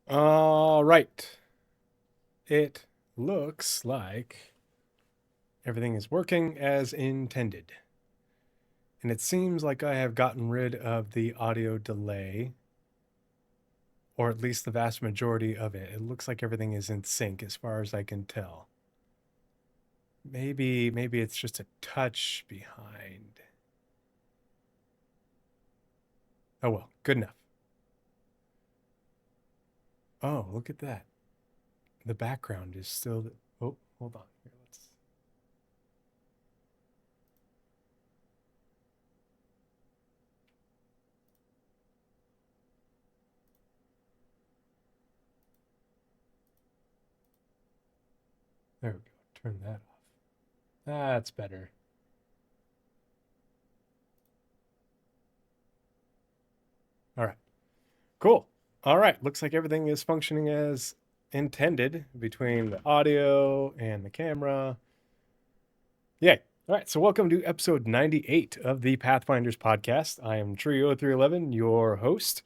All right. It looks like everything is working as intended. And it seems like I have gotten rid of the audio delay, or at least the vast majority of it. It looks like everything is in sync as far as I can tell. Maybe it's just a touch behind. Oh well, good enough. Oh, look at that. The background is still oh, hold on. Here, let's There we go. Turn that off. That's better. All right. Cool. All right. Looks like everything is functioning as intended between the audio and the camera. Yay. All right. So, welcome to episode 98 of the Pathfinders podcast. I am Trio311, your host.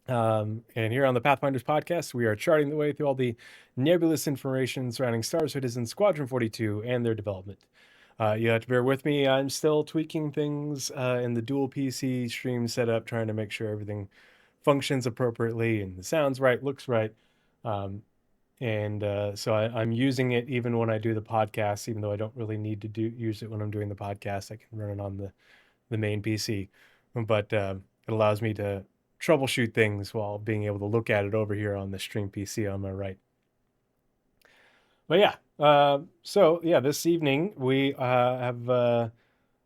And here on the Pathfinders podcast, we are charting the way through all the nebulous information surrounding Star Citizen Squadron 42 and their development. You have to bear with me. I'm still tweaking things in the dual PC stream setup, trying to make sure everything functions appropriately and the sounds right, looks right. Um, so I'm using it even when I do the podcast, even though I don't really need to use it when I'm doing the podcast. I can run it on the main PC, but it allows me to troubleshoot things while being able to look at it over here on the stream PC on my right. But yeah, so yeah, this evening we have a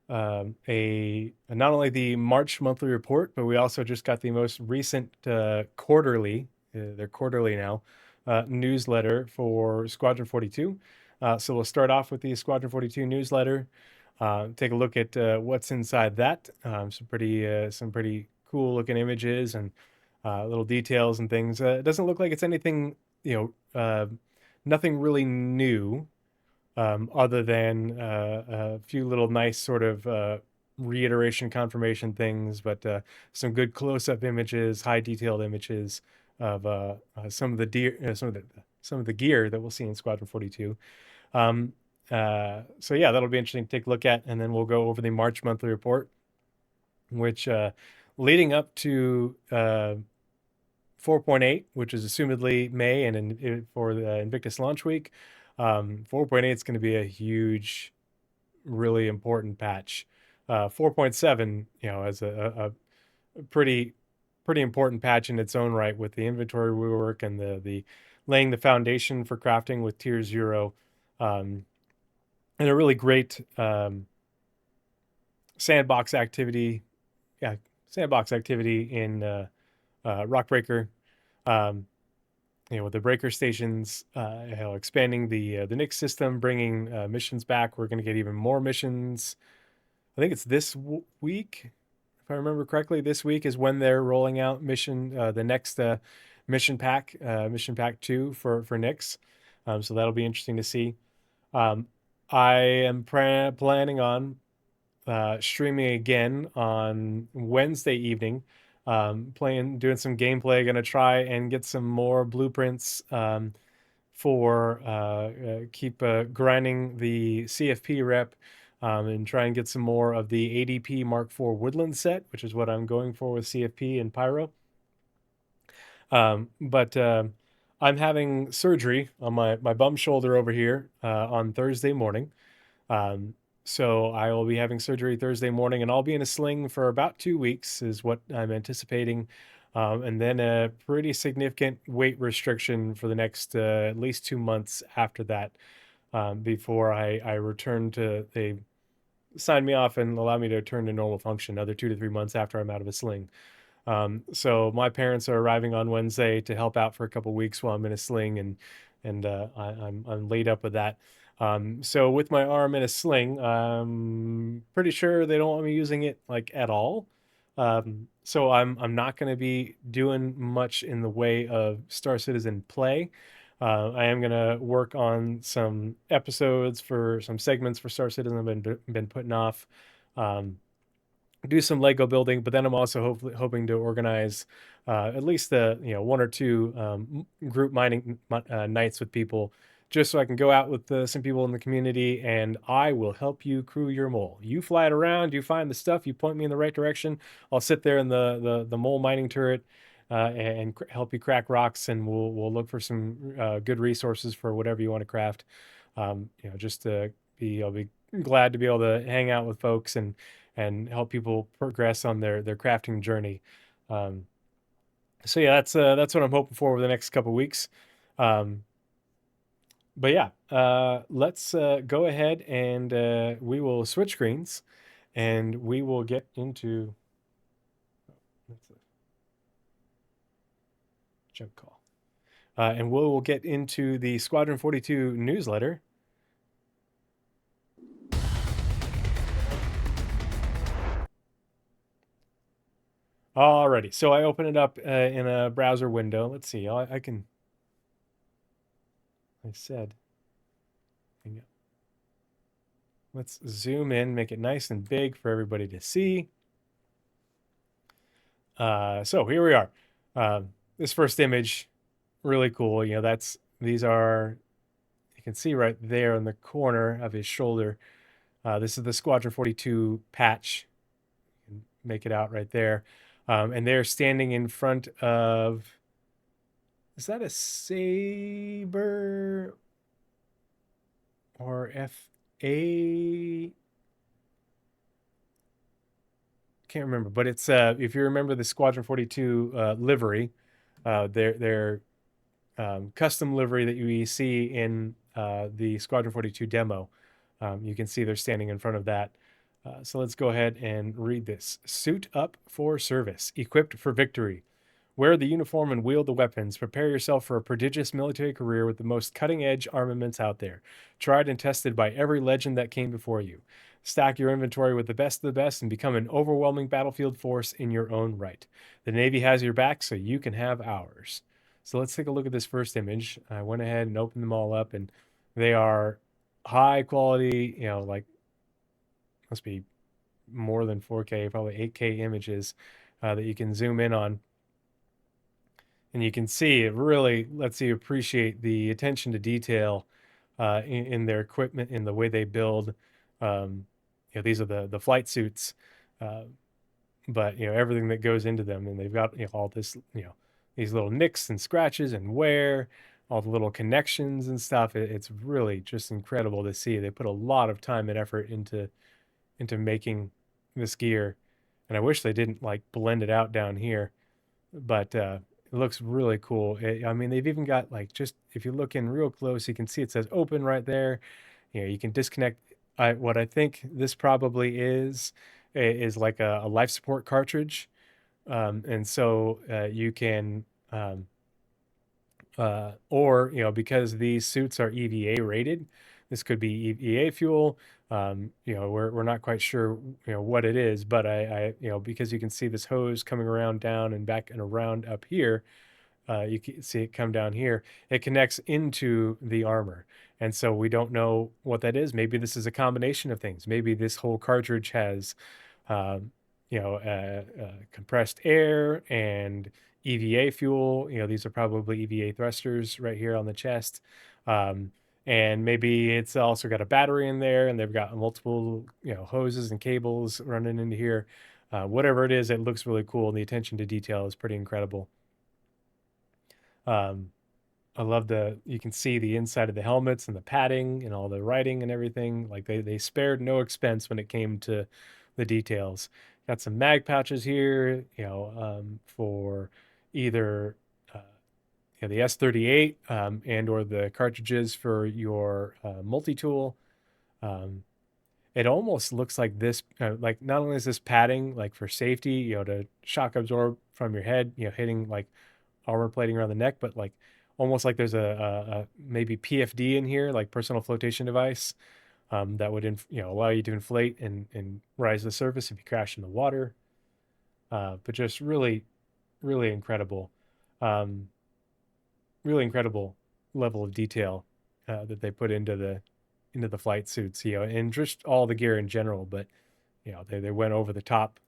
not only the March monthly report, but we also just got the most recent quarterly, they're quarterly now, newsletter for Squadron 42. So we'll start off with the Squadron 42 newsletter, take a look at what's inside that. Some pretty cool looking images and little details and things. It doesn't look like it's anything, nothing really new, other than a few little nice sort of reiteration confirmation things, but some good close-up images, high detailed images of some of the some of the gear that we'll see in Squadron 42. Um, so yeah, that'll be interesting to take a look at, and then we'll go over the March monthly report, which leading up to 4.8, which is assumedly May and for the Invictus launch week. 4.8 is going to be a huge, really important patch. 4.7, as a pretty important patch in its own right, with the inventory rework and the laying the foundation for crafting with tier 0, and a really great sandbox activity. Yeah, sandbox activity in Rockbreaker. Um, with the breaker stations, expanding the Nix system, bringing missions back. We're going to get even more missions. I think it's this week, if I remember correctly. This week is when they're rolling out the next mission pack 2 for Nix. So that'll be interesting to see. I am planning on streaming again on Wednesday evening, doing some gameplay. Going to try and get some more blueprints for keep grinding the CFP rep, and try and get some more of the ADP Mark IV Woodland set, which is what I'm going for with CFP and Pyro. But I'm having surgery on my bum shoulder over here on Thursday morning. So I will be having surgery Thursday morning, and I'll be in a sling for about 2 weeks, is what I'm anticipating. And then a pretty significant weight restriction for the next at least 2 months after that, before I return they sign me off and allow me to return to normal function another 2 to 3 months after I'm out of a sling. So my parents are arriving on Wednesday to help out for a couple weeks while I'm in a sling, and I'm laid up with that. So with my arm in a sling, I'm pretty sure they don't want me using it like at all. So I'm not going to be doing much in the way of Star Citizen play. I am going to work on some episodes for some segments for Star Citizen I've been putting off. do some Lego building, but then I'm also hoping to organize at least the one or two group mining nights with people, just so I can go out with some people in the community, and I will help you crew your mole. You fly it around, you find the stuff, you point me in the right direction. I'll sit there in the mole mining turret and help you crack rocks, and we'll look for some good resources for whatever you want to craft. Just to I'll be glad to be able to hang out with folks and help people progress on their crafting journey. Um, so yeah, that's what I'm hoping for over the next couple weeks. Um, but yeah, let's go ahead and we will switch screens, and we will get into that's a junk call, and we'll get into the Squadron 42 newsletter. Alrighty, so I open it up in a browser window. Let's see, I can. I said, let's zoom in, make it nice and big for everybody to see. So here we are. This first image, really cool. These are, you can see right there in the corner of his shoulder. This is the Squadron 42 patch. You can make it out right there. And they're standing in front of, is that a Saber or FA? Can't remember, but it's if you remember the Squadron 42 livery, their custom livery that you see in the Squadron 42 demo. You can see they're standing in front of that. So let's go ahead and read this. Suit up for service, equipped for victory. Wear the uniform and wield the weapons. Prepare yourself for a prodigious military career with the most cutting-edge armaments out there, tried and tested by every legend that came before you. Stack your inventory with the best of the best and become an overwhelming battlefield force in your own right. The Navy has your back, so you can have ours. So let's take a look at this first image. I went ahead and opened them all up, and they are high quality, like must be more than 4K, probably 8K images that you can zoom in on. And you can see it really lets you appreciate the attention to detail in their equipment, in the way they build. These are the flight suits, but everything that goes into them, and they've got all this, these little nicks and scratches and wear, all the little connections and stuff. It's really just incredible to see. They put a lot of time and effort into making this gear, and I wish they didn't like blend it out down here, but it looks really cool. I mean, they've even got like, just if you look in real close, you can see it says open right there. You can disconnect. What I think this probably is like a life support cartridge, and so you can, or because these suits are EVA rated, this could be EVA fuel. We're not quite sure what it is, but I because you can see this hose coming around down and back and around up here. You can see it come down here. It connects into the armor. And so we don't know what that is. Maybe this is a combination of things. Maybe this whole cartridge has, compressed air and EVA fuel. These are probably EVA thrusters right here on the chest. And maybe it's also got a battery in there, and they've got multiple, hoses and cables running into here. Whatever it is, it looks really cool. And the attention to detail is pretty incredible. I love you can see the inside of the helmets and the padding and all the writing and everything. Like they spared no expense when it came to the details. Got some mag pouches here, for either the S38 and or the cartridges for your multi-tool. It almost looks like this, like not only is this padding like for safety, to shock absorb from your head, hitting like armor plating around the neck, but like almost like there's a maybe PFD in here, like personal flotation device, that would allow you to inflate and rise to the surface if you crash in the water. But just really, really incredible, really incredible level of detail that they put into the flight suits, and just all the gear in general. But they went over the top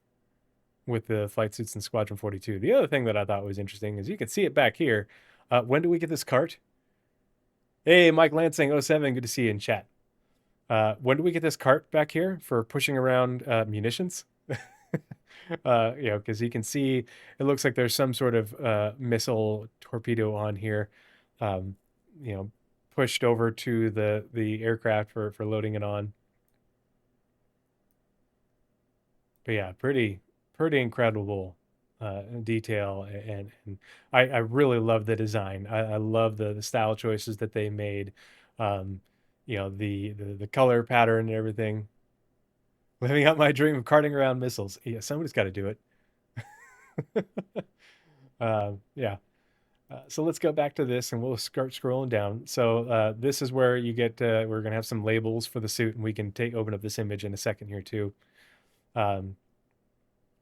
with the flight suits in Squadron 42. The other thing that I thought was interesting is you can see it back here. When do we get this cart? Hey, Mike Lansing 07, good to see you in chat. When do we get this cart back here for pushing around munitions? Because you can see it looks like there's some sort of missile torpedo on here, um, pushed over to the aircraft for loading it on. But yeah, pretty incredible detail, and I really love the design. I love the style choices that they made. Um, the color pattern and everything. Living out my dream of carting around missiles. Yeah, somebody's got to do it. Yeah. So let's go back to this and we'll start scrolling down. So this is where you get, we're going to have some labels for the suit, and we can open up this image in a second here too.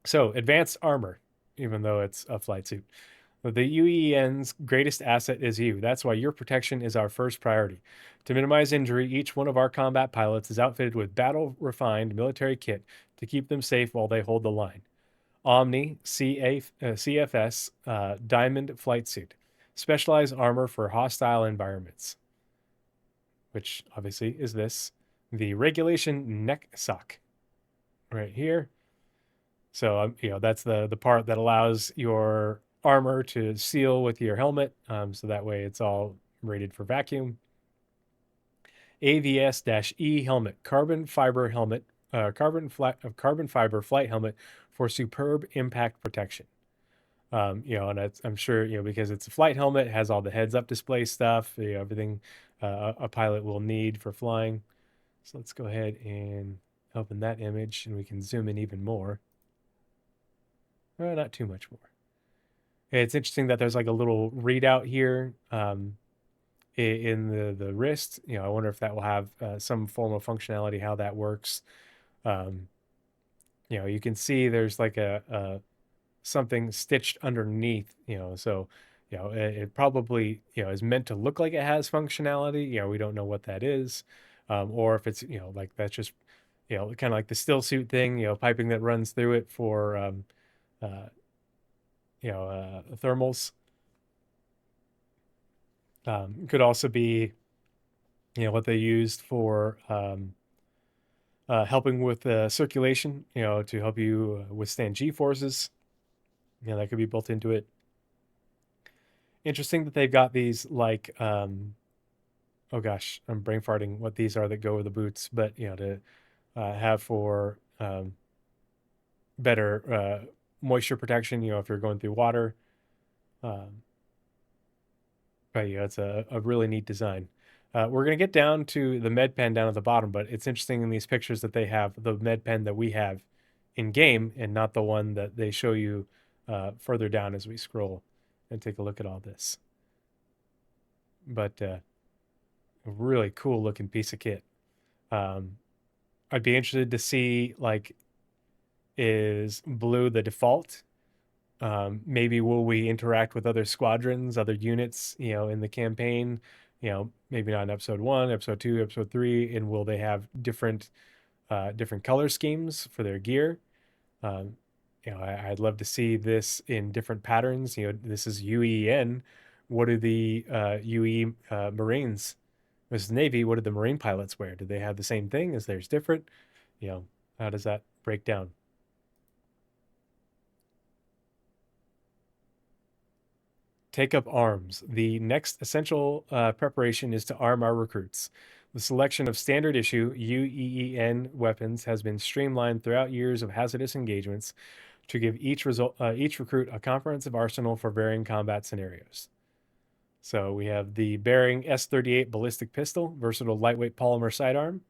So advanced armor, even though it's a flight suit. The UEN's greatest asset is you. That's why your protection is our first priority. To minimize injury, each one of our combat pilots is outfitted with battle-refined military kit to keep them safe while they hold the line. Omni CFS Diamond Flight Suit. Specialized armor for hostile environments, which obviously is this. The Regulation Neck Sock right here. So, that's the part that allows your armor to seal with your helmet. So that way it's all rated for vacuum. AVS-E helmet, carbon fiber helmet, carbon fiber flight helmet for superb impact protection. And I'm sure, because it's a flight helmet, it has all the heads-up display stuff, everything a pilot will need for flying. So let's go ahead and open that image, and we can zoom in even more. Not too much more. It's interesting that there's like a little readout here in the wrist. I wonder if that will have some form of functionality, how that works. You can see there's like a something stitched underneath, so it probably is meant to look like it has functionality. We don't know what that is, or if it's like that's just kind of like the still suit thing, piping that runs through it for thermals. Could also be what they used for helping with circulation, to help you withstand G forces. That could be built into it. Interesting that they've got these like oh gosh, I'm brain farting what these are that go with the boots, but to have for better moisture protection, if you're going through water. But it's a really neat design. We're going to get down to the med pen down at the bottom, but it's interesting in these pictures that they have the med pen that we have in game and not the one that they show you further down as we scroll and take a look at all this. But a really cool looking piece of kit. I'd be interested to see, like, is blue the default? Maybe will we interact with other squadrons, other units, in the campaign? Maybe not in episode 1, episode 2, episode 3, and will they have different color schemes for their gear? I'd love to see this in different patterns. This is UEN. What do the UE Marines? This is Navy. What did the Marine pilots wear? Do they have the same thing? Is theirs different? How does that break down? Take up arms. The next essential preparation is to arm our recruits. The selection of standard issue UEEN weapons has been streamlined throughout years of hazardous engagements to give each recruit a comprehensive arsenal for varying combat scenarios. So we have the Bearing S38 ballistic pistol, versatile lightweight polymer sidearm,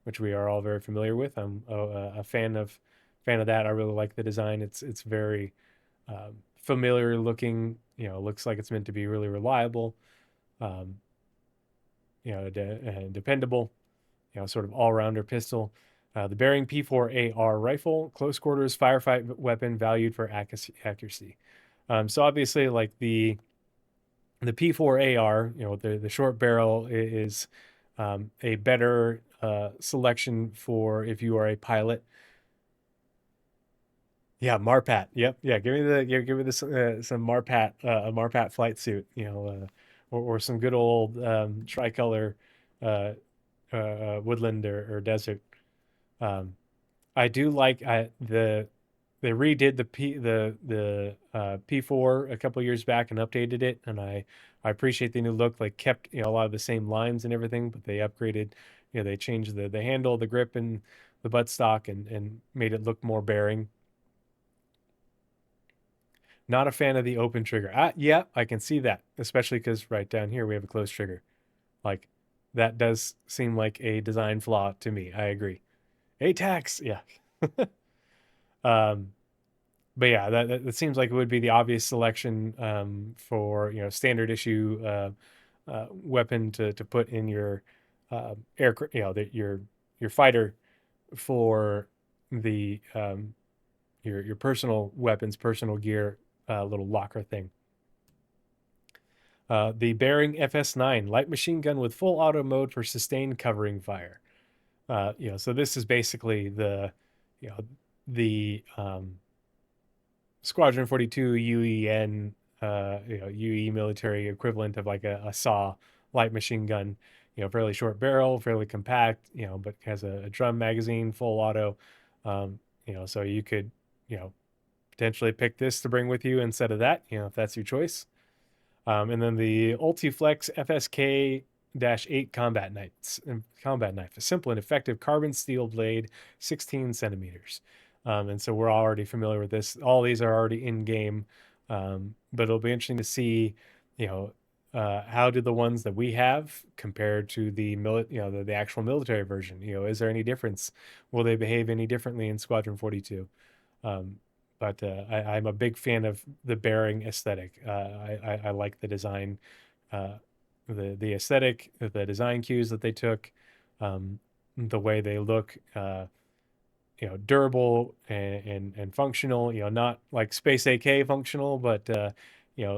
which we are all very familiar with. I'm a fan of that. I really like the design. It's very familiar looking. Looks like it's meant to be really reliable. Dependable. Sort of all-rounder pistol. The Bearing P4AR rifle, close quarters firefight weapon valued for accuracy. So obviously, like the P4AR, the short barrel is a better selection for if you are a pilot. Yeah, Marpat. Yep. Yeah, give me this some Marpat a Marpat flight suit, or some good old tricolor uh, woodland or desert. Um, I do like they redid the P4 a couple years back and updated it, and I appreciate the new look. Like kept a lot of the same lines and everything, but they upgraded. They changed the handle, the grip, and the buttstock, and made it look more bearing. Not a fan of the open trigger. Yeah, I can see that, especially because right down here we have a closed trigger. Like that does seem like a design flaw to me. I agree. ATAX, yeah. um, but yeah, that seems like it would be the obvious selection for standard issue weapon to put in your aircraft, your fighter for the your personal weapons, personal gear, little locker thing. The Bearing FS9 light machine gun with full auto mode for sustained covering fire. So this is basically you know, the Squadron 42 UEN, UE military equivalent of like a SAW light machine gun. Fairly short barrel, fairly compact. But has a drum magazine, full auto. So you could, potentially pick this to bring with you instead of that. If that's your choice. And then the Ultiflex FSK-8 combat knife, a simple and effective carbon steel blade, 16 centimeters. And so we're already familiar with this. All these are already in game, but it'll be interesting to see, how do the ones that we have compared to the actual military version? Is there any difference? Will they behave any differently in Squadron 42? Um, but I'm a big fan of the bearing aesthetic. I like the design, uh, the aesthetic, the design cues that they took, the way they look, durable and functional. Not like Space AK functional, but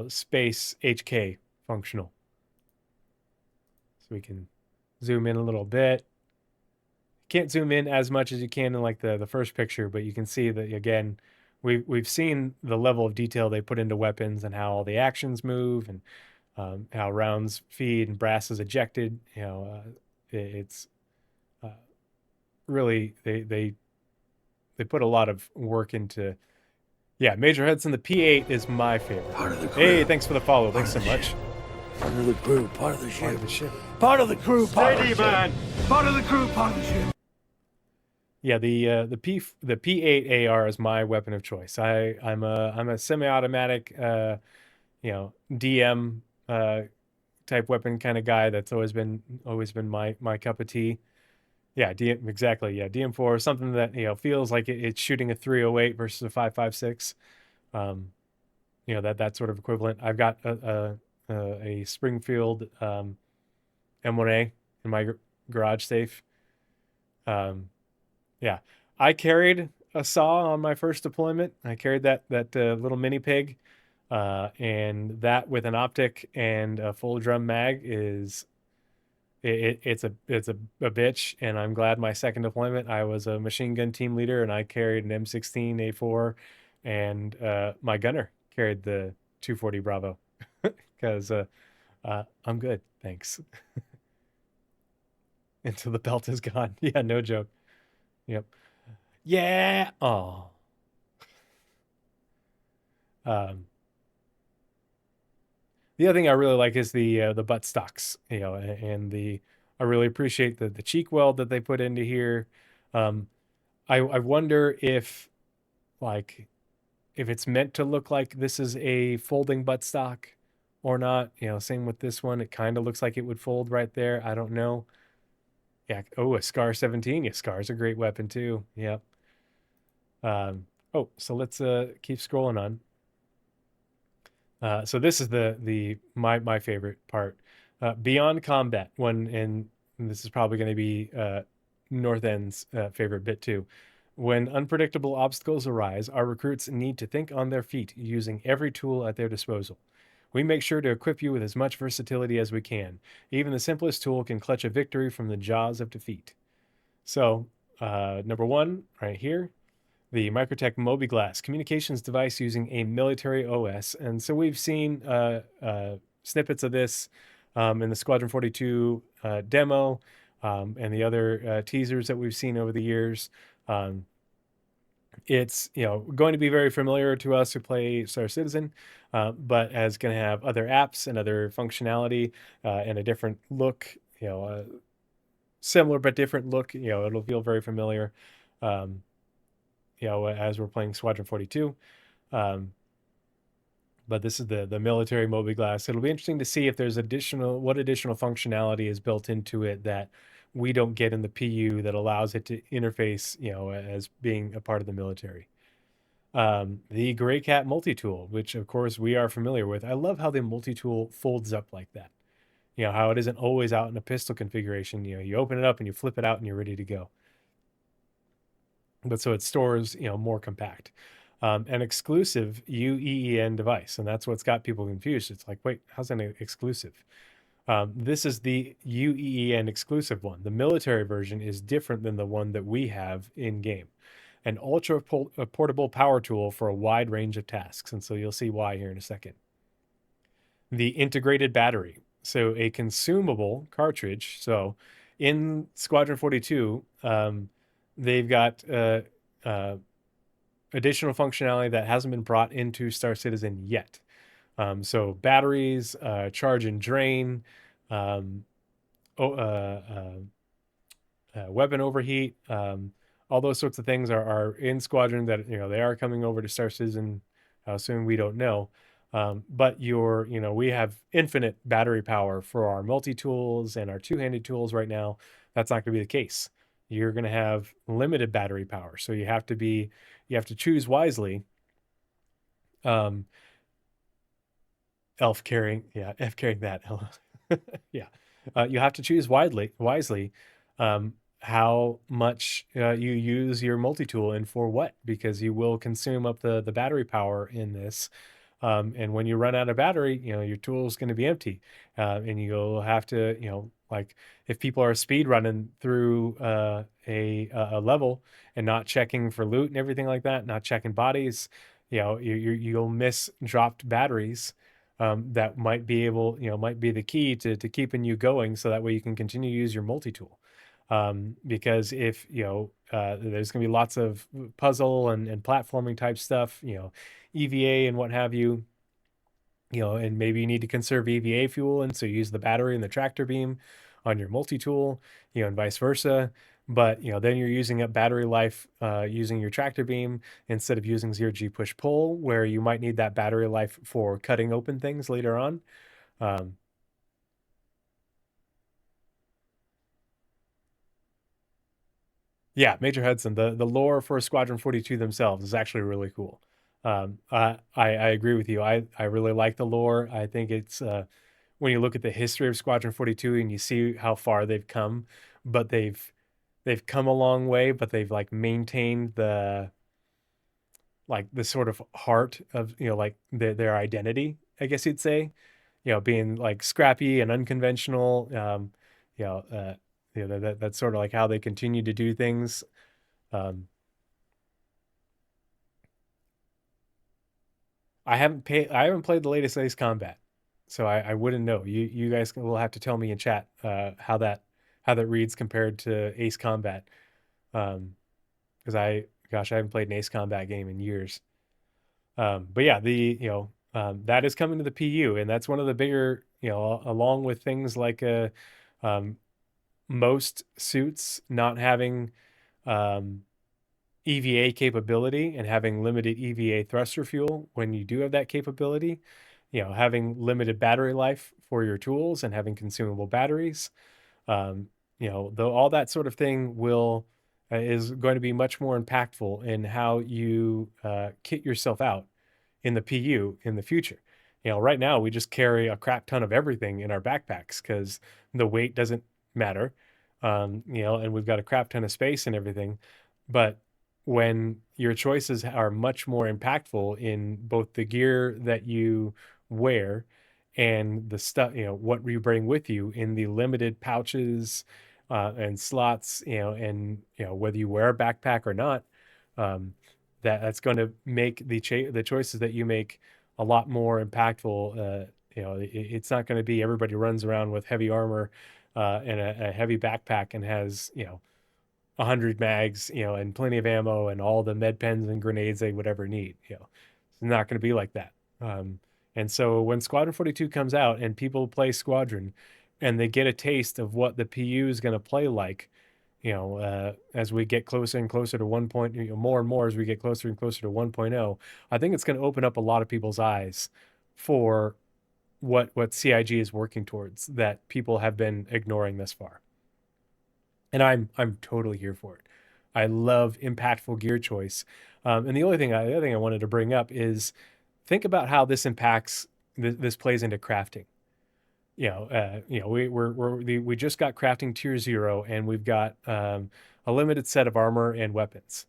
Space HK functional. So we can zoom in a little bit. Can't zoom in as much as you can in like the first picture, but you can see that again, we've seen the level of detail they put into weapons and how all the actions move and how rounds feed and brass is ejected. It's uh, really they put a lot of work into. Yeah, Major Hudson, the P8 is my favorite. Part of the crew. Hey, thanks for the follow. Thanks so much. Part of the crew, part of the ship. Part of the ship. Part of the crew, part of the ship. Part of the crew, part of the ship. Yeah, the P8 AR is my weapon of choice. I'm a semi-automatic DM type weapon kind of guy. That's always been my cup of tea. Yeah, exactly. Yeah, DM4 is something that feels like it's shooting a 308 versus a 5.56. That sort of equivalent. I've got a Springfield M1A in my garage safe. Yeah, I carried a saw on my first deployment. I carried that little mini pig, and that with an optic and a full drum mag it's a bitch. And I'm glad my second deployment I was a machine gun team leader and I carried an M16 A4, and my gunner carried the 240 Bravo because I'm good, thanks. Until the belt is gone. Yeah, no joke. Yep. Yeah. Oh. Um, the other thing I really like is the butt stocks, and I really appreciate the cheek weld that they put into here. Um, I wonder if like if it's meant to look like this is a folding butt stock or not. Same with this one. It kind of looks like it would fold right there. I don't know. Yeah. Oh, a Scar 17. Yeah, Scar's a great weapon too. Yep. So let's keep scrolling on. So this is my favorite part. Beyond combat, and this is probably going to be North End's favorite bit too. When unpredictable obstacles arise, our recruits need to think on their feet using every tool at their disposal. We make sure to equip you with as much versatility as we can. Even the simplest tool can clutch a victory from the jaws of defeat. So, number one, right here, the Microtech Mobiglass communications device using a military OS. And so we've seen snippets of this in the Squadron 42 demo and the other teasers that we've seen over the years. It's going to be very familiar to us who play Star Citizen, but as going to have other apps and other functionality and a different look. Similar but different look. It'll feel very familiar. Um, as we're playing Squadron 42. But this is the military Mobiglass. It'll be interesting to see if there's what additional functionality is built into it that we don't get in the PU that allows it to interface, as being a part of the military. The Gray Cat multi-tool, which of course we are familiar with. I love how the multi-tool folds up like that. How it isn't always out in a pistol configuration. You open it up and you flip it out and you're ready to go. But so it stores, more compact. An exclusive UEEN device, and that's what's got people confused. It's like, wait, how's that exclusive? This is the UEEN exclusive one. The military version is different than the one that we have in game. An ultra portable power tool for a wide range of tasks, and so you'll see why here in a second. The integrated battery, so a consumable cartridge. So in Squadron 42, they've got additional functionality that hasn't been brought into Star Citizen yet. So batteries, charge and drain, weapon overheat, all those sorts of things are in Squadron that, they are coming over to Star Citizen. How soon, we don't know. But we have infinite battery power for our multi-tools and our two-handed tools right now. That's not going to be the case. You're going to have limited battery power. So you have to choose wisely. F carrying that. Yeah. You have to choose wisely how much you use your multi-tool and for what, because you will consume up the battery power in this. And when you run out of battery, your tool is going to be empty. And you'll have to, like if people are speed running through a level and not checking for loot and everything like that, not checking bodies, you'll miss dropped batteries that might be the key to keeping you going, so that way you can continue to use your multi-tool. Because if there's going to be lots of puzzle and platforming type stuff, EVA and what have you, and maybe you need to conserve EVA fuel, and so use the battery and the tractor beam on your multi-tool, and vice versa. But then you're using up battery life using your tractor beam instead of using 0G push pull, where you might need that battery life for cutting open things later on. Yeah, Major Hudson, the lore for Squadron 42 themselves is actually really cool. I agree with you. I really like the lore. I think it's when you look at the history of Squadron 42 and you see how far they've come, but they've come a long way, but they've like maintained the sort of heart of like their identity, I guess you'd say. Being like scrappy and unconventional. You know, uh, that's sort of like how they continue to do things. Um, I haven't played the latest Ace Combat, so I wouldn't know. You guys will have to tell me in chat how that reads compared to Ace Combat. Because I haven't played an Ace Combat game in years. But yeah, that is coming to the PU, and that's one of the bigger, along with things like most suits not having EVA capability and having limited EVA thruster fuel. When you do have that capability, having limited battery life for your tools and having consumable batteries, though all that sort of thing is going to be much more impactful in how you kit yourself out in the PU in the future. Right now we just carry a crap ton of everything in our backpacks because the weight doesn't matter, and we've got a crap ton of space and everything. But when your choices are much more impactful in both the gear that you wear and the stuff, what you bring with you in the limited pouches and slots, and whether you wear a backpack or not, that's going to make the choices that you make a lot more impactful. It's not going to be everybody runs around with heavy armor and a heavy backpack and has 100 mags, and plenty of ammo and all the med pens and grenades they would ever need. It's not going to be like that. And so when Squadron 42 comes out and people play Squadron and they get a taste of what the PU is going to play like, as we get closer and closer to 1. More and more as we get closer and closer to 1.0, I think it's going to open up a lot of people's eyes for what CIG is working towards that people have been ignoring thus far. And I'm totally here for it. I love impactful gear choice. And the other thing I wanted to bring up is think about how this impacts this plays into crafting. We just got crafting tier 0, and we've got a limited set of armor and weapons.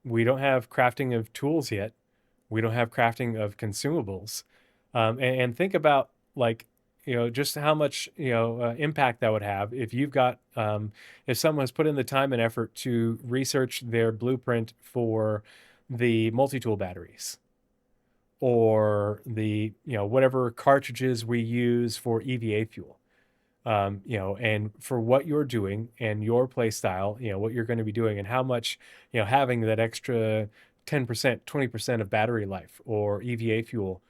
We don't have crafting of tools yet. We don't have crafting of consumables. And think about just how much impact that would have if you've got if someone has put in the time and effort to research their blueprint for the multi-tool batteries, or the whatever cartridges we use for EVA fuel, and for what you're doing and your play style, what you're going to be doing, and how much having that extra 10%, 20% of battery life or EVA fuel,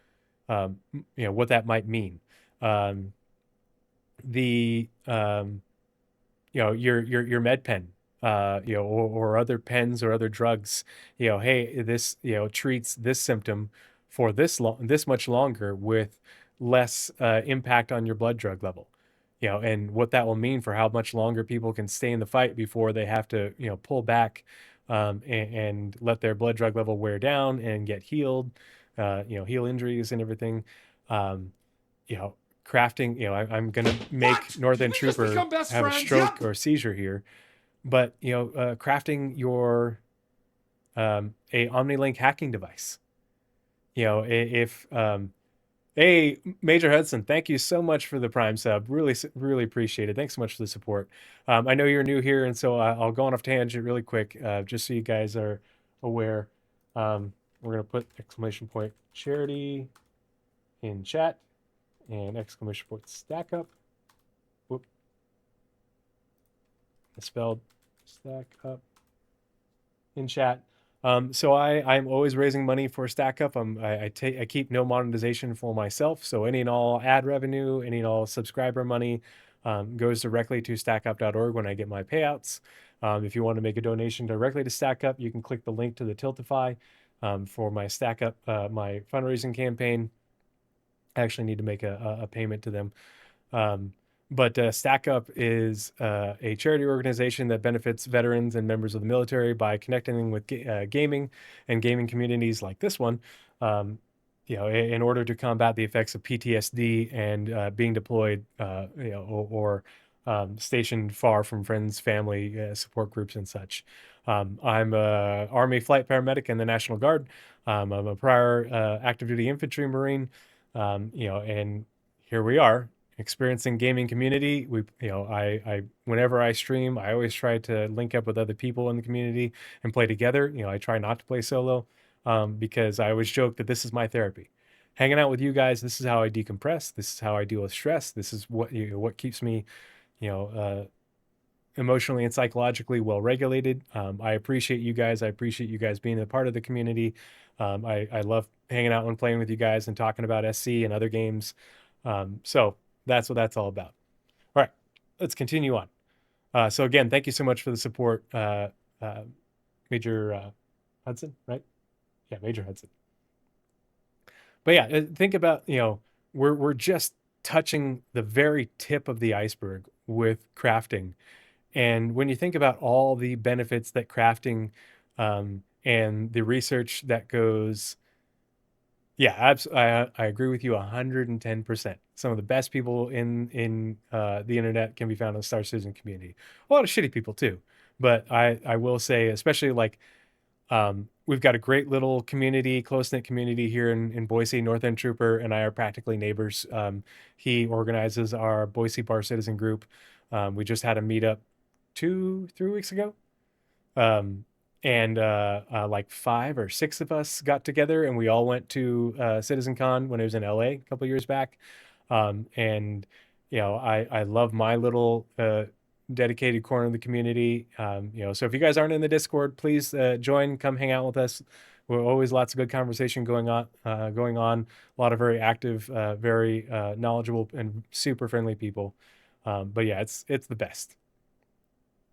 what that might mean. The your med pen, or other pens or other drugs, hey, this treats this symptom for this much longer with less impact on your blood drug level, and what that will mean for how much longer people can stay in the fight before they have to pull back, and let their blood drug level wear down and get healed, heal injuries and everything. You know, Crafting, I'm gonna make Northern Trooper have a stroke or a seizure here, but crafting your a OmniLink hacking device. If Hey, Major Hudson, thank you so much for the Prime sub. Really, really appreciate it. Thanks so much for the support. I know you're new here, and so I'll go on off tangent really quick, just so you guys are aware. We're gonna put exclamation point charity in chat and exclamation point stack up. Whoop. Spelled stack up in chat. So I'm always raising money for Stack Up. I keep no monetization for myself. So any and all ad revenue, any and all subscriber money goes directly to stackup.org when I get my payouts. If you want to make a donation directly to Stack Up, you can click the link to the Tiltify for my Stack Up, my fundraising campaign. I actually need to make a payment to them. But Stack Up is a charity organization that benefits veterans and members of the military by connecting them with gaming and gaming communities like this one, in order to combat the effects of PTSD and being deployed, or stationed far from friends, family, support groups, and such. I'm a Army flight paramedic in the National Guard. I'm a prior active duty infantry Marine, and here we are, experiencing gaming community. I whenever I stream, I always try to link up with other people in the community and play together. I try not to play solo, because I always joke that this is my therapy. Hanging out with you guys, this is how I decompress. This is how I deal with stress. This is what keeps me, emotionally and psychologically well regulated. I appreciate you guys. I appreciate you guys being a part of the community. I love hanging out and playing with you guys and talking about SC and other games. So that's what that's all about. All right, let's continue on. So again, thank you so much for the support, Major Hudson, right? Yeah, Major Hudson. But yeah, think about, we're just touching the very tip of the iceberg with crafting. And when you think about all the benefits that crafting, and the research that goes, yeah, I agree with you 110%. Some of the best people in the internet can be found in the Star Citizen community. A lot of shitty people too, but I will say, especially we've got a great little community, close-knit community here in Boise. Northern Trooper and I are practically neighbors. He organizes our Boise Bar Citizen group. We just had a meetup 2-3 weeks ago. and like 5 or 6 of us got together and we all went to CitizenCon when it was in LA a couple years back. And I love my little dedicated corner of the community. So if you guys aren't in the Discord, please join, come hang out with us. We're always lots of good conversation going on. A lot of very active, very knowledgeable, and super friendly people. But yeah, it's the best.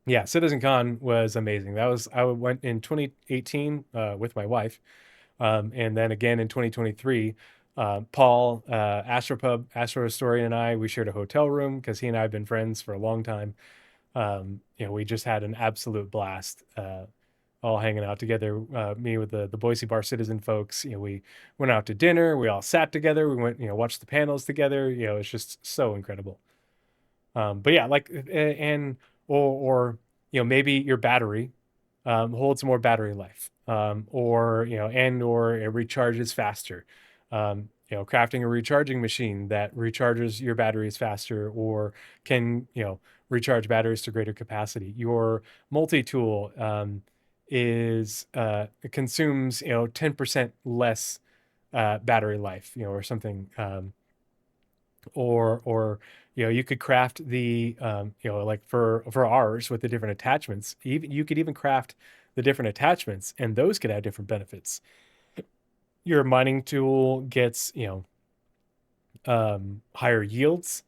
Yeah, CitizenCon was amazing. I went in 2018 with my wife, and then again in 2023. Paul, Astro Historian, and I, we shared a hotel room because he and I have been friends for a long time. We just had an absolute blast, all hanging out together. Me with the Boise Bar Citizen folks. We went out to dinner. We all sat together. We went, watched the panels together. It's just so incredible. But yeah, like, and or maybe your battery holds more battery life, or or it recharges faster. Crafting a recharging machine that recharges your batteries faster, or can recharge batteries to greater capacity. Your multi-tool is it consumes 10% less battery life, or something. Or you could craft the like for ours with the different attachments. Even you could even craft the different attachments, and those could have different benefits. Your mining tool gets higher yields,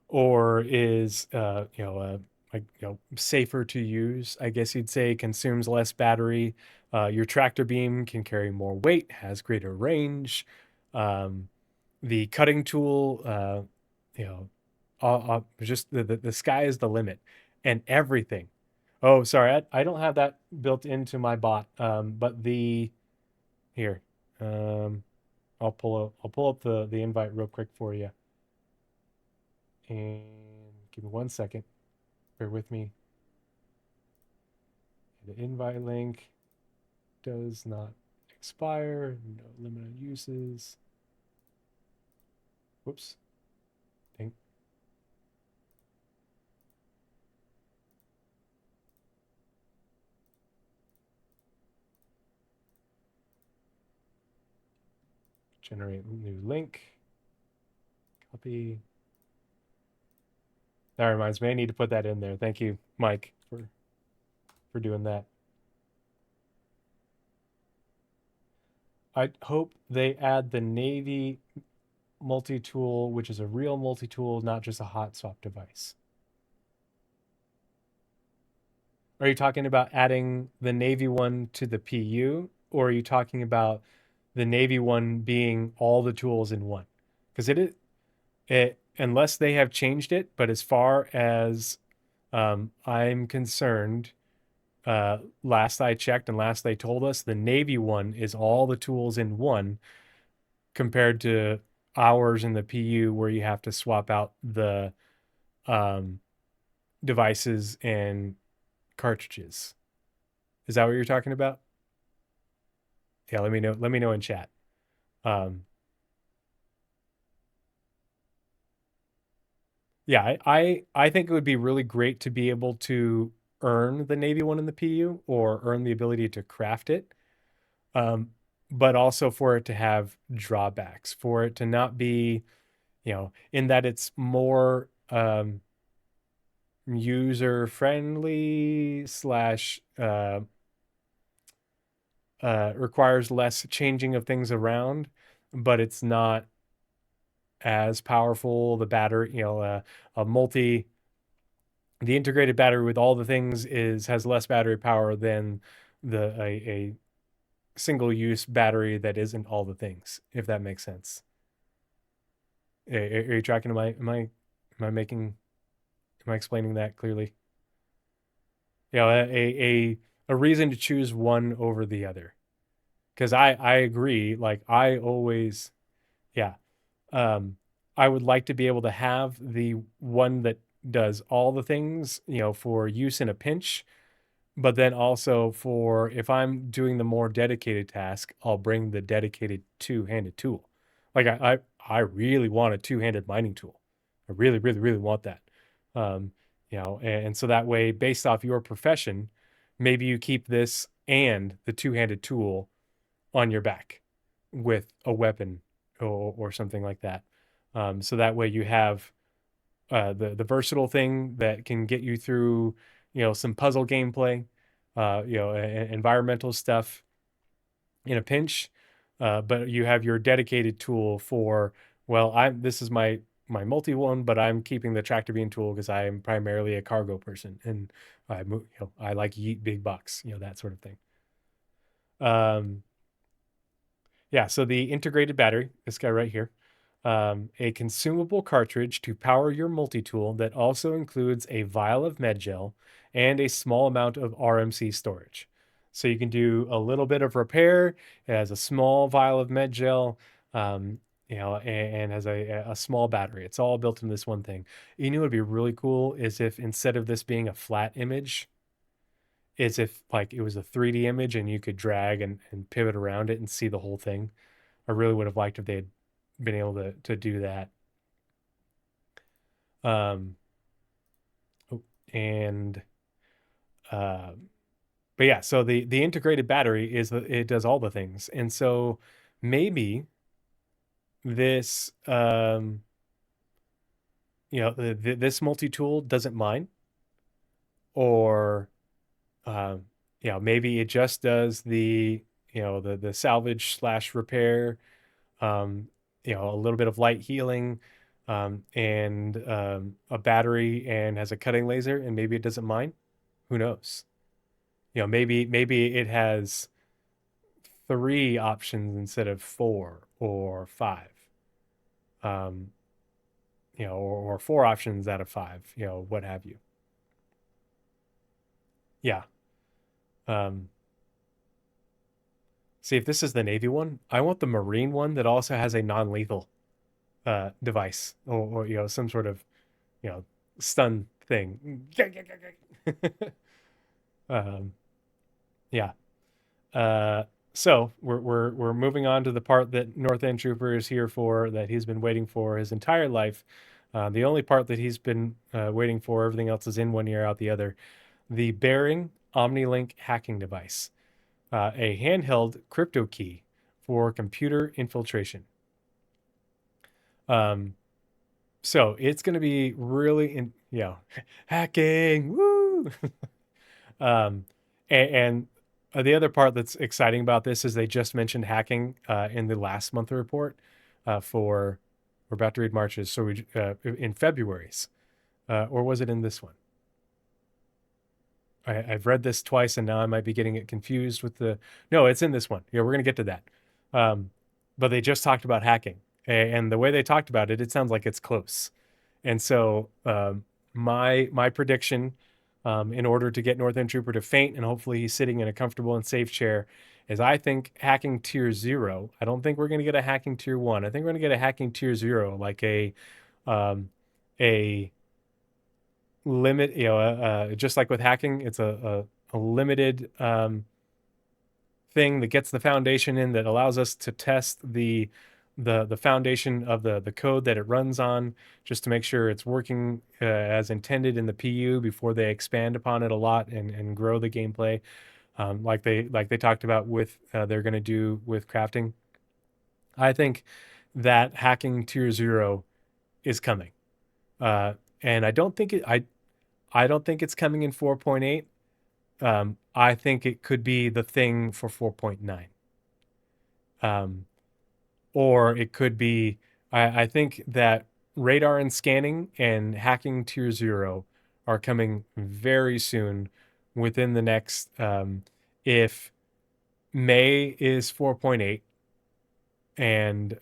or is like safer to use, I guess you'd say. Consumes less battery. Your tractor beam can carry more weight, has greater range. The cutting tool, you know just the sky is the limit, and everything. Oh, sorry, I don't have that built into my bot. But the here, um, I'll pull up the invite real quick for you, and give me 1 second. Bear with me. The invite link does not expire. No limit on uses. Whoops. Dang. Generate new link. Copy. That reminds me, I need to put that in there. Thank you, Mike, for doing that. I hope they add the Navy multi-tool, which is a real multi-tool, not just a hot swap device. Are you talking about adding the Navy one to the PU, or are you talking about the Navy one being all the tools in one? Because it unless they have changed it, but as far as I'm concerned, last I checked and last they told us, the Navy one is all the tools in one, compared to ours in the PU where you have to swap out the um, devices and cartridges. Is that what you're talking about? Yeah, let me know. Let me know in chat. Um, yeah, I think it would be really great to be able to earn the Navy one in the PU, or earn the ability to craft it. Um, but also for it to have drawbacks, for it to not be, in that it's more user friendly slash requires less changing of things around, but it's not as powerful. The battery, a multi, the integrated battery with all the things has less battery power than a single use battery that isn't all the things, if that makes sense. Are you tracking? Am I explaining that clearly? A reason to choose one over the other. Because I agree, like I always, yeah, um, I would like to be able to have the one that does all the things, for use in a pinch, but then also for if I'm doing the more dedicated task, I'll bring the dedicated two-handed tool. Like I really want a two-handed mining tool. I really, really, really want that. And so that way, based off your profession, maybe you keep this and the two-handed tool on your back with a weapon or something like that. So that way you have the versatile thing that can get you through, some puzzle gameplay, environmental stuff in a pinch, but you have your dedicated tool for, well, this is my multi one, but I'm keeping the tractor beam tool because I am primarily a cargo person and I like to eat big bucks, that sort of thing. Yeah, so the integrated battery, this guy right here, a consumable cartridge to power your multi-tool that also includes a vial of med gel and a small amount of RMC storage. So you can do a little bit of repair. It has a small vial of med gel, and has a small battery. It's all built in this one thing. You know what would be really cool is if instead of this being a flat image, is if like it was a 3D image and you could drag and pivot around it and see the whole thing. I really would have liked if they had been able to do that. Um, oh, and but yeah, so the integrated battery it does all the things, and so maybe this this multi-tool doesn't mine, or maybe it just does the salvage slash repair, a little bit of light healing, and a battery, and has a cutting laser, and maybe it doesn't mine. Who knows? Maybe it has 3 options instead of 4 or 5. Um, or 4 options out of 5, what have you. Yeah. See, if this is the Navy one, I want the Marine one that also has a non-lethal device, or some sort of stun thing. um, yeah. So we're moving on to the part that North End Trooper is here for, that he's been waiting for his entire life. The only part that he's been waiting for, everything else is in one ear, out the other. The Bearing OmniLink hacking device, a handheld crypto key for computer infiltration. So it's going to be really hacking. Woo! um, and the other part that's exciting about this is they just mentioned hacking in the last month report for, we're about to read March's, so we in February's, or was it in this one? I've read this twice and now I might be getting it confused with no, it's in this one. Yeah, we're going to get to that. But they just talked about hacking, and the way they talked about it, it sounds like it's close. And so my prediction, in order to get North End Trooper to faint and hopefully he's sitting in a comfortable and safe chair, is I think hacking tier 0. I don't think we're going to get a hacking tier 1. I think we're going to get a hacking tier 0, like a limit, just like with hacking, it's a limited thing that gets the foundation in, that allows us to test the foundation of the code that it runs on, just to make sure it's working as intended in the PU before they expand upon it a lot and grow the gameplay, like they talked about with they're going to do with crafting. I think that hacking tier 0 is coming, and I don't think it's coming in 4.8. I think it could be the thing for 4.9. Or it could be, I think that radar and scanning and hacking tier 0 are coming very soon, within the next, if May is 4.8, and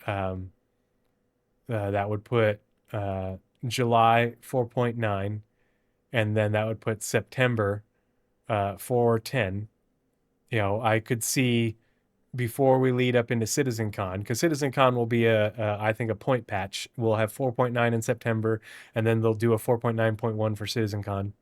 that would put July 4.9, and then that would put September 4.10. I could see, before we lead up into CitizenCon, because CitizenCon will be I think a point patch. We'll have 4.9 in September, and then they'll do a 4.9.1 for CitizenCon,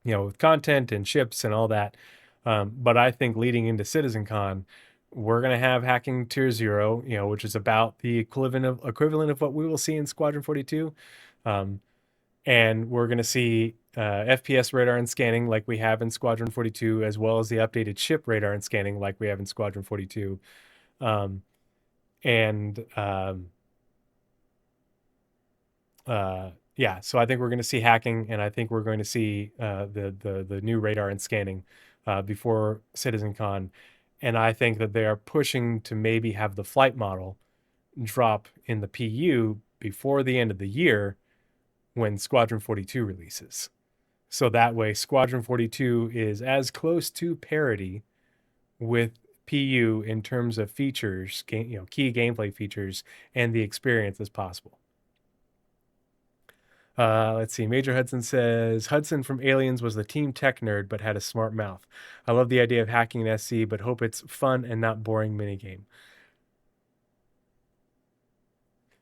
with content and ships and all that. But I think leading into CitizenCon, we're going to have hacking tier 0, which is about the equivalent of what we will see in Squadron 42. And we're going to see FPS radar and scanning like we have in Squadron 42, as well as the updated ship radar and scanning like we have in Squadron 42. Um, and yeah, so I think we're going to see hacking, and I think we're going to see the new radar and scanning before CitizenCon, and I think that they are pushing to maybe have the flight model drop in the PU before the end of the year when Squadron 42 releases. So that way, Squadron 42 is as close to parity with PU in terms of features, key gameplay features, and the experience as possible. Let's see. Major Hudson says Hudson from Aliens was the team tech nerd, but had a smart mouth. I love the idea of hacking an SC, but hope it's fun and not boring minigame.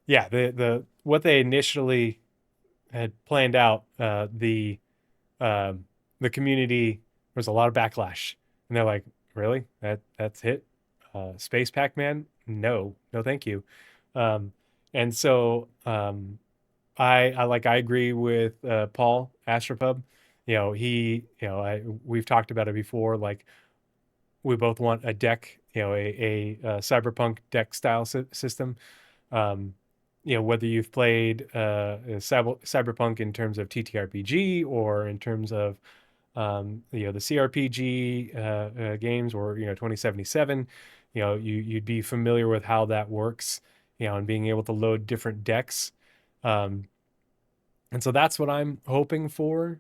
Yeah, what they initially had planned out, the community, was a lot of backlash, and they're like, "Really? That's it? Space Pac-Man? No, no, thank you." Um, and so I agree with Paul Astropub. We've talked about it before. Like, we both want a deck, a cyberpunk deck style system. Um, whether you've played cyberpunk in terms of TTRPG or in terms of the CRPG games, or 2077, you'd be familiar with how that works, and being able to load different decks. Um, and so that's what I'm hoping for.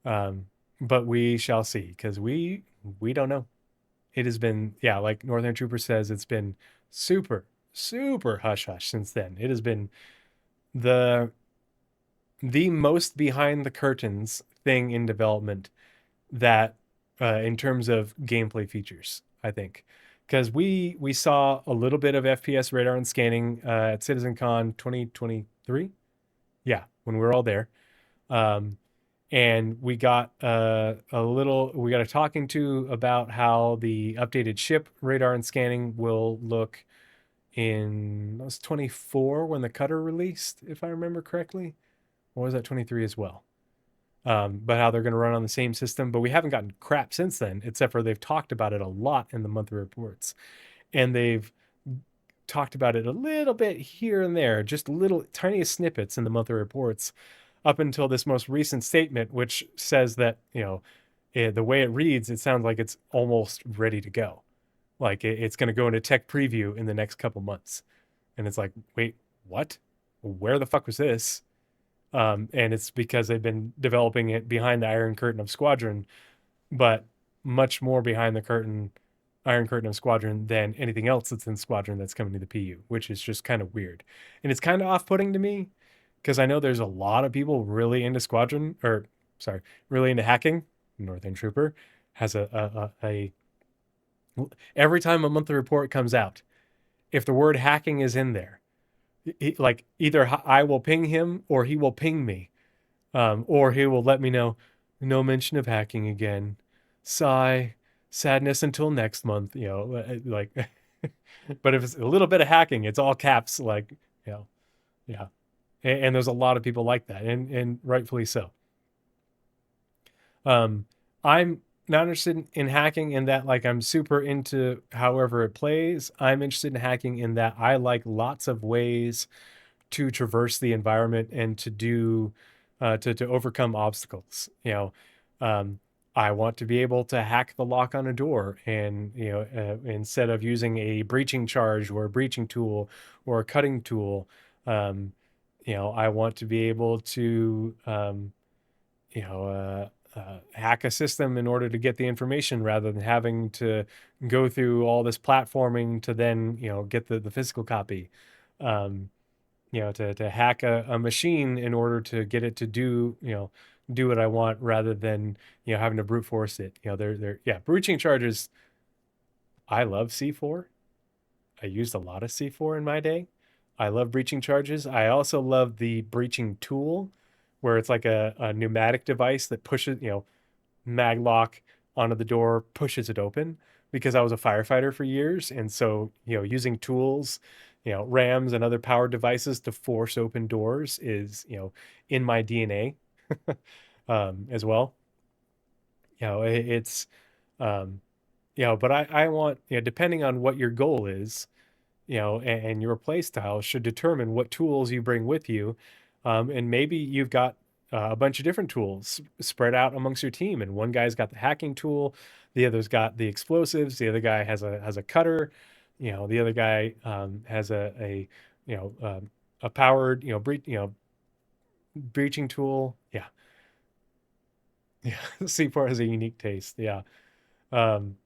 Um, but we shall see, because we don't know. It has been, yeah, like Northern Trooper says, it's been super, super hush hush since then. It has been the most behind the curtains thing in development, that in terms of gameplay features, I think. Because we saw a little bit of FPS radar and scanning at CitizenCon 2023. Yeah, when we were all there. Um, and we got a talking to about how the updated ship radar and scanning will look in, that was 24 when the cutter released, if I remember correctly. Or was that 23 as well? But how they're going to run on the same system. But we haven't gotten crap since then, except for they've talked about it a lot in the monthly reports. And they've talked about it a little bit here and there, just little tiny snippets in the monthly reports, up until this most recent statement, which says that, the way it reads, it sounds like it's almost ready to go. Like it's going to go into tech preview in the next couple months. And it's like, wait, what? Where the fuck was this? And it's because they've been developing it behind the Iron Curtain of Squadron, but much more behind the Iron Curtain of Squadron than anything else that's in Squadron that's coming to the PU, which is just kind of weird. And it's kind of off-putting to me, because I know there's a lot of people really into Squadron, or sorry, really into hacking. Northern Trooper has a every time a monthly report comes out, if the word hacking is in there, like either I will ping him or he will ping me, or he will let me know, no mention of hacking again. Sigh, sadness until next month. Like, but if it's a little bit of hacking, it's all caps. Like, yeah. And there's a lot of people like that, and rightfully so. I'm not interested in hacking in that, like, I'm super into however it plays. I'm interested in hacking in that I like lots of ways to traverse the environment and to do to overcome obstacles. I want to be able to hack the lock on a door, and instead of using a breaching charge or a breaching tool or a cutting tool, I want to be able to hack a system in order to get the information, rather than having to go through all this platforming to then get the physical copy. To hack a machine in order to get it to do what I want, rather than having to brute force it. Breaching charges. I love C4. I used a lot of C4 in my day. I love breaching charges. I also love the breaching tool, where it's like a pneumatic device that pushes, mag lock onto the door, pushes it open, because I was a firefighter for years. And so, using tools, rams and other powered devices to force open doors is, in my DNA. as well. It's um, but I want, depending on what your goal is, and your play style should determine what tools you bring with you. And maybe you've got a bunch of different tools spread out amongst your team, and one guy's got the hacking tool, the other's got the explosives, the other guy has a cutter, the other guy has you know a powered breaching tool. Yeah, yeah. C4 has a unique taste. Yeah. Um,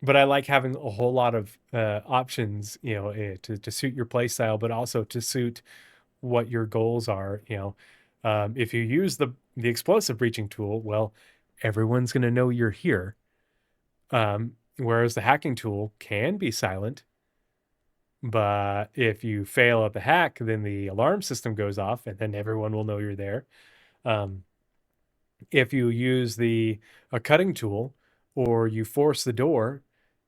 but I like having a whole lot of options, to suit your play style, but also to suit what your goals are. If you use the explosive breaching tool, well, everyone's going to know you're here. Whereas the hacking tool can be silent, but if you fail at the hack, then the alarm system goes off, and then everyone will know you're there. Um, if you use a cutting tool or you force the door,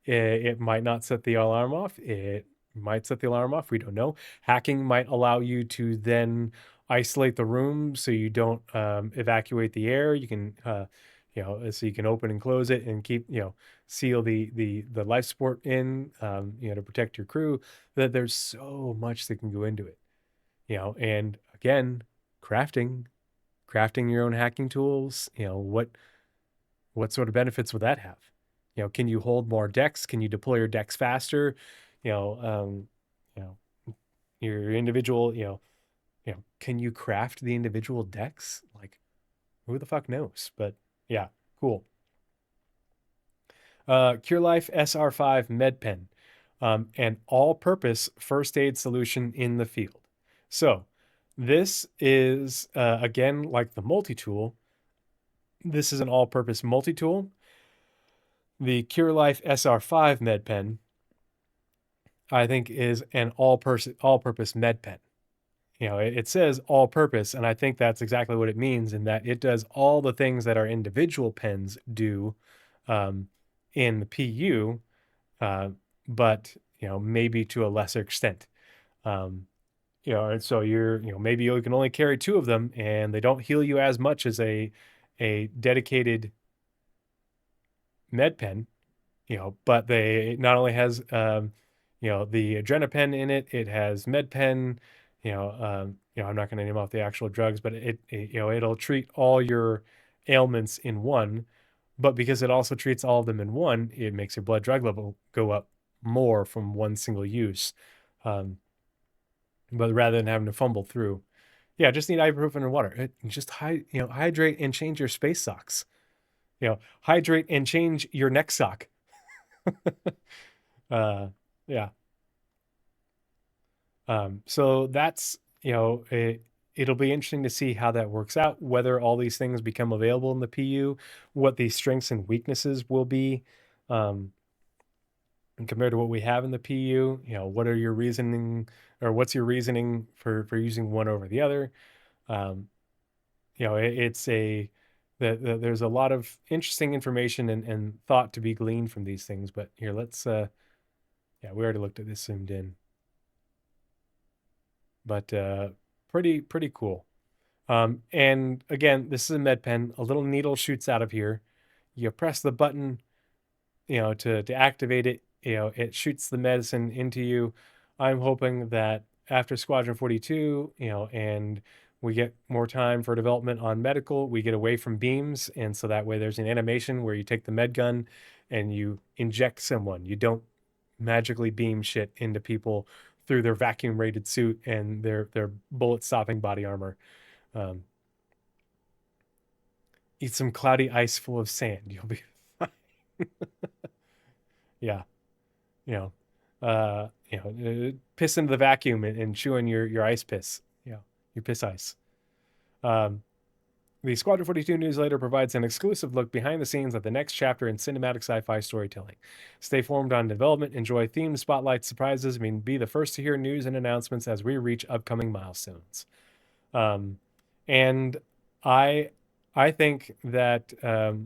it might not set the alarm off. It might set the alarm off. We don't know. Hacking might allow you to then isolate the room so you don't evacuate the air. You can, so you can open and close it and keep, seal the life support in, to protect your crew. That there's so much that can go into it, and again, crafting your own hacking tools, what sort of benefits would that have? Can you hold more decks? Can you deploy your decks faster? You know, um, you know, your individual, can you craft the individual decks? Like, who the fuck knows? But yeah, cool. Cure Life SR5 Med Pen, an all-purpose first aid solution in the field. So this is again like the multi-tool. This is an all-purpose multi-tool. The Cure Life SR5 Med Pen, I think, is an all-purpose med pen. It says all-purpose, and I think that's exactly what it means, in that it does all the things that our individual pens do in the PU, but maybe to a lesser extent. And so maybe you can only carry two of them, and they don't heal you as much as a dedicated med pen. But it not only has the adrenopen in it, it has medpen. I'm not going to name off the actual drugs, but it'll treat all your ailments in one. But because it also treats all of them in one, it makes your blood drug level go up more from one single use. But rather than having to fumble through, just need ibuprofen and water. Just hydrate and change your space socks. Hydrate and change your neck sock. Yeah. So that's, it'll be interesting to see how that works out, whether all these things become available in the PU, what the strengths and weaknesses will be, and compared to what we have in the PU. What are your reasoning, or what's your reasoning for using one over the other? There's a lot of interesting information and thought to be gleaned from these things. But here, let's we already looked at this zoomed in. But pretty cool. And again, this is a med pen. A little needle shoots out of here. You press the button, to activate it. It shoots the medicine into you. I'm hoping that after Squadron 42, and we get more time for development on medical, we get away from beams, and so that way there's an animation where you take the med gun and you inject someone. You don't magically beam shit into people through their vacuum rated suit and their bullet stopping body armor. Eat some cloudy ice full of sand. You'll be fine. Yeah. Piss into the vacuum and chew on your ice piss. Your piss ice. The Squadron 42 newsletter provides an exclusive look behind the scenes at the next chapter in cinematic sci-fi storytelling. Stay informed on development, enjoy themed spotlights, surprises, be the first to hear news and announcements as we reach upcoming milestones. And I think that a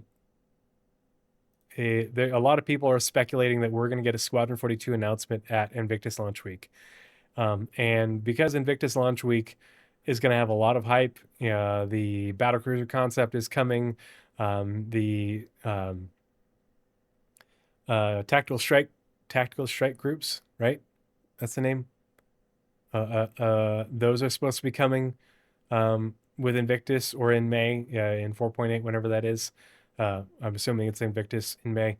lot of people are speculating that we're going to get a Squadron 42 announcement at Invictus Launch Week. And because Invictus Launch Week is going to have a lot of hype. The battlecruiser concept is coming. The tactical strike groups, right? That's the name. Those are supposed to be coming with Invictus or in May, in 4.8, whenever that is. I'm assuming it's Invictus in May.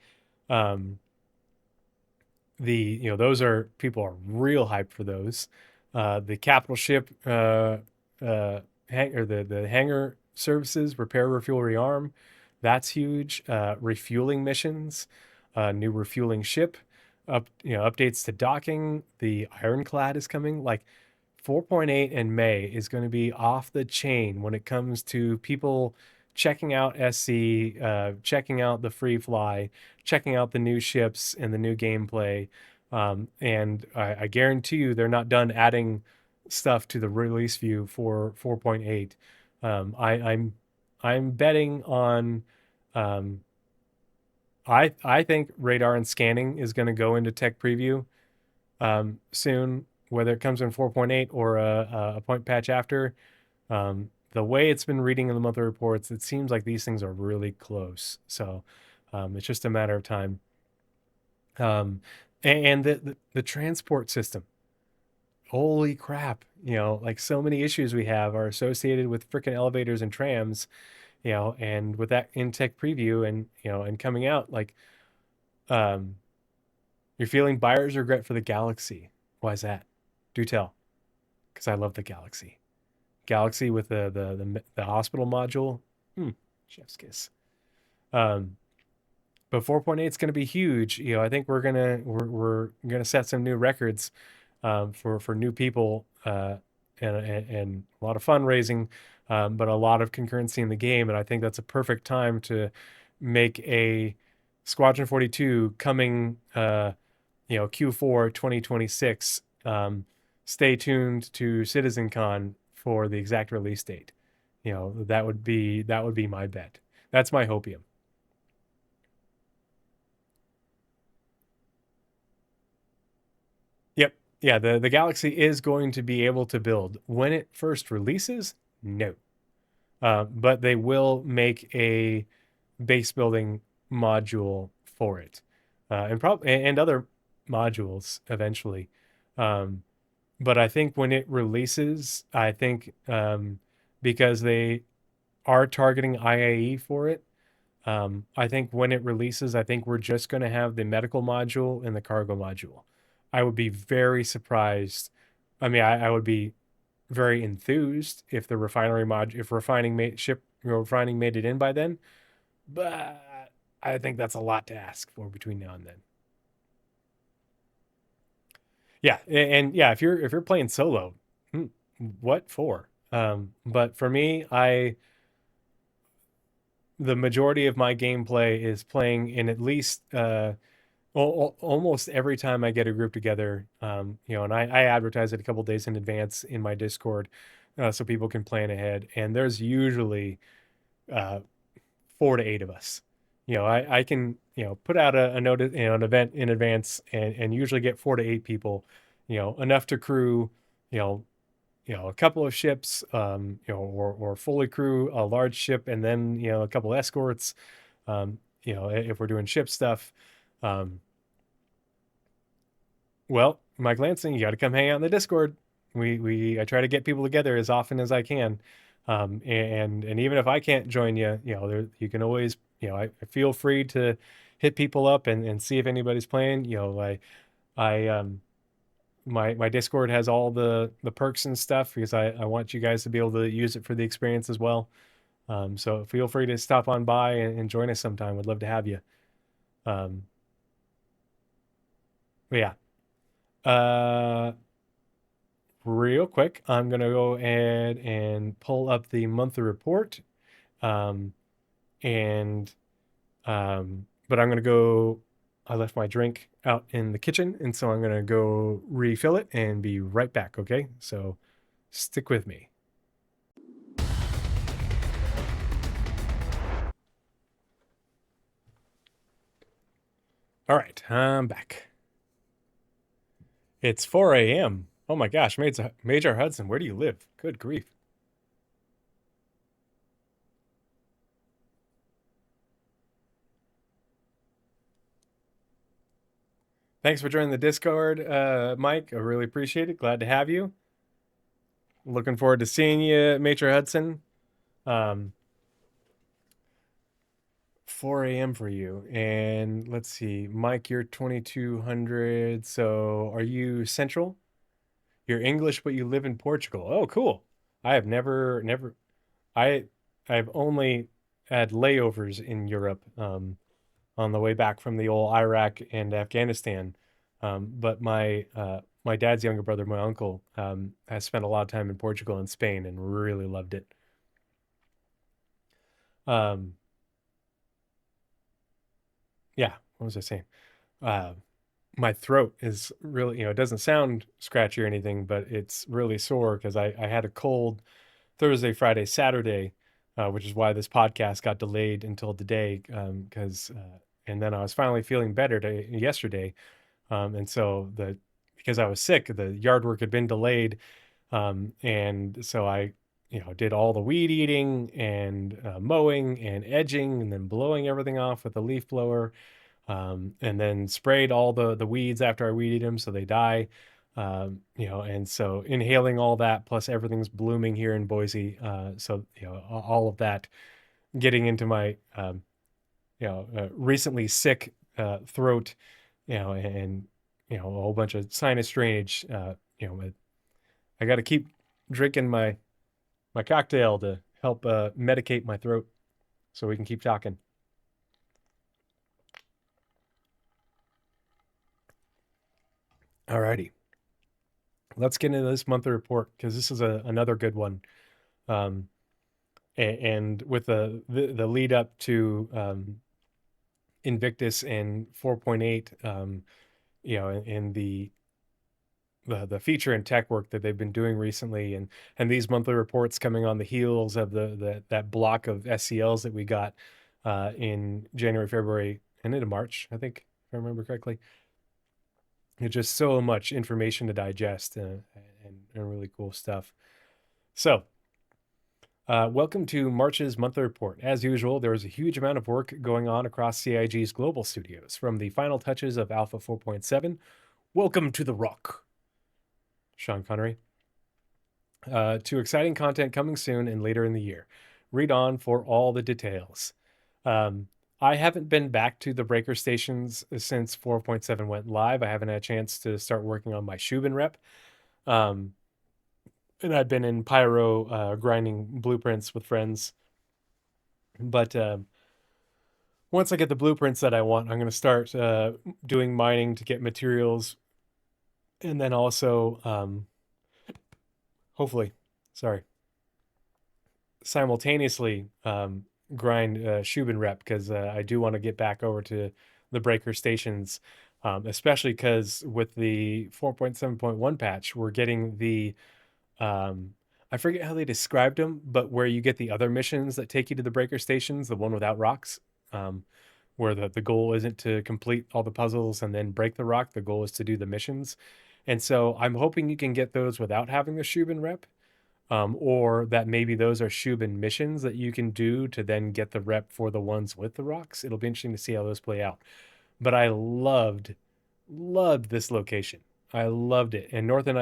Those are, people are real hyped for those. The capital ship or the hangar services, repair, refuel, rearm, that's huge. Refueling missions, new refueling ship, updates to docking. The Ironclad is coming. Like 4.8 in May is going to be off the chain when it comes to people checking out SC, checking out the free fly, checking out the new ships and the new gameplay. And I guarantee you they're not done adding stuff to the release view for 4.8. I'm betting on I think radar and scanning is going to go into tech preview soon, whether it comes in 4.8 or a point patch after. The way it's been reading in the monthly reports, it seems like these things are really close. So it's just a matter of time. And the transport system. Holy crap. Like so many issues we have are associated with freaking elevators and trams, and with that in tech preview and coming out, like, um, you're feeling buyer's regret for the Galaxy. Why is that? Do tell. Because I love the Galaxy. Galaxy with the hospital module. Chef's kiss. But 4.8 is going to be huge. I think we're gonna set some new records for new people, and a lot of fundraising, but a lot of concurrency in the game. And I think that's a perfect time to make a Squadron 42 coming, Q4 2026. Stay tuned to CitizenCon for the exact release date. That would be my bet. That's my hopium. Yep. Yeah, the Galaxy is going to be able to build. When it first releases, no. But they will make a base building module for it, and other modules eventually. But I think when it releases, I think, because they are targeting IAE for it, I think when it releases, I think we're just going to have the medical module and the cargo module. I would be very surprised. I mean, I would be very enthused if the refining made it in by then. But I think that's a lot to ask for between now and then. Yeah, and yeah, if you're playing solo, what for? But for me, the majority of my gameplay is playing in at least almost every time I get a group together, and I advertise it a couple days in advance in my Discord, so people can plan ahead. And there's usually 4 to 8 of us. I can put out a notice, an event in advance, and usually get 4 to 8 people, enough to crew, a couple of ships, or fully crew a large ship, and then a couple escorts, if we're doing ship stuff. Well, Mike Lansing, you got to come hang out in the Discord. I try to get people together as often as I can, and even if I can't join you, you can always, I feel free to hit people up and see if anybody's playing. My Discord has all the perks and stuff because I want you guys to be able to use it for the experience as well. So feel free to stop on by and join us sometime. Would love to have you. But yeah. Real quick, I'm gonna go ahead and pull up the monthly report. And but I'm gonna go. I left my drink out in the kitchen, and so I'm gonna go refill it and be right back. Okay, so stick with me. All right, I'm back. It's 4 a.m. Oh my gosh, Major Hudson, where do you live? Good grief. Thanks for joining the Discord, Mike. I really appreciate it. Glad to have you. Looking forward to seeing you, Major Hudson. Um, 4 a.m. for you. And let's see, Mike, you're 2200. So are you Central? You're English, but you live in Portugal. Oh, cool. I have never, I, I've only had layovers in Europe on the way back from the old Iraq and Afghanistan. But my dad's younger brother, my uncle, has spent a lot of time in Portugal and Spain and really loved it. Um, yeah, what was I saying? Uh, my throat is really, it doesn't sound scratchy or anything, but it's really sore because I had a cold Thursday, Friday, Saturday, which is why this podcast got delayed until today. Because and then I was finally feeling better yesterday, and so the because I was sick, the yard work had been delayed, and so I, did all the weed eating and mowing and edging, and then blowing everything off with a leaf blower, and then sprayed all the weeds after I weeded them so they die. And so inhaling all that plus everything's blooming here in Boise. So all of that getting into my recently sick throat, and a whole bunch of sinus drainage. I got to keep drinking my cocktail to help medicate my throat so we can keep talking. Alrighty, let's get into this monthly report because this is another good one. Um, and with the lead up to Invictus and 4.8, in the feature and tech work that they've been doing recently, and these monthly reports coming on the heels of that block of SCLs that we got in January, February, and into March, I think, if I remember correctly. It's just so much information to digest, and really cool stuff. So, welcome to March's monthly report. As usual, there is a huge amount of work going on across CIG's global studios, from the final touches of Alpha 4.7. Welcome to the Rock, Sean Connery. To exciting content coming soon and later in the year. Read on for all the details. I haven't been back to the breaker stations since 4.7 went live. I haven't had a chance to start working on my Shubin rep. And I've been in Pyro grinding blueprints with friends. But once I get the blueprints that I want, I'm going to start doing mining to get materials. And then also, hopefully, sorry, simultaneously grind Shubin rep because I do want to get back over to the breaker stations, especially because with the 4.7.1 patch, we're getting the I forget how they described them, but where you get the other missions that take you to the breaker stations, the one without rocks, where the goal isn't to complete all the puzzles and then break the rock. The goal is to do the missions. And so I'm hoping you can get those without having the Shubin rep, or that maybe those are Shubin missions that you can do to then get the rep for the ones with the rocks. It'll be interesting to see how those play out. But I loved this location. I loved it. And North End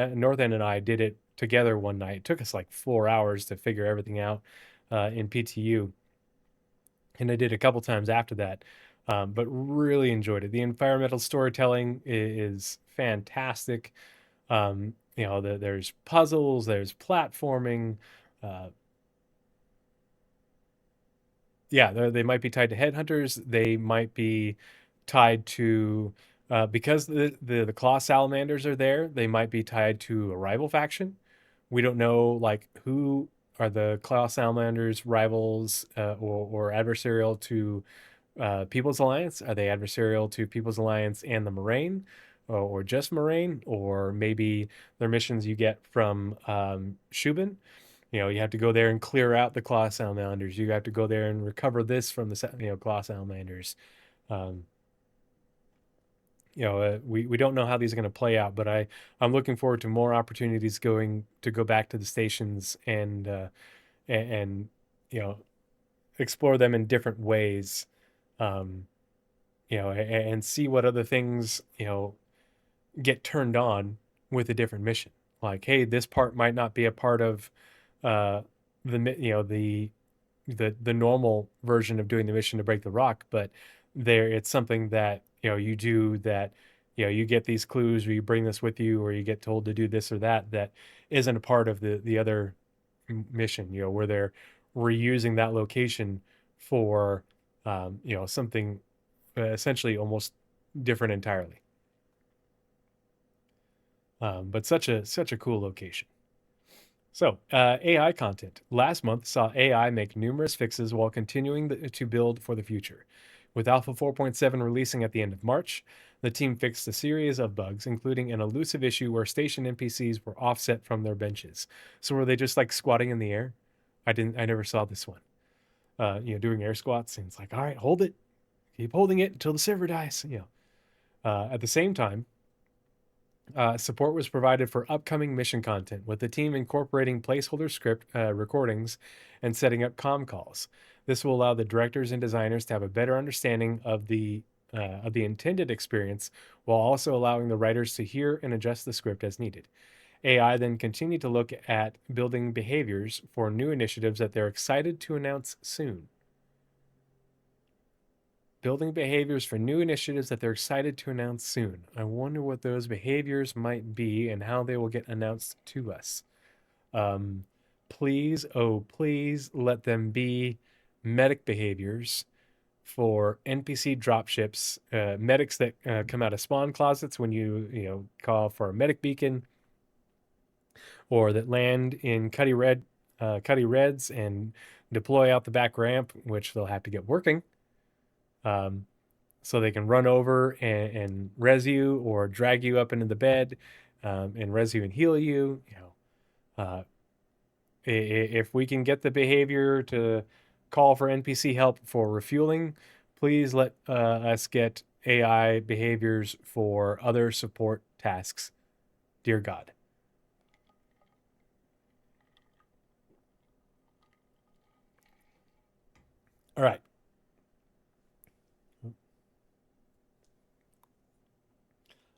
and I did it together one night. It took us like 4 hours to figure everything out in PTU. And I did a couple times after that, but really enjoyed it. The environmental storytelling is fantastic. There's puzzles, there's platforming. Uh, yeah, they might be tied to headhunters. They might be tied to because the claw salamanders are there. They might be tied to a rival faction. We don't know like who are the claw salamanders rivals or adversarial to People's Alliance. Are they adversarial to People's Alliance and the Moraine, or just Moraine, or maybe they're missions you get from Shubin? You have to go there and clear out the claw salamanders. You have to go there and recover this from the claw salamanders. Um, we don't know how these are going to play out, but I'm looking forward to more opportunities going to go back to the stations and you know explore them in different ways, um, and see what other things get turned on with a different mission. Like, hey, this part might not be a part of uh, the normal version of doing the mission to break the rock, but there it's something that you do that you get these clues, or you bring this with you, or you get told to do this or that that isn't a part of the other mission. Where they're reusing that location for something essentially almost different entirely. But such a cool location. So, AI content. Last month saw AI make numerous fixes while continuing to build for the future. With Alpha 4.7 releasing at the end of March, the team fixed a series of bugs, including an elusive issue where station NPCs were offset from their benches. So were they just like squatting in the air? I never saw this one. Doing air squats, and it's like, all right, hold it, keep holding it until the server dies. At the same time, support was provided for upcoming mission content, with the team incorporating placeholder script recordings and setting up comm calls. This will allow the directors and designers to have a better understanding of the intended experience, while also allowing the writers to hear and adjust the script as needed. AI then continued to look at building behaviors for new initiatives that they're excited to announce soon. Building behaviors for new initiatives that they're excited to announce soon. I wonder what those behaviors might be and how they will get announced to us. Um, please, oh, please let them be medic behaviors for NPC dropships, medics that come out of spawn closets when you call for a medic beacon, or that land in Cuddy Reds and deploy out the back ramp, which they'll have to get working. So they can run over and res you, or drag you up into the bed, and res you and heal you. Uh, if we can get the behavior to call for NPC help for refueling, please let us get AI behaviors for other support tasks. Dear God. All right.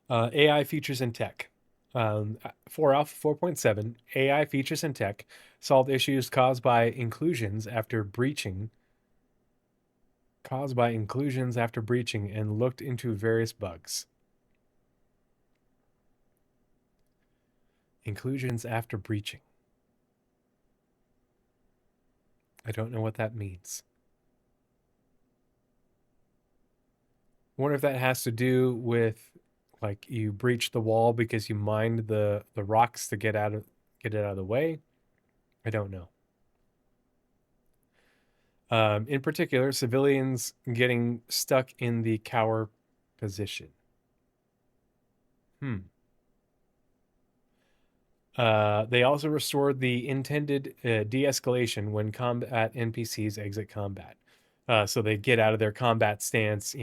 AI features and tech. For Alpha 4.7, AI features and tech solved issues caused by inclusions after breaching and looked into various bugs. Inclusions after breaching. I don't know what that means. I wonder if that has to do with, like, you breached the wall because you mined the rocks to get it out of the way. I don't know. In particular, civilians getting stuck in the cower position. They also restored the intended de-escalation when combat NPCs exit combat. So they get out of their combat stance,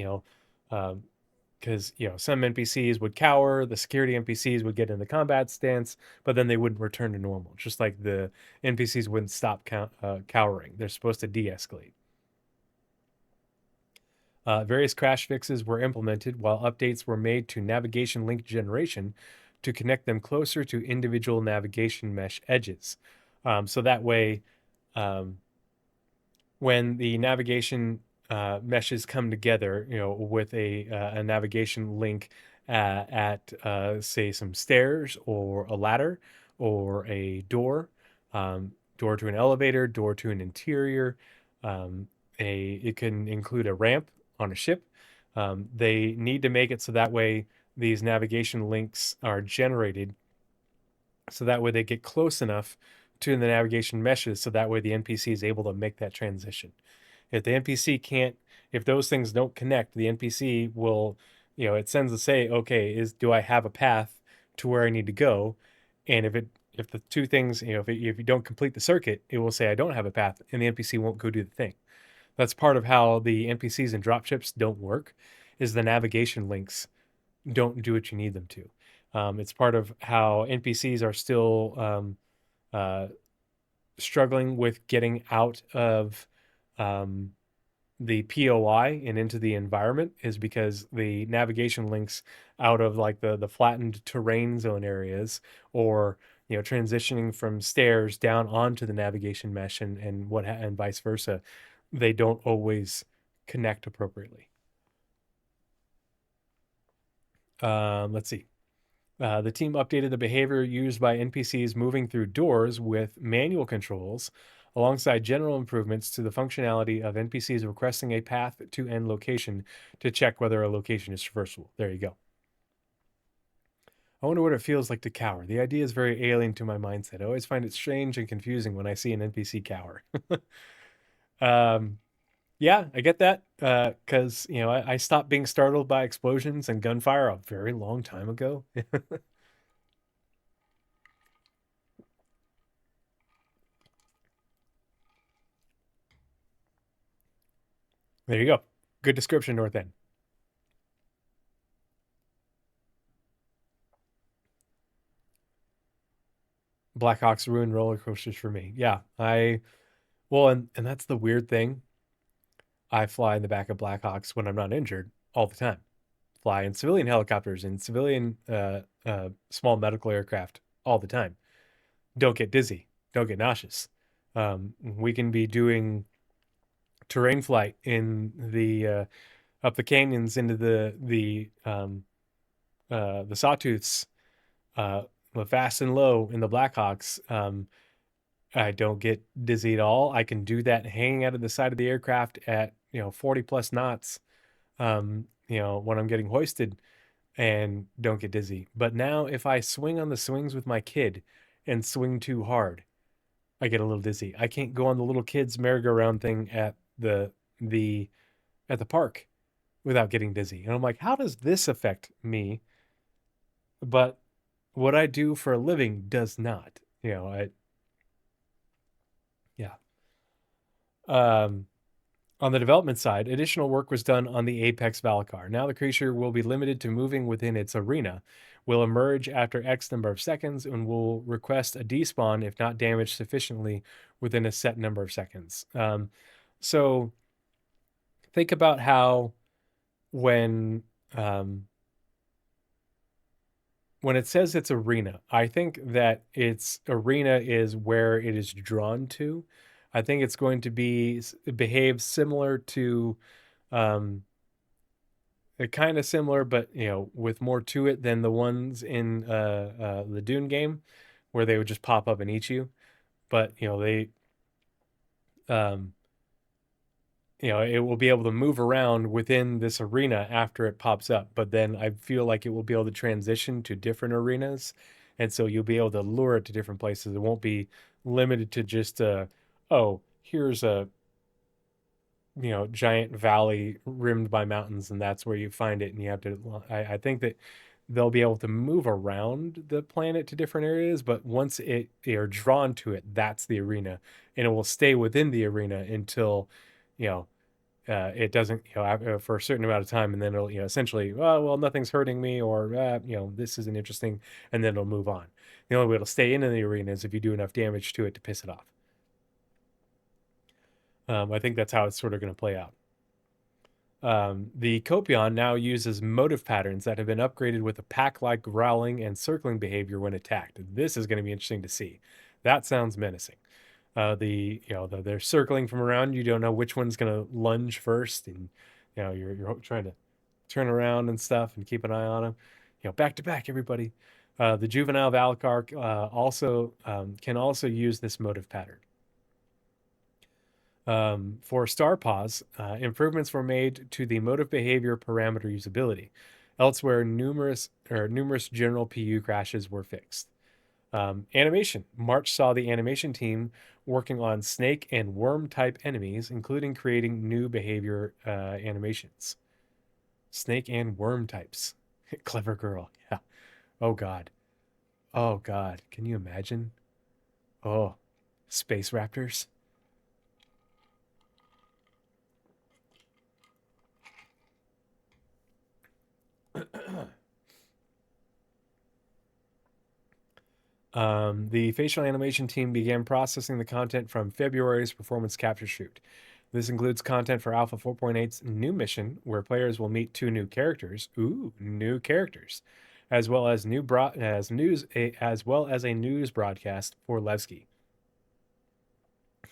because some NPCs would cower, the security NPCs would get in the combat stance, but then they wouldn't return to normal. Just like the NPCs wouldn't stop cowering, they're supposed to de-escalate. Various crash fixes were implemented, while updates were made to navigation link generation to connect them closer to individual navigation mesh edges. So that way, when the navigation meshes come together, with a navigation link at say some stairs or a ladder or a door, door to an elevator, door to an interior, it can include a ramp on a ship. They need to make it so that way these navigation links are generated, so that way they get close enough to the navigation meshes, so that way the NPC is able to make that transition. If the NPC can't, if those things don't connect, the NPC will, it sends a say, okay, do I have a path to where I need to go? And if the two things, if you don't complete the circuit, it will say I don't have a path, and the NPC won't go do the thing. That's part of how the NPCs and dropships don't work, is the navigation links don't do what you need them to. It's part of how NPCs are still uh, struggling with getting out of um, the POI and into the environment is because the navigation links out of like the flattened terrain zone areas, or transitioning from stairs down onto the navigation mesh, and vice versa, they don't always connect appropriately. Let's see. The team updated the behavior used by NPCs moving through doors with manual controls, alongside general improvements to the functionality of NPCs requesting a path to end location to check whether a location is traversable. There you go. I wonder what it feels like to cower. The idea is very alien to my mindset. I always find it strange and confusing when I see an NPC cower. Yeah, I get that. Because, I stopped being startled by explosions and gunfire a very long time ago. There you go. Good description, North End. Blackhawks ruin roller coasters for me. Yeah, well, and that's the weird thing. I fly in the back of Blackhawks when I'm not injured all the time. Fly in civilian helicopters and civilian small medical aircraft all the time. Don't get dizzy. Don't get nauseous. We can be doing terrain flight in the up the canyons into the sawtooths, uh, fast and low in the Blackhawks. I don't get dizzy at all. I can do that hanging out of the side of the aircraft at 40 plus knots, when I'm getting hoisted, and don't get dizzy. But now if I swing on the swings with my kid and swing too hard, I get a little dizzy. I can't go on the little kids merry-go-round thing at the at the park without getting dizzy. And I'm like, how does this affect me? But what I do for a living does not. Yeah. Um, on the development side, additional work was done on the Apex Valakar. Now the creature will be limited to moving within its arena, will emerge after X number of seconds, and will request a despawn if not damaged sufficiently within a set number of seconds. So think about how when um, when it says it's arena, I think that its arena is where it is drawn to. I think it's going to behave similar to um, kind of similar, but with more to it than the ones in the Dune game, where they would just pop up and eat you. But um, it will be able to move around within this arena after it pops up. But then I feel like it will be able to transition to different arenas, and so you'll be able to lure it to different places. It won't be limited to just oh, here's a giant valley rimmed by mountains, and that's where you find it, and you have to. I think that they'll be able to move around the planet to different areas, but once they are drawn to it, that's the arena, and it will stay within the arena until you know it doesn't, for a certain amount of time, and then it'll, essentially, well, nothing's hurting me, or this isn't interesting, and then it'll move on. The only way it'll stay in the arena is if you do enough damage to it to piss it off. I think that's how it's sort of going to play out. The Copion now uses motive patterns that have been upgraded with a pack-like growling and circling behavior when attacked. This is going to be interesting to see. That sounds menacing. They're circling from around. You don't know which one's going to lunge first, and you're trying to turn around and stuff and keep an eye on them. Back to back, everybody. The juvenile Valakar also can also use this motive pattern. For Star Pause, improvements were made to the motive behavior parameter usability. Elsewhere, numerous general PU crashes were fixed. Animation. March saw the animation team working on snake and worm type enemies, including creating new behavior animations. Snake and worm types. Clever girl. Yeah. Oh, God. Oh, God. Can you imagine? Oh, space raptors. The facial animation team began processing the content from February's performance capture shoot. This includes content for Alpha 4.8's new mission, where players will meet two new characters. Ooh, new characters, as well as as well as a news broadcast for Levski.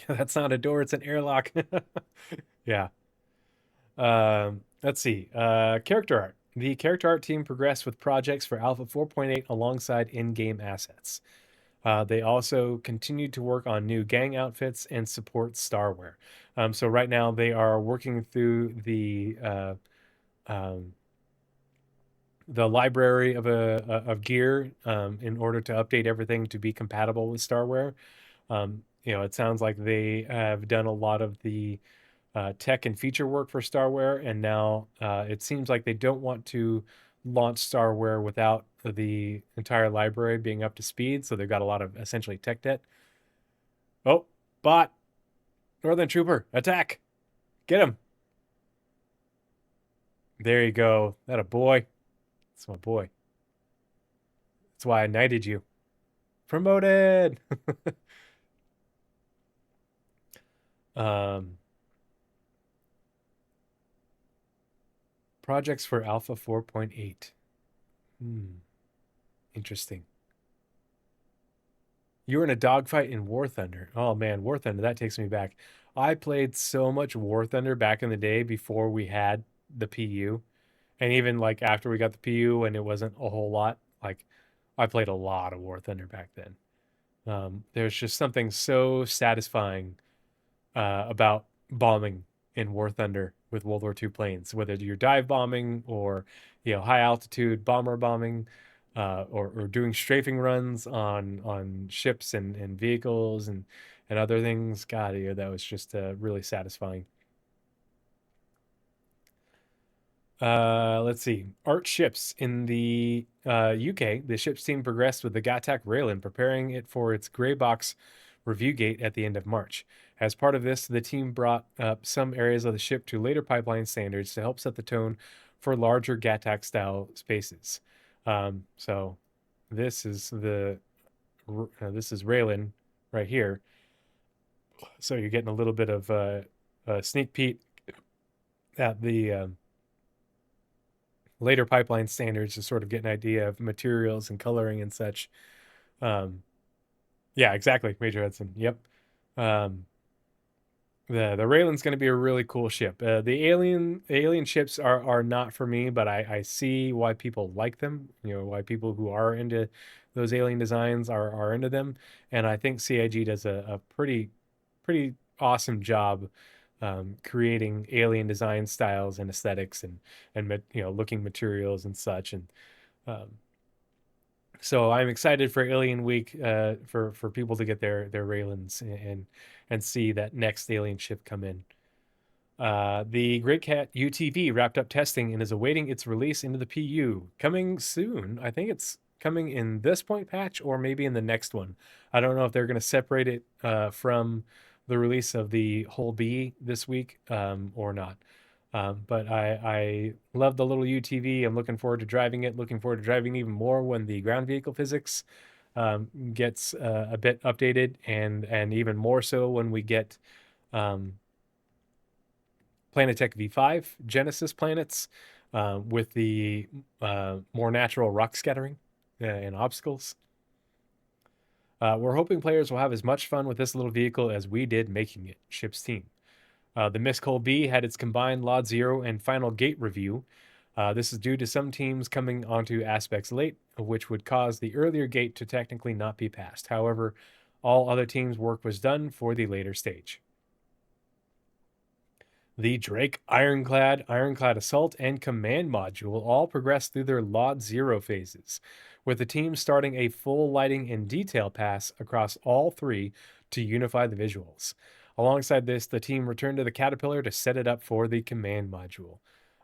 That's not a door; it's an airlock. Yeah. Let's see. Character art. The character art team progressed with projects for Alpha 4.8 alongside in-game assets. They also continued to work on new gang outfits and support Starware. So right now they are working through um, the library of gear in order to update everything to be compatible with Starware. It sounds like they have done a lot of the tech and feature work for Starware, and now it seems like they don't want to launch Starware without the entire library being up to speed. So they've got a lot of essentially tech debt. Oh, bot, Northern Trooper, attack! Get him! There you go. That a boy. That's my boy. That's why I knighted you. Promoted. um, Projects for Alpha 4.8. Interesting. You were in a dogfight in War Thunder. Oh man, War Thunder, that takes me back. I played so much War Thunder back in the day before we had the PU. And even like after we got the PU and it wasn't a whole lot, like I played a lot of War Thunder back then. There's just something so satisfying about bombing in War Thunder with World War II planes, whether you're dive bombing or high altitude bomber bombing, or doing strafing runs on ships and vehicles and other things. God, yeah, that was just really satisfying. Let's see. Art ships in the UK. The ships team progressed with the Gattac Raylan, preparing it for its gray box review gate at the end of March. As part of this, the team brought up some areas of the ship to later pipeline standards to help set the tone for larger Gattac style spaces. So this is Raylan right here. So you're getting a little bit of a sneak peek at the later pipeline standards to sort of get an idea of materials and coloring and such. Um, yeah, exactly, Major Hudson. Yep. Um, the Raylan's going to be a really cool ship. The alien ships are not for me, but I see why people like them. Why people who are into those alien designs are into them, and I think CIG does a pretty awesome job creating alien design styles and aesthetics and looking materials and such. And um, so I'm excited for Alien Week for people to get their Raylans and see that next alien ship come in. The Great Cat UTV wrapped up testing and is awaiting its release into the PU. Coming soon. I think it's coming in this point patch or maybe in the next one. I don't know if they're going to separate it from the release of the whole B this week or not. But I love the little UTV. I'm looking forward to driving it. Looking forward to driving even more when the ground vehicle physics gets a bit updated, and even more so when we get um, Planetech V5 Genesis planets with the more natural rock scattering and obstacles. We're hoping players will have as much fun with this little vehicle as we did making it, ship's team. The Miss Cole B had its combined Lot Zero and final gate review. This is due to some teams coming onto aspects late, which would cause the earlier gate to technically not be passed. However, all other teams' work was done for the later stage. The Drake Ironclad Assault, and Command module all progressed through their Lot Zero phases, with the team starting a full lighting and detail pass across all three to unify the visuals. Alongside this, the team returned to the Caterpillar to set it up for the Command module.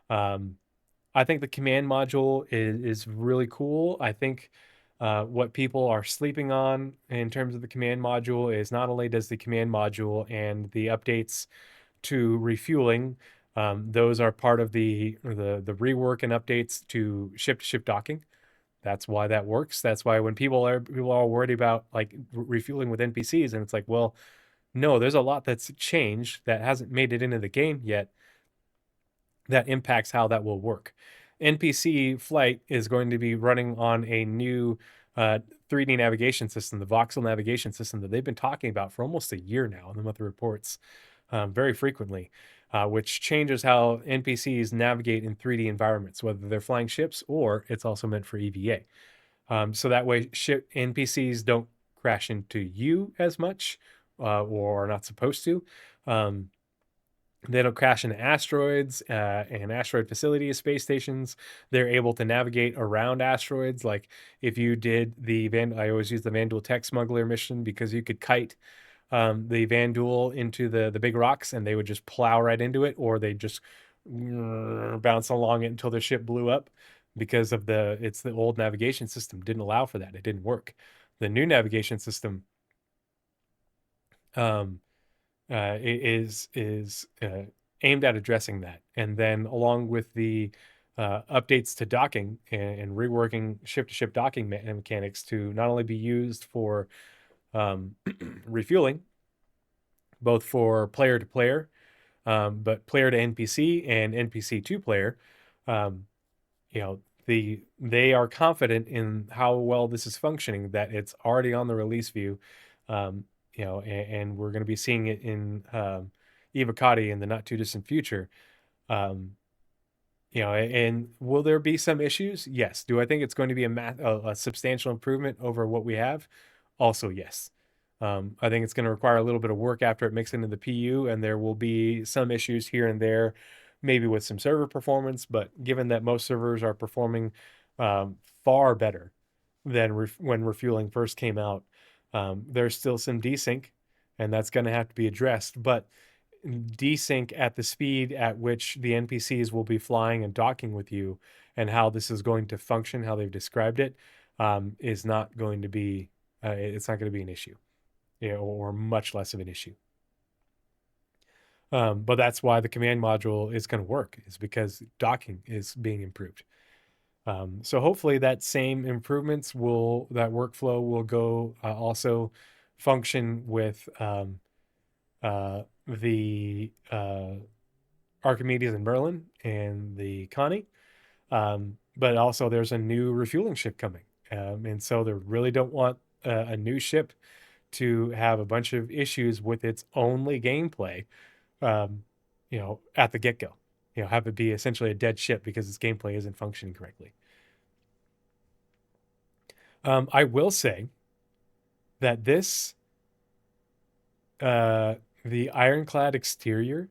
I think the Command module is really cool. I think what people are sleeping on in terms of the Command module is not only does the Command module and the updates to refueling, those are part of the rework and updates to ship docking. That's why that works. That's why when people are worried about like refueling with NPCs, and it's like, well, no, there's a lot that's changed that hasn't made it into the game yet that impacts how that will work. NPC flight is going to be running on a new 3D navigation system, the voxel navigation system that they've been talking about for almost a year now in the monthly reports, very frequently, which changes how NPCs navigate in 3D environments, whether they're flying ships or it's also meant for EVA. So that way, ship NPCs don't crash into you as much, or are not supposed to. They don't crash into asteroids and asteroid facilities, space stations. They're able to navigate around asteroids. Like if you did I always use the Vandal Tech Smuggler mission because you could kite the Vandal into the big rocks and they would just plow right into it, or they just bounce along it until the ship blew up because of it's the old navigation system didn't allow for that. It didn't work. The new navigation system um, is aimed at addressing that, and then along with the updates to docking and reworking ship-to-ship docking mechanics to not only be used for refueling, both for player to player, but player to NPC and NPC to player. You know, they are confident in how well this is functioning that it's already on the release view. You know, and we're going to be seeing it in Evocati in the not too distant future. You know, and will there be some issues? Yes. Do I think it's going to be a substantial improvement over what we have? Also, yes. I think it's going to require a little bit of work after it mixes into the PU, and there will be some issues here and there, maybe with some server performance. But given that most servers are performing far better than when refueling first came out, there's still some desync, and that's going to have to be addressed. But desync at the speed at which the NPCs will be flying and docking with you, and how this is going to function, how they've described it, is not going to be. It's not going to be an issue, you know, or much less of an issue. But that's why the command module is going to work, is because docking is being improved. So hopefully that same improvements that workflow will go also function with the Archimedes and Merlin and the Connie. But also there's a new refueling ship coming. And so they really don't want a new ship to have a bunch of issues with its only gameplay, you know, at the get-go. You know, have it be essentially a dead ship because its gameplay isn't functioning correctly. I will say that the ironclad exterior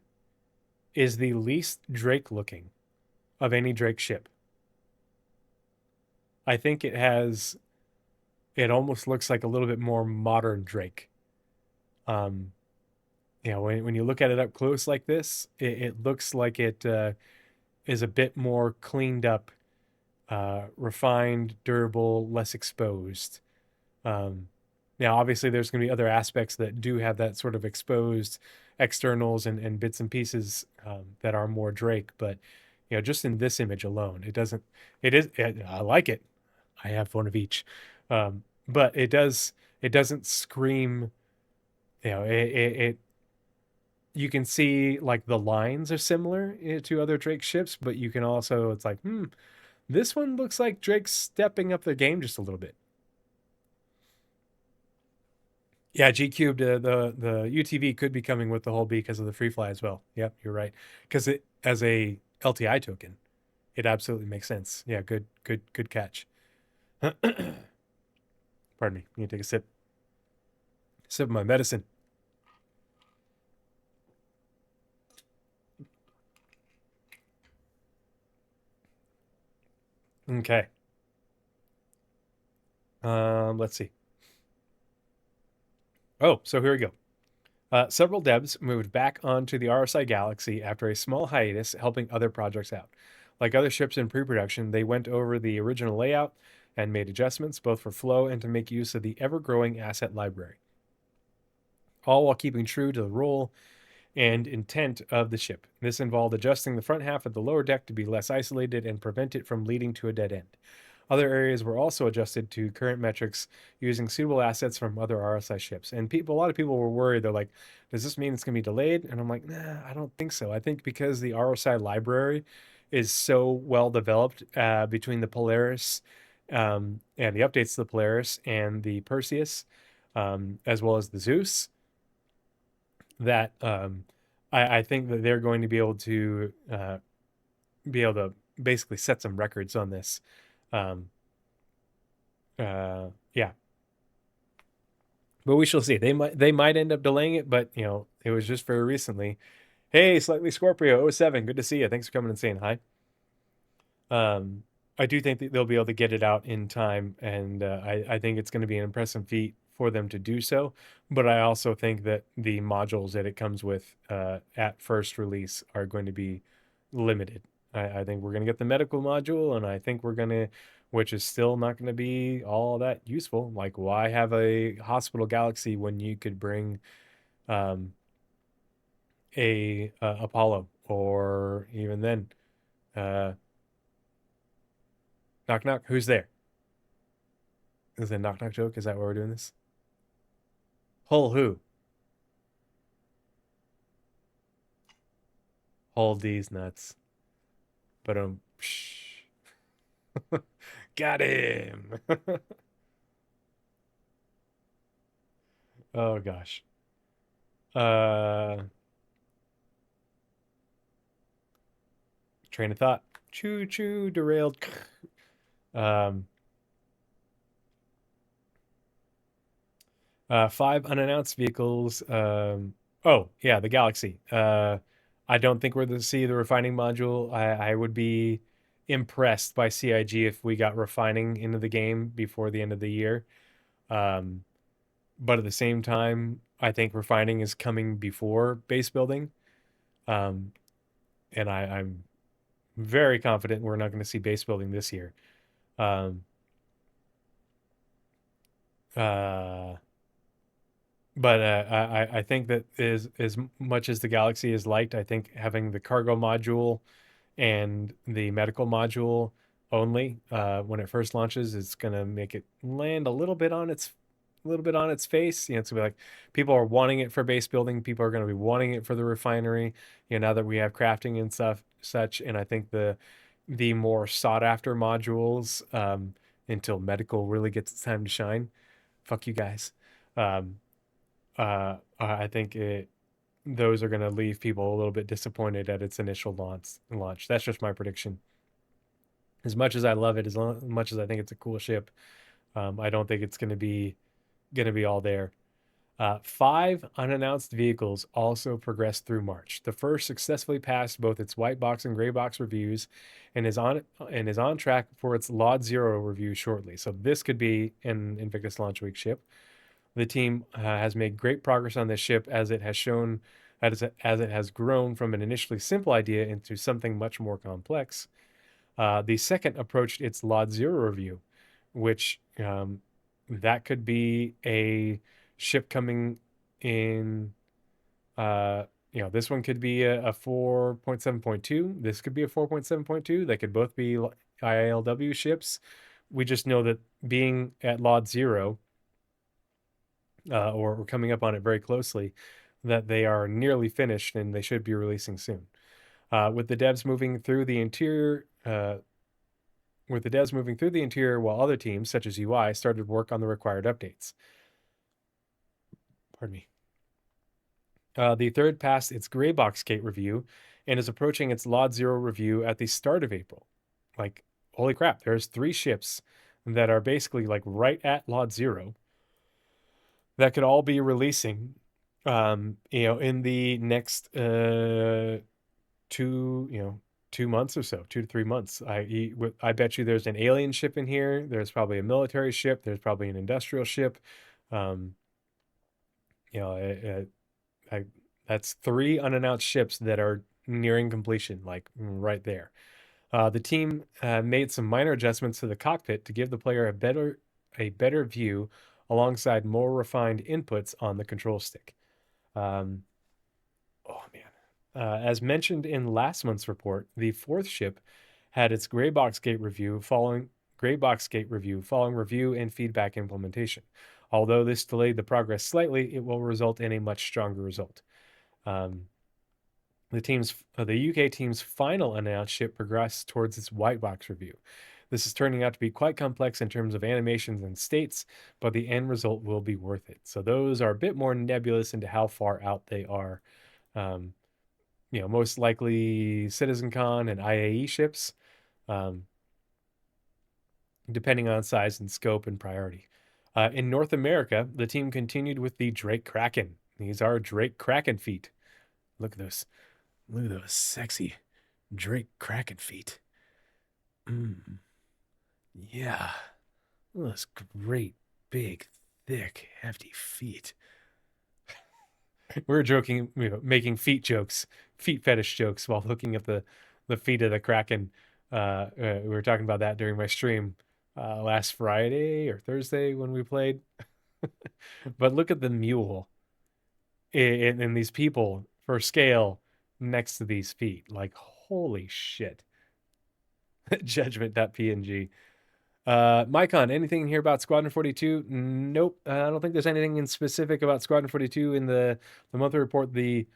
is the least Drake looking of any Drake ship. I think it almost looks like a little bit more modern Drake. You know, when you look at it up close like this, it looks like it is a bit more cleaned up, refined, durable, less exposed. Now, obviously, there's going to be other aspects that do have that sort of exposed externals and bits and pieces that are more Drake. But, you know, just in this image alone, I like it. I have one of each. But it doesn't scream, you know, you can see like the lines are similar to other Drake ships, but you can also, it's like, this one looks like Drake's stepping up their game just a little bit. Yeah, G Cubed, the UTV could be coming with the whole B because of the free fly as well. Yep, you're right. Because it as a LTI token, it absolutely makes sense. Yeah, good catch. Pardon me. I need to take a sip of my medicine. Okay. Let's see. Oh, so here we go. Several devs moved back onto the RSI Galaxy after a small hiatus, helping other projects out. Like other ships in pre-production, they went over the original layout and made adjustments, both for flow and to make use of the ever-growing asset library, all while keeping true to the role and intent of the ship. This involved adjusting the front half of the lower deck to be less isolated and prevent it from leading to a dead end. Other areas were also adjusted to current metrics using suitable assets from other RSI ships. And a lot of people were worried. They're like, "Does this mean it's going to be delayed?" And I'm like, "Nah, I don't think so. I think because the RSI library is so well developed between the Polaris and the updates to the Polaris and the Perseus, as well as the Zeus, that I think that they're going to be able to basically set some records on this. Um, yeah, but we shall see. They might end up delaying it, but it was just very recently. Hey, Slightly Scorpio 07, good to see you. Thanks for coming and saying hi. Um, I do think that they'll be able to get it out in time, and I think it's going to be an impressive feat for them to do so. But I also think that the modules that it comes with at first release are going to be limited. I think we're going to get the medical module, and I think we're going to, which is still not going to be all that useful. Like, why have a hospital galaxy when you could bring um, a Apollo, or even then, uh, knock knock, who's there? Is it a knock knock joke? Is that why we're doing this? Hull who? Hold these nuts. But got him. Oh gosh. Uh, Train of thought. Choo choo derailed. Um, 5 unannounced vehicles. Oh yeah, the Galaxy. I don't think we're to see the refining module. I would be impressed by CIG if we got refining into the game before the end of the year. Um, but at the same time, I think refining is coming before base building. Um, and I'm very confident we're not going to see base building this year. Um, uh, but I think that is as much as the Galaxy is liked, I think having the cargo module and the medical module only when it first launches is going to make it land a little bit on its face. It's gonna be like people are wanting it for base building, people are going to be wanting it for the refinery, now that we have crafting and stuff such. And I think the more sought after modules, until medical really gets its time to shine, fuck you guys. um I think those are going to leave people a little bit disappointed at its initial launch. That's just my prediction. As much as I love it, much as I think it's a cool ship, I don't think it's going to be all there. 5 unannounced vehicles also progressed through March. The first successfully passed both its white box and gray box reviews, and is on track for its Lot Zero review shortly. So this could be an Invictus Launch Week ship. The team has made great progress on this ship as it has shown, as it has grown from an initially simple idea into something much more complex. The second approached its Lot Zero review, which that could be a ship coming in. Uh, this one could be a 4.7.2. This could be a 4.7.2. They could both be ILW ships. We just know that being at Lot Zero, or coming up on it very closely, that they are nearly finished and they should be releasing soon. With the devs moving through the interior, while other teams, such as UI, started work on the required updates. Pardon me. The third passed its gray box gate review and is approaching its Lot Zero review at the start of April. Like, holy crap, there's 3 ships that are basically like right at Lot Zero that could all be releasing, in the next 2 months or so, 2 to 3 months. I bet you there's an alien ship in here. There's probably a military ship. There's probably an industrial ship. Um, you know, that's 3 unannounced ships that are nearing completion, like right there. The team made some minor adjustments to the cockpit to give the player a better view, alongside more refined inputs on the control stick. Um, oh man. As mentioned in last month's report, the fourth ship had its gray box gate review gray box gate review following review and feedback implementation. Although this delayed the progress slightly, it will result in a much stronger result. The UK team's final announced ship progressed towards its white box review. This is turning out to be quite complex in terms of animations and states, but the end result will be worth it. So those are a bit more nebulous into how far out they are. Um, most likely CitizenCon and IAE ships, um, depending on size and scope and priority. In North America, the team continued with the Drake Kraken. These are Drake Kraken feet. Look at those. Look at those sexy Drake Kraken feet. Yeah. Those great, big, thick, hefty feet. We were joking, making feet jokes, feet fetish jokes while looking at the feet of the Kraken. We were talking about that during my stream last Friday or Thursday when we played. But look at the mule and these people for scale next to these feet. Like, holy shit. Judgment.png. Mycon, anything in here about Squadron 42? Nope. I don't think there's anything in specific about Squadron 42 in the monthly report. It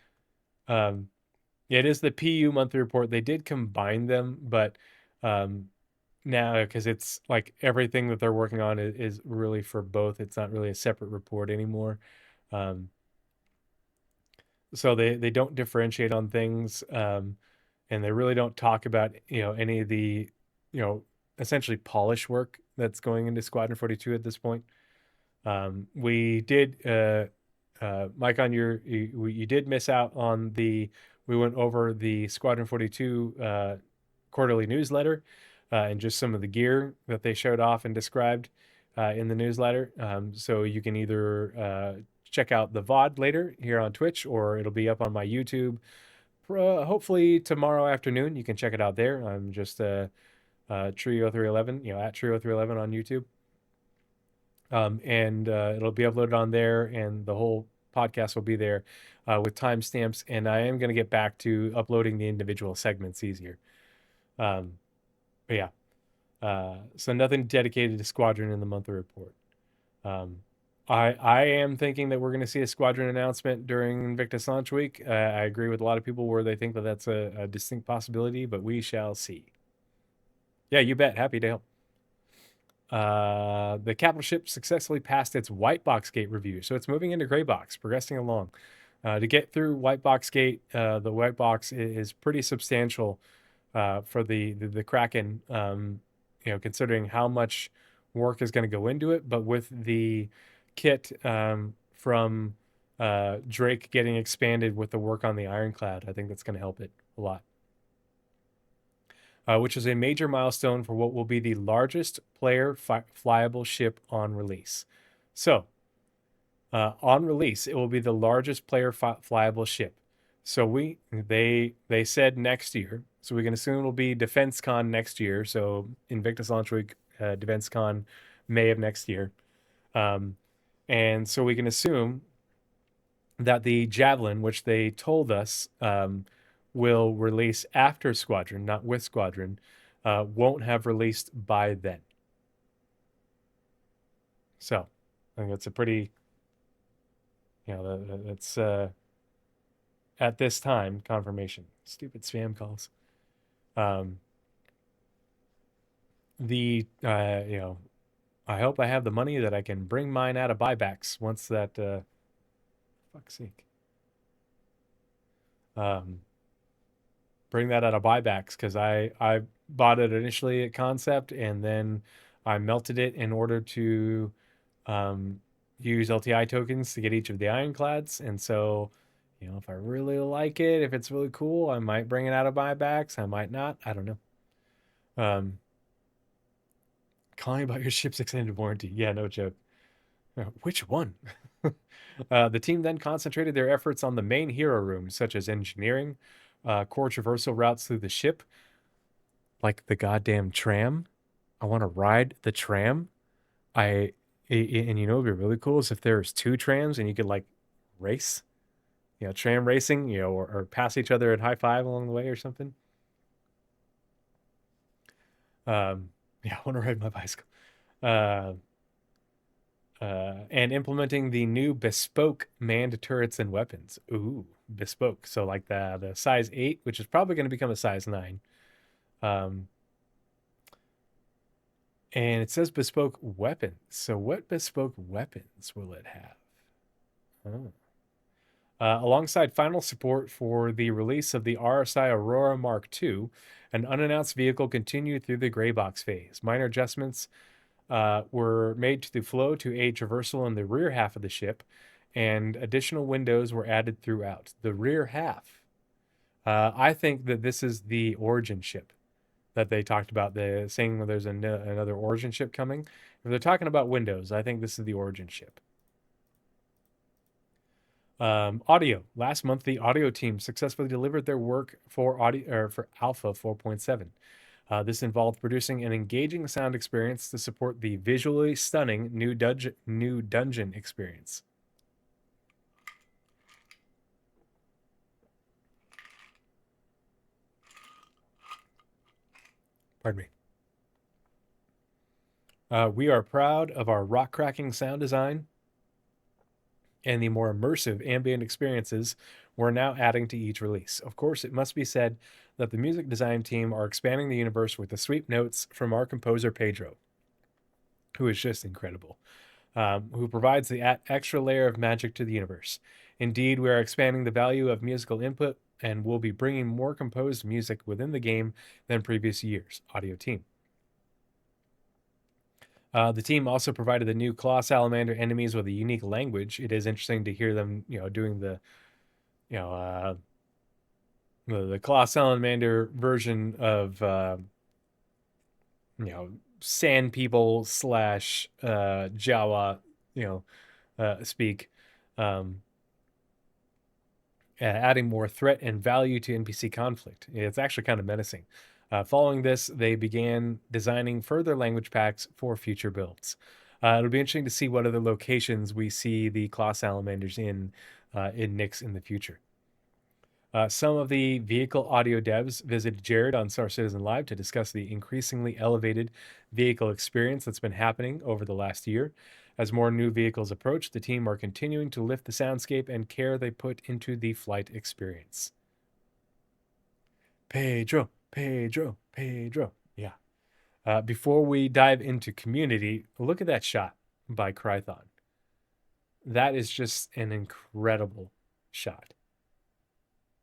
is the PU monthly report. They did combine them, but now because it's like everything that they're working on is really for both. It's not really a separate report anymore. So they don't differentiate on things, and they really don't talk about any of the essentially polish work that's going into Squadron 42 at this point. We did, Mike, you did miss out on we went over the Squadron 42 quarterly newsletter and just some of the gear that they showed off and described in the newsletter. So you can either check out the VOD later here on Twitch, or it'll be up on my YouTube. Hopefully tomorrow afternoon. You can check it out there. I'm just Trio311, at Trio311 on YouTube. And it'll be uploaded on there, and the whole podcast will be there with timestamps. And I am going to get back to uploading the individual segments easier. But yeah, so nothing dedicated to Squadron in the monthly report. I am thinking that we're going to see a Squadron announcement during Invictus launch week. I agree with a lot of people where they think that that's a distinct possibility, but we shall see. Yeah, you bet. Happy to help. The capital ship successfully passed its white box gate review, so it's moving into gray box, progressing along. To get through white box gate, the white box is pretty substantial for the Kraken, considering how much work is going to go into it. But with the kit from Drake getting expanded with the work on the Ironclad, I think that's going to help it a lot. Which is a major milestone for what will be the largest player flyable ship on release. So, on release, it will be the largest player flyable ship. So they said next year. So we can assume it'll be DefenseCon next year. So Invictus Launch Week, DefenseCon May of next year. And so we can assume that the Javelin, which they told us will release after Squadron, not with Squadron, won't have released by then. So I think that's a pretty, that's at this time confirmation. Stupid spam calls. I hope I have the money that I can bring mine out of buybacks once that, fuck's sake. Bring that out of buybacks, because I bought it initially at concept, and then I melted it in order to use LTI tokens to get each of the ironclads. And so, if I really like it, if it's really cool, I might bring it out of buybacks. I might not. I don't know. Calling about your ship's extended warranty. Yeah, no joke. Which one? The team then concentrated their efforts on the main hero rooms, such as engineering, core traversal routes through the ship, like the goddamn tram. I want to ride the tram. And what would be really cool is if there's two trams and you could like race, tram racing, or pass each other at high five along the way or something. Yeah, I want to ride my bicycle. Uh, and implementing the new bespoke manned turrets and weapons. Ooh, bespoke. So like the size 8, which is probably going to become a size 9. Um, and it says bespoke weapons. So what bespoke weapons will it have? Oh. Alongside final support for the release of the RSI Aurora Mark II, an unannounced vehicle continued through the gray box phase. Minor adjustments were made to the flow to aid traversal in the rear half of the ship, and additional windows were added throughout. The rear half. I think that this is the origin ship that they talked about. The saying that there's another origin ship coming. If they're talking about windows, I think this is the origin ship. Audio. Last month, the audio team successfully delivered their work for audio for Alpha 4.7. This involved producing an engaging sound experience to support the visually stunning new dungeon experience. Pardon me. We are proud of our rock cracking sound design and the more immersive ambient experiences we're now adding to each release. Of course, it must be said that the music design team are expanding the universe with the sweet notes from our composer Pedro, who is just incredible, who provides the extra layer of magic to the universe. Indeed, we are expanding the value of musical input and will be bringing more composed music within the game than previous years. Audio team. The team also provided the new Claw Salamander enemies with a unique language. It is interesting to hear them, doing the, you know, the Claw Salamander version of, Sand People slash Jawa, speak, um, adding more threat and value to NPC conflict. It's actually kind of menacing. Following this, they began designing further language packs for future builds. It'll be interesting to see what other locations we see the Claw Salamanders in Nyx in the future. Some of the vehicle audio devs visited Jared on Star Citizen Live to discuss the increasingly elevated vehicle experience that's been happening over the last year. As more new vehicles approach, the team are continuing to lift the soundscape and care they put into the flight experience. Pedro, Pedro, Pedro. Yeah. Before we dive into community, look at that shot by Krython. That is just an incredible shot.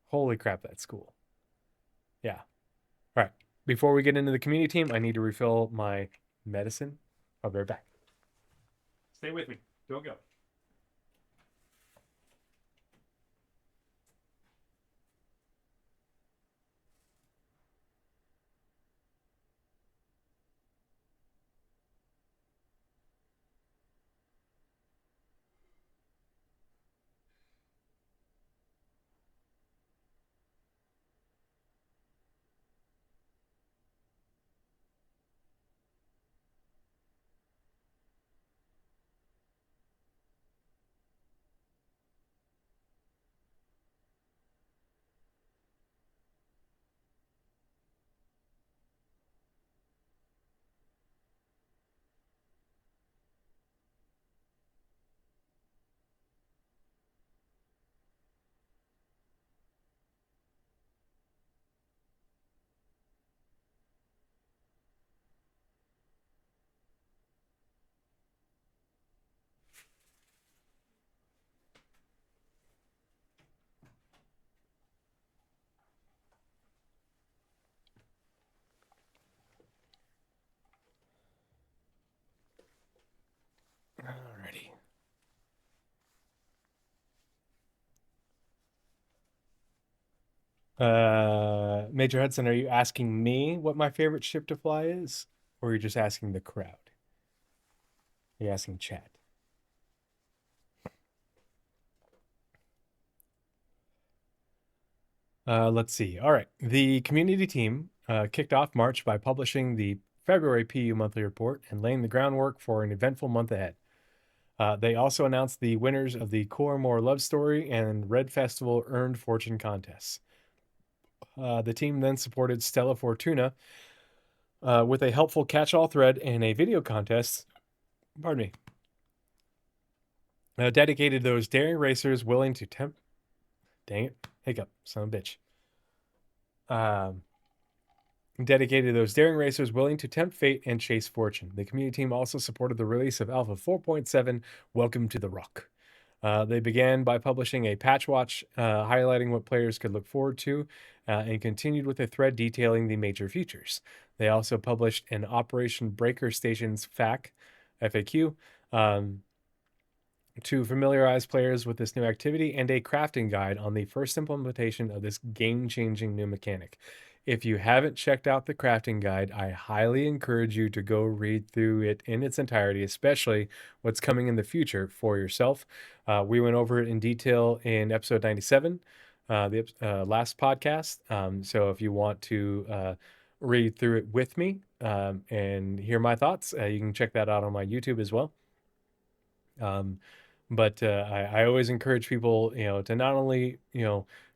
Holy crap, that's cool. Yeah. All right. Before we get into the community team, I need to refill my medicine. I'll be right back. Stay with me. Don't go. Alrighty. Major Hudson, are you asking me what my favorite ship to fly is? Or are you just asking the crowd? Are you asking chat? Let's see. All right. The community team kicked off March by publishing the February PU monthly report and laying the groundwork for an eventful month ahead. They also announced the winners of the Core More Love Story and Red Festival Earned Fortune contests. The team then supported Stella Fortuna with a helpful catch-all thread and a video contest. Pardon me. Dedicated to those daring racers willing to tempt. Dang it, hiccup, son of a bitch. Dedicated to those daring racers willing to tempt fate and chase fortune. The community team also supported the release of Alpha 4.7, Welcome to the Rock. They began by publishing a patch watch highlighting what players could look forward to, and continued with a thread detailing the major features. They also published an Operation Breaker Stations FAQ, to familiarize players with this new activity, and a crafting guide on the first implementation of this game-changing new mechanic. If you haven't checked out the crafting guide, I highly encourage you to go read through it in its entirety, especially what's coming in the future for yourself. We went over it in detail in episode 97, the last podcast. So if you want to read through it with me and hear my thoughts, you can check that out on my YouTube as well. But I always encourage people, to not only,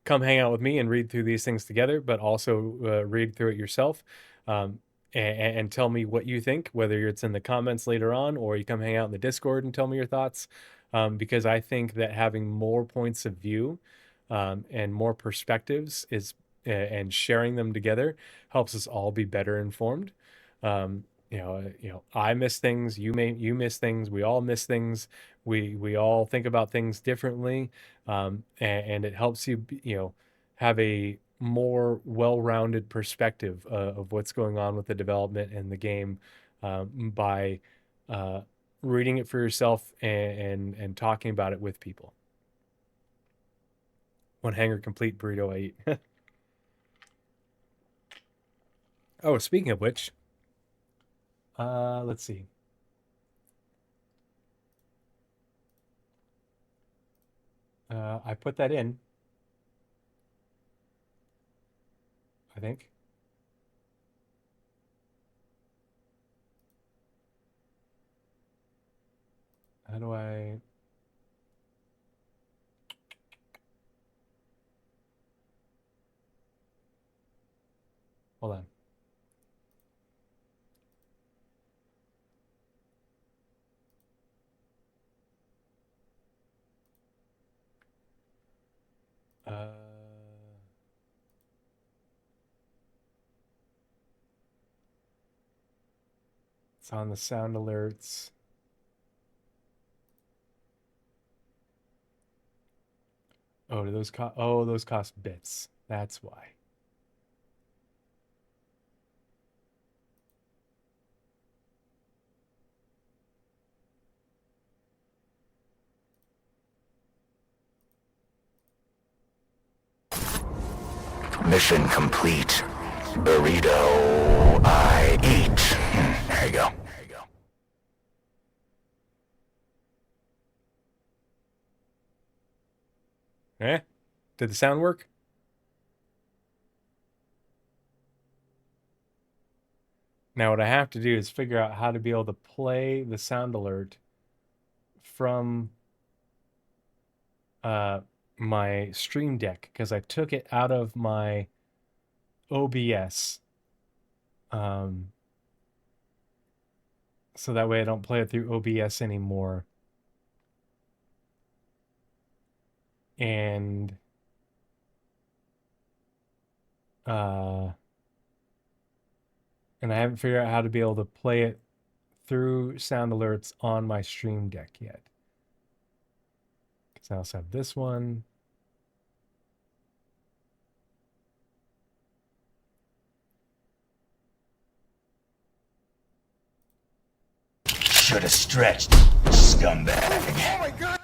come hang out with me and read through these things together, but also read through it yourself, and tell me what you think, whether it's in the comments later on or you come hang out in the Discord and tell me your thoughts, because I think that having more points of view and more perspectives and sharing them together helps us all be better informed. I miss things, you miss things, we all miss things, we all think about things differently, and it helps you have a more well-rounded perspective of what's going on with the development and the game, by reading it for yourself and talking about it with people. One hanger complete burrito I eat. Oh, speaking of which, let's see. I put that in, I think. How do I... Hold on. It's on the sound alerts. Oh, do those cost? Oh, those cost bits. That's why. Mission complete. Burrito I eat. There you go. Did the sound work? Now what I have to do is figure out how to be able to play the sound alert from my Stream Deck, because I took it out of my OBS. So that way I don't play it through OBS anymore. And I haven't figured out how to be able to play it through sound alerts on my Stream Deck yet. Because I also have this one. Should have stretched, scumbag. Oh my God.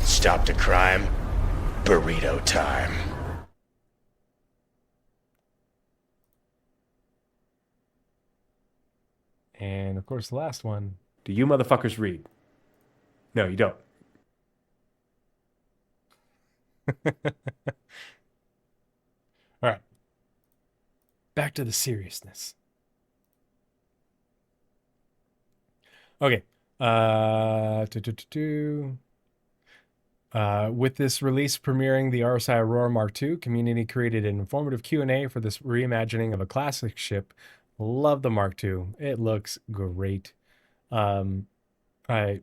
Stop the crime. Burrito time. And of course, the last one. Do you motherfuckers read? No, you don't. All right. Back to the seriousness. Okay. With this release premiering the RSI Aurora Mark II, community created an informative Q&A for this reimagining of a classic ship. Love the Mark II. It looks great. I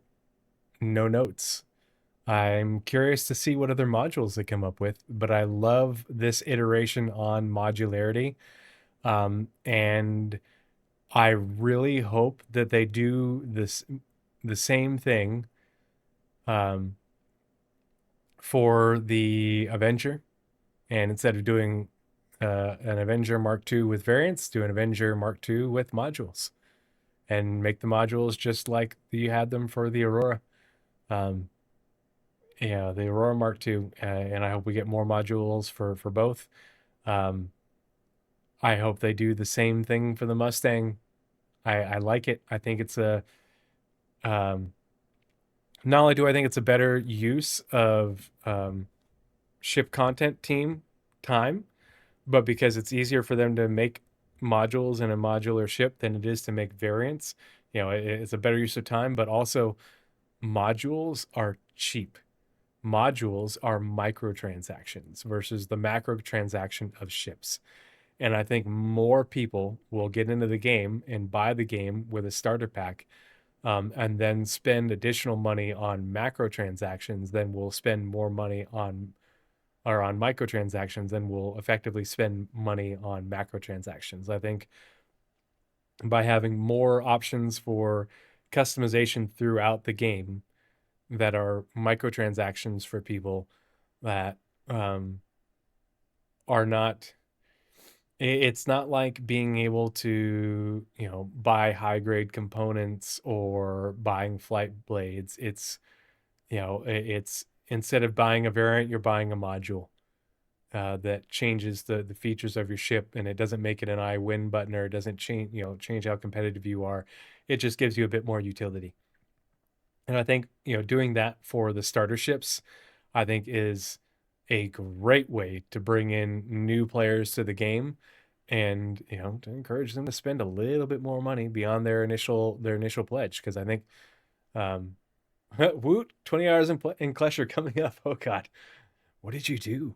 no notes. I'm curious to see what other modules they come up with, but I love this iteration on modularity. And I really hope that they do the same thing for the Avenger. And instead of doing an Avenger Mark II with variants, do an Avenger Mark II with modules. And make the modules just like you had them for the Aurora. Yeah, the Aurora Mark II, and I hope we get more modules for both. I hope they do the same thing for the Mustang. I like it. I think it's a not only do I think it's a better use of ship content team time, but because it's easier for them to make modules in a modular ship than it is to make variants. It's a better use of time, but also modules are cheap. Modules are microtransactions versus the macro transaction of ships. And I think more people will get into the game and buy the game with a starter pack, and then spend additional money on macro transactions than will spend more money on microtransactions and will effectively spend money on macro transactions. I think by having more options for customization throughout the game that are microtransactions for people that are not, it's not like being able to, buy high grade components or buying flight blades. It's instead of buying a variant, you're buying a module that changes the features of your ship, and it doesn't make it an I win button, or it doesn't change how competitive you are. It just gives you a bit more utility. And I think, doing that for the starter ships, I think is a great way to bring in new players to the game and, to encourage them to spend a little bit more money beyond their initial pledge. Because I think, woot, 20 hours in Clash are coming up. Oh God, what did you do?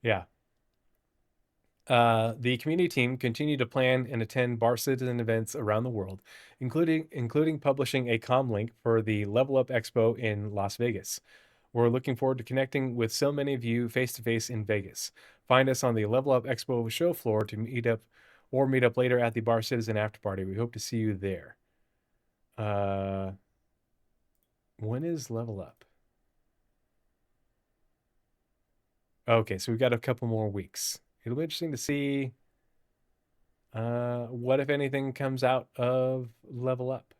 Yeah. The community team continue to plan and attend Bar Citizen events around the world, including publishing a comm link for the Level Up Expo in Las Vegas. We're looking forward to connecting with so many of you face to face in Vegas. Find us on the Level Up Expo show floor to meet up later at the Bar Citizen after party. We hope to see you there. When is Level Up? Okay, so we've got a couple more weeks. It'll be interesting to see what, if anything, comes out of Level Up.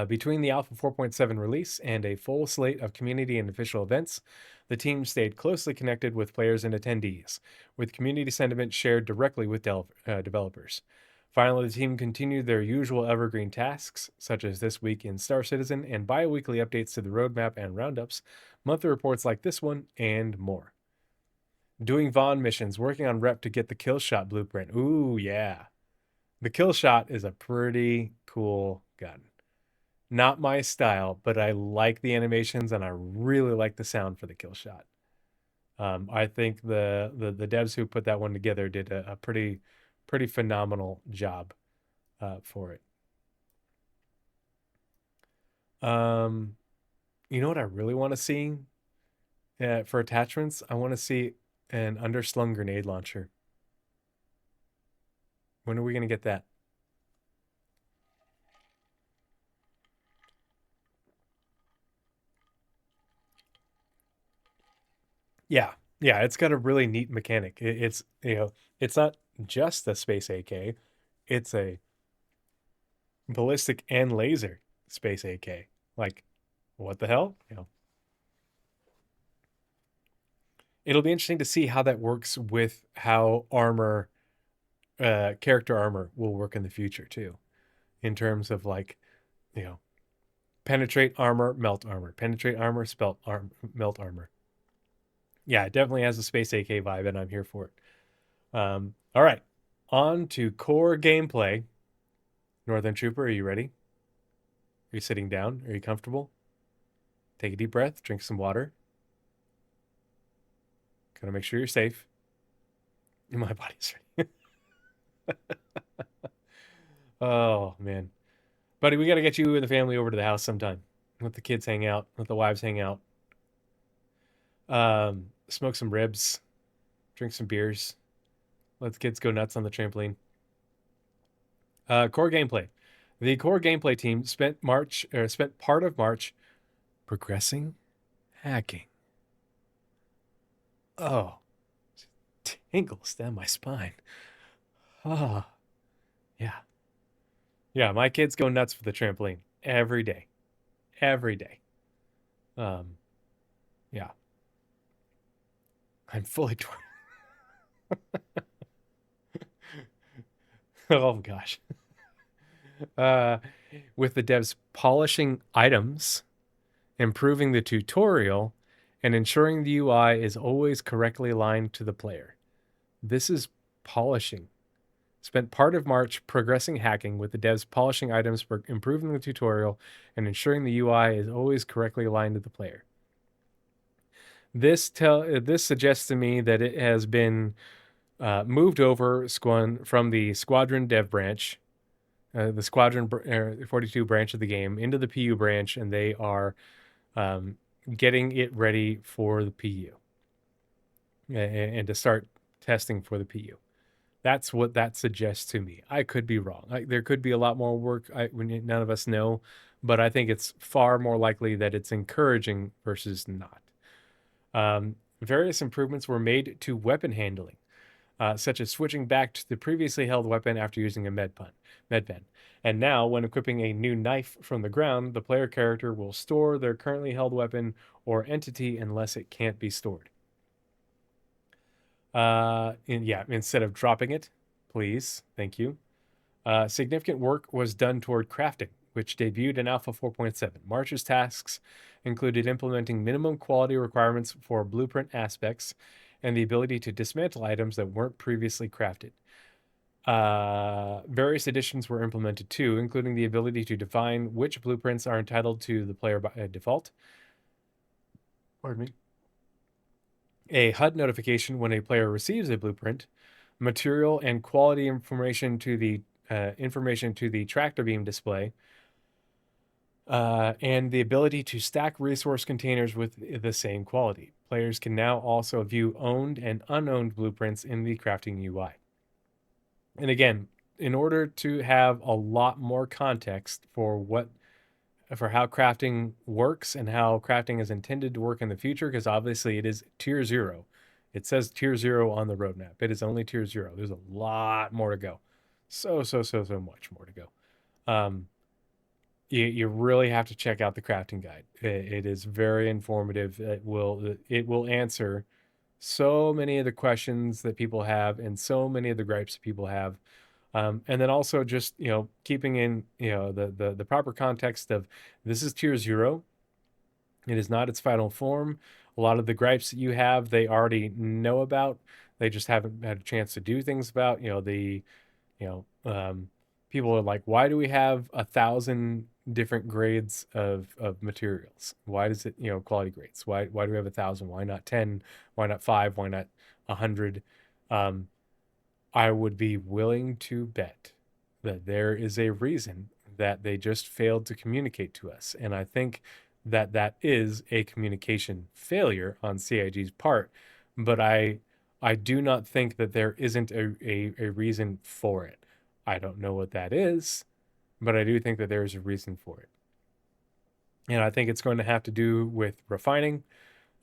Between the Alpha 4.7 release and a full slate of community and official events, the team stayed closely connected with players and attendees, with community sentiment shared directly with developers. Finally, the team continued their usual evergreen tasks, such as This Week in Star Citizen and bi-weekly updates to the Roadmap and Roundups, monthly reports like this one, and more. Doing Vaughn missions, working on rep to get the kill shot blueprint. Ooh, yeah. The kill shot is a pretty cool gun. Not my style, but I like the animations and I really like the sound for the kill shot. I think the devs who put that one together did a pretty phenomenal job for it. You know what I really want to see for attachments? I want to see an underslung grenade launcher. When are we going to get that? Yeah, it's got a really neat mechanic. It's it's not just the space AK, it's a ballistic and laser space AK. Like, what the hell? It'll be interesting to see how that works with how armor, character armor will work in the future too, in terms of like, penetrate armor, melt armor, penetrate armor, melt armor. Yeah, it definitely has a space AK vibe, and I'm here for it. All right, on to core gameplay. Northern Trooper, are you ready? Are you sitting down? Are you comfortable? Take a deep breath, drink some water. Gotta make sure you're safe. My body's ready. Oh, man. Buddy, we gotta get you and the family over to the house sometime. Let the kids hang out. Let the wives hang out. Smoke some ribs. Drink some beers. Let the kids go nuts on the trampoline. Core gameplay. The core gameplay team spent part of March progressing hacking. Oh, tingles down my spine. Ah, yeah. Yeah, my kids go nuts for the trampoline every day. Every day. Um, yeah. I'm fully torn. Oh gosh. Uh, with the devs polishing items, improving the tutorial, and ensuring the UI is always correctly aligned to the player. This is polishing. Spent part of March progressing hacking with the devs polishing items for improving the tutorial and ensuring the UI is always correctly aligned to the player. This suggests to me that it has been moved over from the Squadron dev branch, the Squadron 42 branch of the game, into the PU branch, and they are getting it ready for the PU and to start testing for the PU. That's what that suggests to me. I could be wrong. There could be a lot more work none of us know, but I think it's far more likely that it's encouraging versus not. Various improvements were made to weapon handling, such as switching back to the previously held weapon after using a med pen. And now, when equipping a new knife from the ground, the player character will store their currently held weapon or entity unless it can't be stored. Instead of dropping it, please, thank you. Significant work was done toward crafting, which debuted in Alpha 4.7. March's tasks included implementing minimum quality requirements for blueprint aspects and the ability to dismantle items that weren't previously crafted. Various additions were implemented too, including the ability to define which blueprints are entitled to the player by default. Pardon me. A HUD notification when a player receives a blueprint, material and quality information to the tractor beam display, and the ability to stack resource containers with the same quality. Players can now also view owned and unowned blueprints in the crafting UI. And again, in order to have a lot more context for how crafting works and how crafting is intended to work in the future, because obviously it is tier 0. It says tier 0 on the roadmap. It is only tier 0. There's a lot more to go. So much more to go. You really have to check out the crafting guide. It is very informative. It will answer so many of the questions that people have and so many of the gripes that people have. And then also just, keeping in, the proper context of this is tier 0. It is not its final form. A lot of the gripes that you have, they already know about. They just haven't had a chance to do things about. People are like, why do we have 1,000 different grades of materials? Why does it, quality grades? Why do we have 1,000? Why not 10? Why not 5? Why not 100? I would be willing to bet that there is a reason that they just failed to communicate to us. And I think that is a communication failure on CIG's part. But I do not think that there isn't a reason for it. I don't know what that is, but I do think that there is a reason for it. And I think it's going to have to do with refining,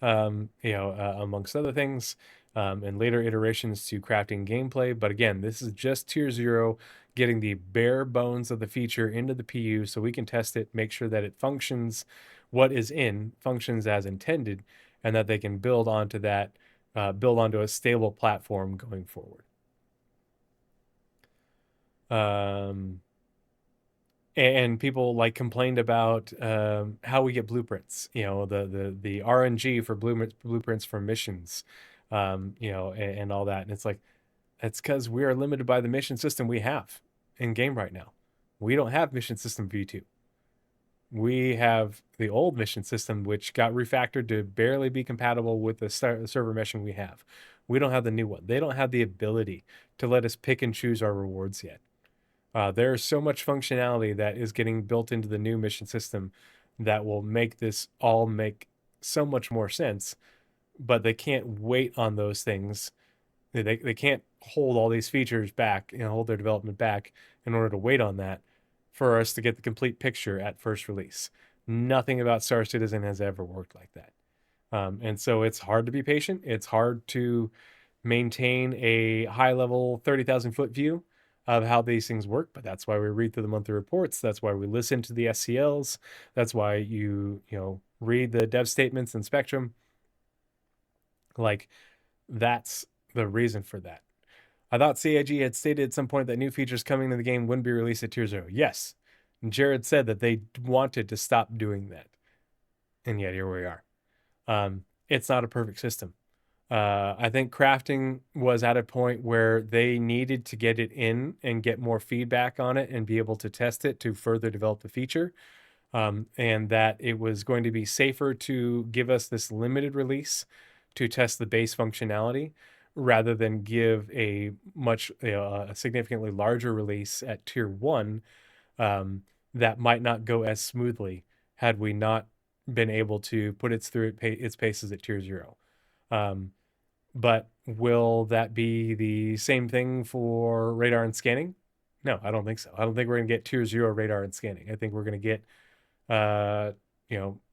amongst other things, and later iterations to crafting gameplay. But again, this is just tier 0, getting the bare bones of the feature into the PU so we can test it, make sure that it functions, functions as intended, and that they can build onto a stable platform going forward. And people complained about how we get blueprints, the RNG for blueprints for missions, and all that. And it's because we are limited by the mission system we have in game right now. We don't have mission system v2. We have the old mission system, which got refactored to barely be compatible with the server meshing we have. We don't have the new one. They don't have the ability to let us pick and choose our rewards yet. There's so much functionality that is getting built into the new mission system that will make this all make so much more sense, but they can't wait on those things. They can't hold all these features back, hold their development back in order to wait on that for us to get the complete picture at first release. Nothing about Star Citizen has ever worked like that. And so it's hard to be patient. It's hard to maintain a high level 30,000 foot view of how these things work, but that's why we read through the monthly reports. That's why we listen to the SCLs. That's why you read the dev statements and Spectrum. Like, that's the reason for that. I thought CIG had stated at some point that new features coming to the game wouldn't be released at Tier 0. Yes. And Jared said that they wanted to stop doing that. And yet here we are. It's not a perfect system. I think crafting was at a point where they needed to get it in and get more feedback on it and be able to test it to further develop the feature. And that it was going to be safer to give us this limited release to test the base functionality rather than give a much a significantly larger release at Tier 1 that might not go as smoothly had we not been able to put it through its paces at Tier 0. But will that be the same thing for radar and scanning? No, I don't think so. I don't think we're going to get Tier 0 radar and scanning. I think we're going to get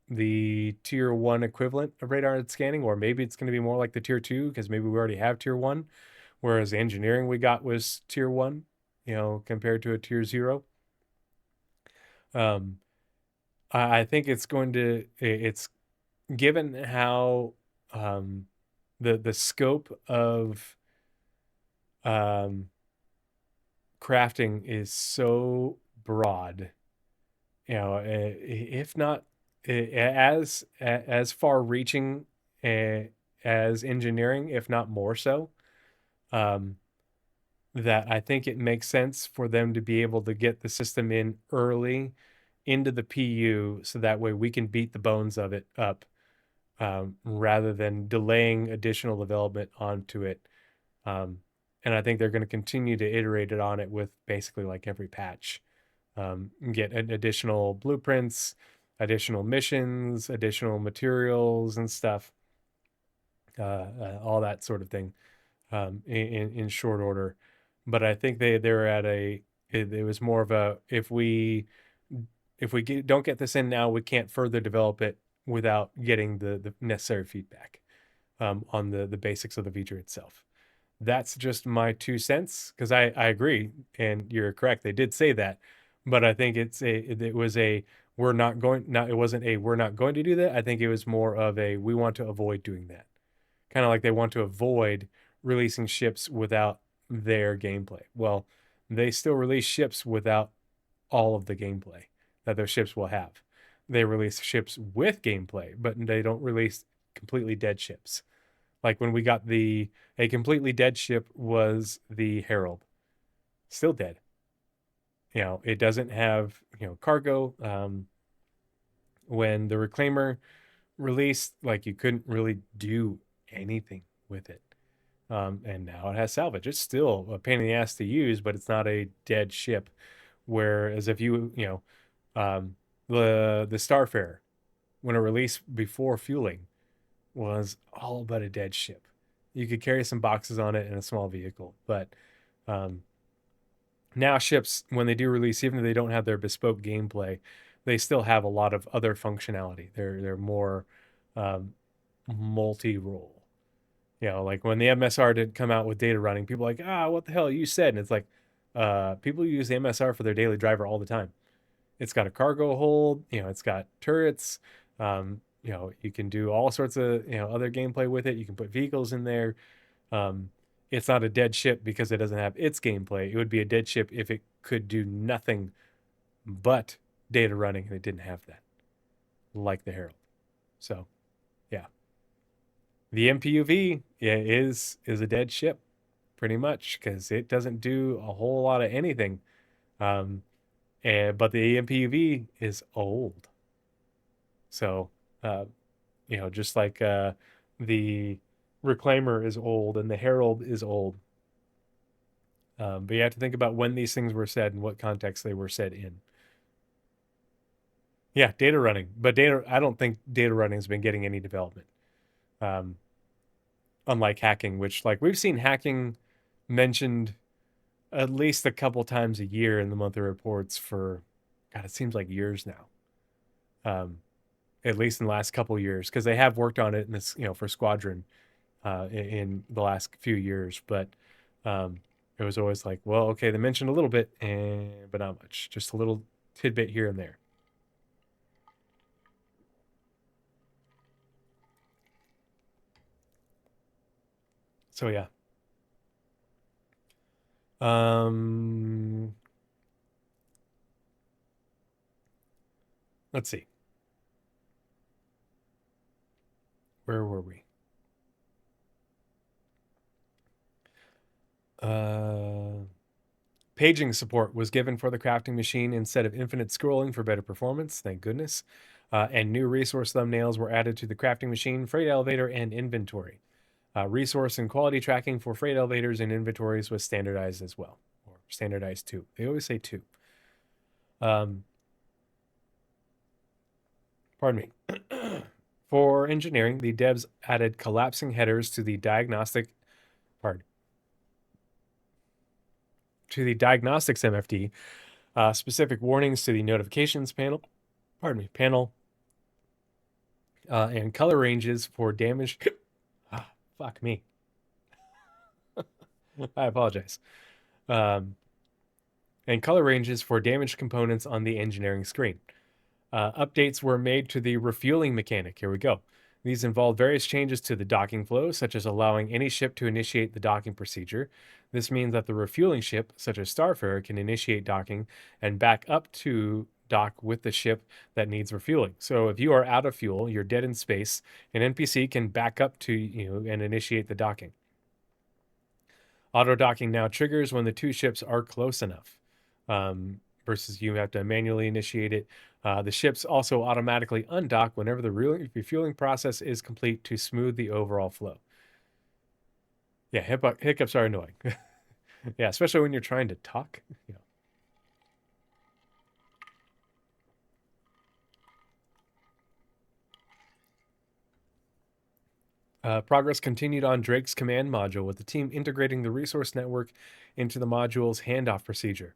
the Tier 1 equivalent of radar and scanning, or maybe it's going to be more like the Tier 2 because maybe we already have Tier 1, whereas the engineering we got was Tier 1, compared to a Tier 0. I think it's given how the scope of crafting is so broad, if not as far reaching as engineering, if not more so, that I think it makes sense for them to be able to get the system in early into the PU so that way we can beat the bones of it up rather than delaying additional development onto it. And I think they're going to continue to iterate it on it with basically like every patch. Get additional blueprints, additional missions, additional materials and stuff, all that sort of thing in short order. But I think they're at it was more of a, if we don't get this in now, we can't further develop it without getting the necessary feedback on the basics of the feature itself. That's just my 2 cents, because I agree, and you're correct. They did say that, but I think it wasn't a we're not going to do that. I think it was more of a we want to avoid doing that. Kind of like they want to avoid releasing ships without their gameplay. Well, they still release ships without all of the gameplay that those ships will have. They release ships with gameplay, but they don't release completely dead ships. Like when we got a completely dead ship was the Herald. Still dead. It doesn't have, cargo. When the Reclaimer released, like you couldn't really do anything with it. And now it has salvage. It's still a pain in the ass to use, but it's not a dead ship. Whereas if the Starfarer, when it released before fueling, was all but a dead ship. You could carry some boxes on it in a small vehicle, but now ships, when they do release, even if they don't have their bespoke gameplay, they still have a lot of other functionality. They're more multi-role. Like when the MSR did come out with data running, people were like, what the hell you said? And it's like, people use the MSR for their daily driver all the time. It's got a cargo hold, it's got turrets, you can do all sorts of, other gameplay with it. You can put vehicles in there. It's not a dead ship because it doesn't have its gameplay. It would be a dead ship if it could do nothing but data running and it didn't have that, like the Herald. So, yeah. The MPUV is a dead ship, pretty much, because it doesn't do a whole lot of anything. And but the EMP-UV is old. So, just like the Reclaimer is old and the Herald is old. But you have to think about when these things were said and what context they were said in. Yeah, data running. But I don't think data running has been getting any development. Unlike hacking, which we've seen hacking mentioned at least a couple times a year in the monthly reports for, God, it seems like years now. At least in the last couple years, because they have worked on it in this, for Squadron in the last few years. But it was always like, well, okay, they mentioned a little bit, but not much, just a little tidbit here and there. So yeah. Let's see. Where were we? Paging support was given for the crafting machine instead of infinite scrolling for better performance. Thank goodness. And new resource thumbnails were added to the crafting machine, freight elevator, and inventory. Resource and quality tracking for freight elevators and inventories was standardized as well, or standardized too. They always say two. Pardon me. For engineering, the devs added collapsing headers to the diagnostics MFD, specific warnings to the notifications panel, and color ranges for damage. Fuck me. I apologize. And color ranges for damaged components on the engineering screen. Updates were made to the refueling mechanic. Here we go. These involve various changes to the docking flow, such as allowing any ship to initiate the docking procedure. This means that the refueling ship, such as Starfarer, can initiate docking and back up to dock with the ship that needs refueling. So if you are out of fuel, you're dead in space, an NPC can back up to you and initiate the docking. Auto docking now triggers when the two ships are close enough, versus you have to manually initiate it. The ships also automatically undock whenever the refueling process is complete to smooth the overall flow. Yeah, hiccups are annoying. Yeah, especially when you're trying to talk. Progress continued on Drake's command module, with the team integrating the resource network into the module's handoff procedure,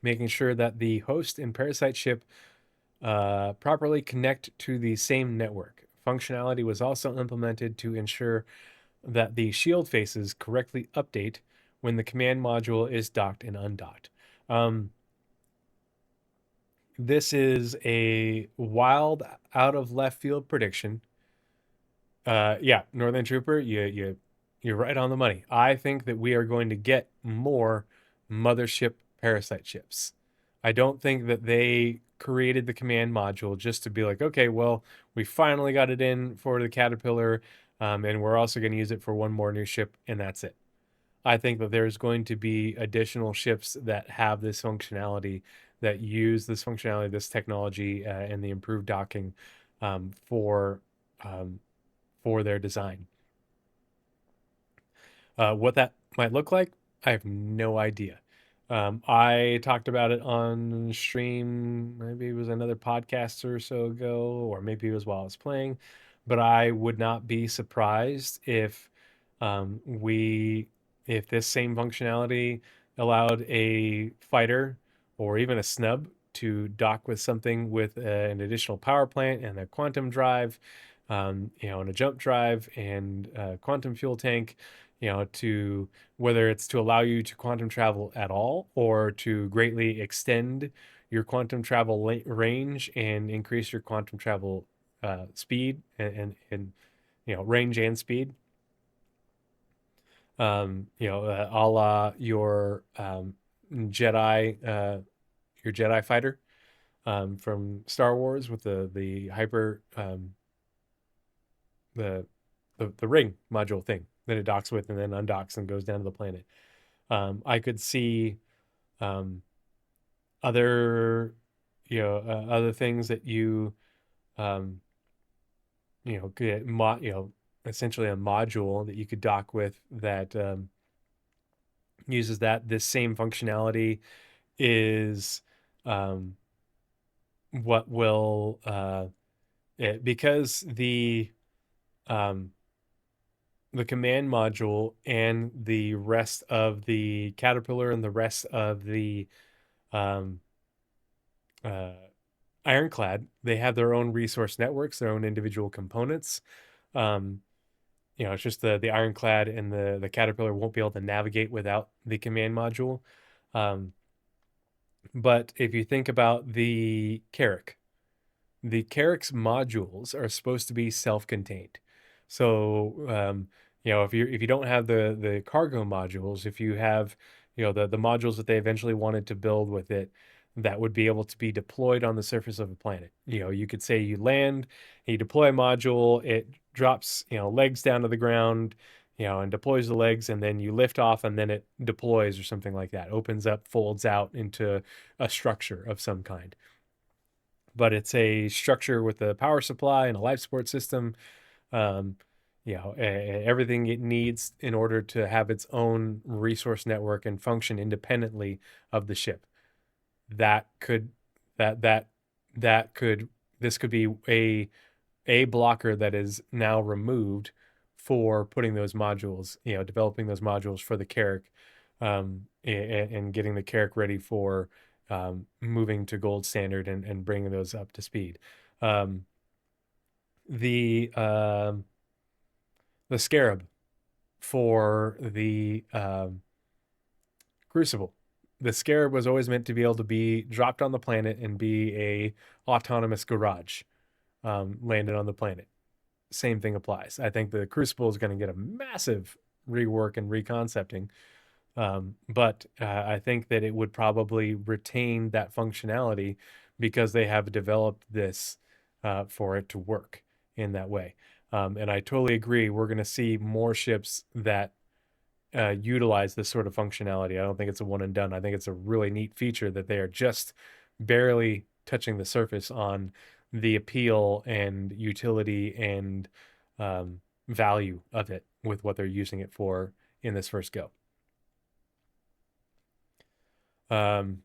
making sure that the host and parasite ship properly connect to the same network. Functionality was also implemented to ensure that the shield faces correctly update when the command module is docked and undocked. This is a wild, out of left field prediction. Yeah, Northern Trooper, you're right on the money. I think that we are going to get more mothership parasite ships. I don't think that they created the command module just to be like, okay, well, we finally got it in for the Caterpillar, and we're also going to use it for one more new ship, and that's it. I think that there's going to be additional ships that have this functionality, that use this functionality, this technology, and the improved docking for their design. What that might look like, I have no idea. I talked about it on stream, maybe it was another podcast or so ago, or maybe it was while I was playing, but I would not be surprised if if this same functionality allowed a fighter or even a snub to dock with something with an additional power plant and a quantum drive, and a jump drive and a quantum fuel tank, to whether it's to allow you to quantum travel at all or to greatly extend your quantum travel range and increase your quantum travel speed and range and speed. A la your Jedi fighter from Star Wars with the hyper the ring module thing that it docks with and then undocks and goes down to the planet. I could see other other things that um, get essentially a module that you could dock with that uses that this same functionality is um, what will because um, the command module and the rest of the caterpillar and the rest of the um, uh, ironclad, they have their own resource networks, their own individual components. Um, it's just the ironclad and the caterpillar won't be able to navigate without the command module. Um, but if you think about the Carrick's modules are supposed to be self-contained. So, if you don't have the cargo modules, if you have, the modules that they eventually wanted to build with it, that would be able to be deployed on the surface of a planet. You could say you land, you deploy a module, it drops, legs down to the ground, and deploys the legs, and then you lift off, and then it deploys or something like that, opens up, folds out into a structure of some kind, but it's a structure with a power supply and a life support system. Um, everything it needs in order to have its own resource network and function independently of the ship. That could that that that could this could be a blocker that is now removed for putting those modules, developing those modules for the Carrick, and getting the Carrick ready for moving to gold standard and bringing those up to speed. Um, the the Scarab for the Crucible. The Scarab was always meant to be able to be dropped on the planet and be a autonomous garage, landed on the planet. Same thing applies. I think the Crucible is going to get a massive rework and reconcepting. But I think that it would probably retain that functionality because they have developed this for it to work in that way. And I totally agree. We're going to see more ships that utilize this sort of functionality. I don't think it's a one and done. I think it's a really neat feature that they are just barely touching the surface on the appeal and utility and value of it with what they're using it for in this first go. Um,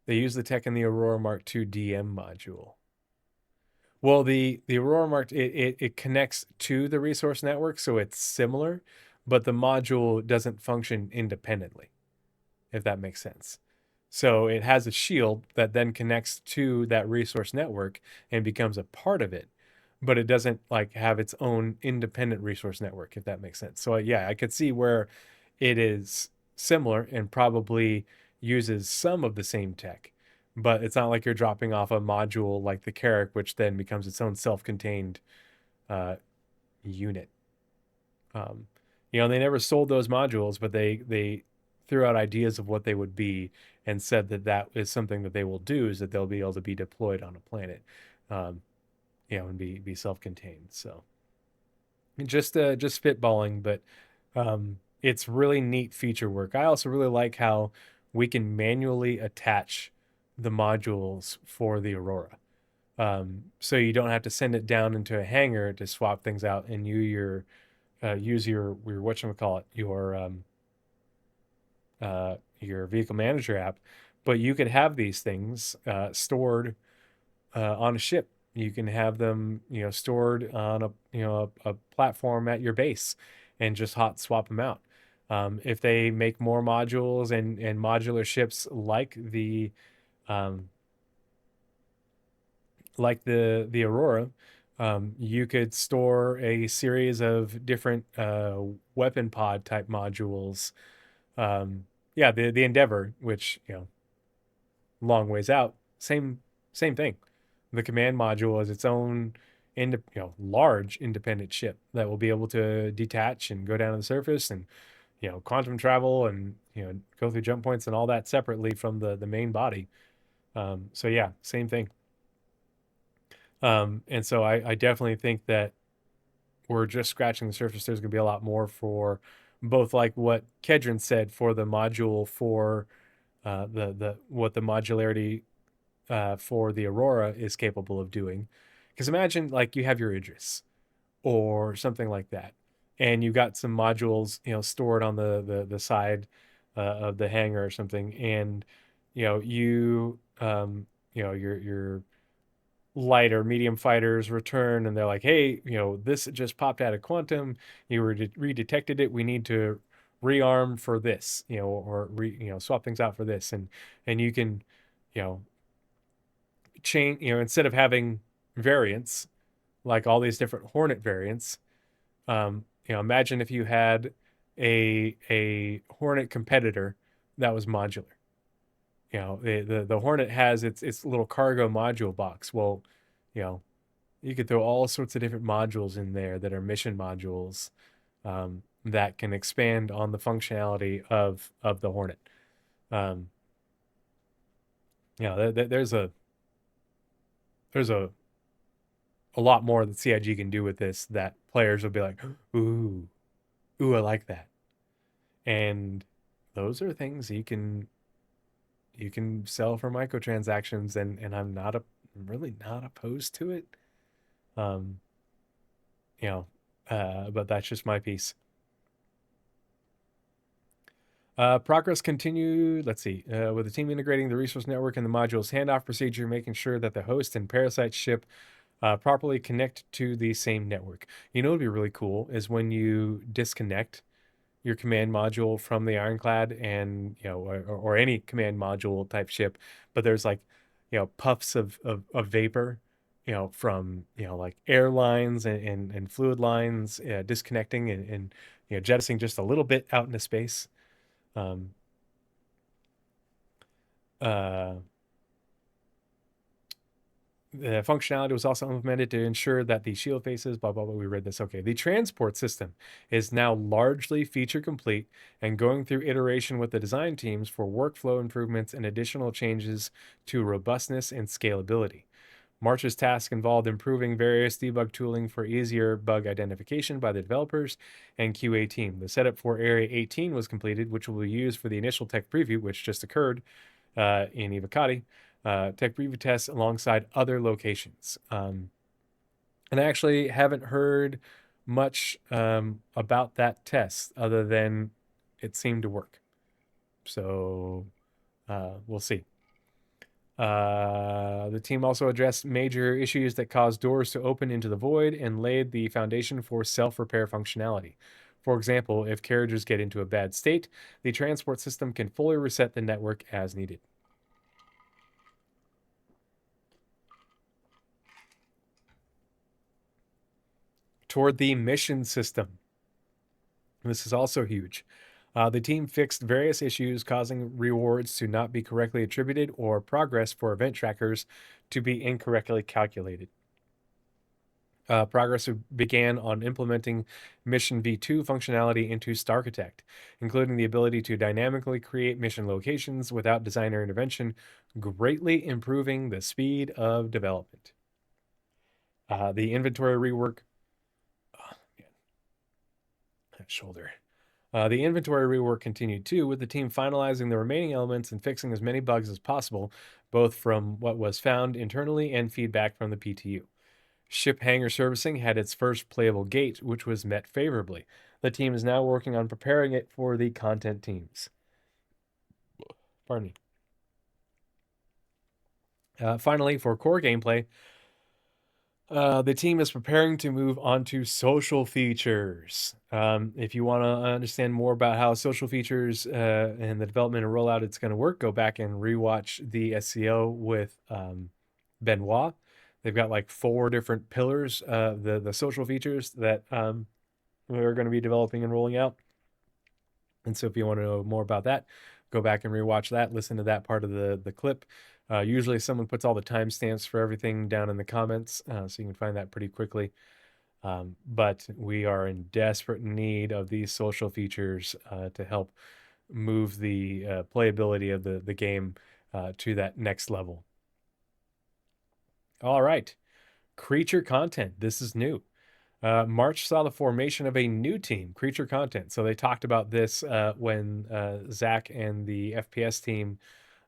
they use the tech in the Aurora Mark II DM module. Well, the Aurora Mark it connects to the resource network, so it's similar, but the module doesn't function independently, if that makes sense. So it has a shield that then connects to that resource network and becomes a part of it, but it doesn't like have its own independent resource network, if that makes sense. So yeah, I could see where it is similar and probably uses some of the same tech, but it's not like you're dropping off a module like the Carrick, which then becomes its own self-contained uh, unit. Um, they never sold those modules, but they threw out ideas of what they would be and said that that is something that they will do, is that they'll be able to be deployed on a planet, um, and be self-contained. So just spitballing, but it's really neat feature work. I also really like how we can manually attach the modules for the Aurora. So you don't have to send it down into a hangar to swap things out and use your whatchamacallit, your vehicle manager app, but you could have these things stored on a ship. You can have them, stored on a platform at your base, and just hot swap them out. If they make more modules and modular ships um, like the Aurora, you could store a series of different weapon pod type modules. Yeah, the Endeavor, which long ways out, same thing. The command module is its own large independent ship that will be able to detach and go down to the surface and quantum travel and go through jump points and all that separately from the main body. So yeah, same thing. And so I definitely think that we're just scratching the surface. There's going to be a lot more for both like what Kedron said for the module for the what the modularity for the Aurora is capable of doing. Because imagine like you have your Idris or something like that, and you got some modules, stored on the side of the hangar or something, and your light or medium fighters return, and they're like, hey, this just popped out of quantum. You redetected it. We need to rearm for this, or swap things out for this, and you can, you know, change, instead of having variants like all these different Hornet variants. Imagine if you had a Hornet competitor that was modular. The Hornet has its little cargo module box. Well, you know, you could throw all sorts of different modules in there that are mission modules, that can expand on the functionality of the Hornet. Um, there's a lot more that CIG can do with this that players will be like, ooh, I like that. And those are things you can sell for microtransactions, and I'm really not opposed to it. Um, but that's just my piece. Progress continued. Let's see. With the team integrating the resource network and the module's handoff procedure, making sure that the host and parasite ship properly connect to the same network. What'd be really cool is when you disconnect your command module from the Ironclad, and or any command module type ship, but there's like puffs of vapor, from like airlines and fluid lines, disconnecting and jettisoning just a little bit out into space. um uh The functionality was also implemented to ensure that the shield faces, blah, blah, blah. We read this. Okay. The transport system is now largely feature complete and going through iteration with the design teams for workflow improvements and additional changes to robustness and scalability. March's task involved improving various debug tooling for easier bug identification by the developers and QA team. The setup for Area 18 was completed, which will be used for the initial tech preview, which just occurred in Ivacati. Tech preview tests alongside other locations. And I actually haven't heard much about that test other than it seemed to work. So we'll see. The team also addressed major issues that caused doors to open into the void and laid the foundation for self-repair functionality. For example, if carriages get into a bad state, the transport system can fully reset the network as needed. Toward the mission system. This is also huge. The team fixed various issues causing rewards to not be correctly attributed or progress for event trackers to be incorrectly calculated. Progress began on implementing Mission V2 functionality into Starchitect, including the ability to dynamically create mission locations without designer intervention, greatly improving the speed of development. The inventory rework. Oh, man. That shoulder. The inventory rework continued too, with the team finalizing the remaining elements and fixing as many bugs as possible, both from what was found internally and feedback from the PTU. Ship hangar servicing had its first playable gate, which was met favorably. The team is now working on preparing it for the content teams. Pardon me. Finally, for core gameplay, the team is preparing to move on to social features. If you want to understand more about how social features and the development and rollout it's going to work, go back and rewatch the SCO with Benoit. They've got like 4 different pillars, the social features that we're going to be developing and rolling out. And so if you want to know more about that, go back and rewatch that, listen to that part of the clip. Usually someone puts all the timestamps for everything down in the comments, so you can find that pretty quickly. But we are in desperate need of these social features to help move the playability of the game to that next level. All right. Creature content. This is new. March saw the formation of a new team, Creature Content. So they talked about this when Zach and the FPS team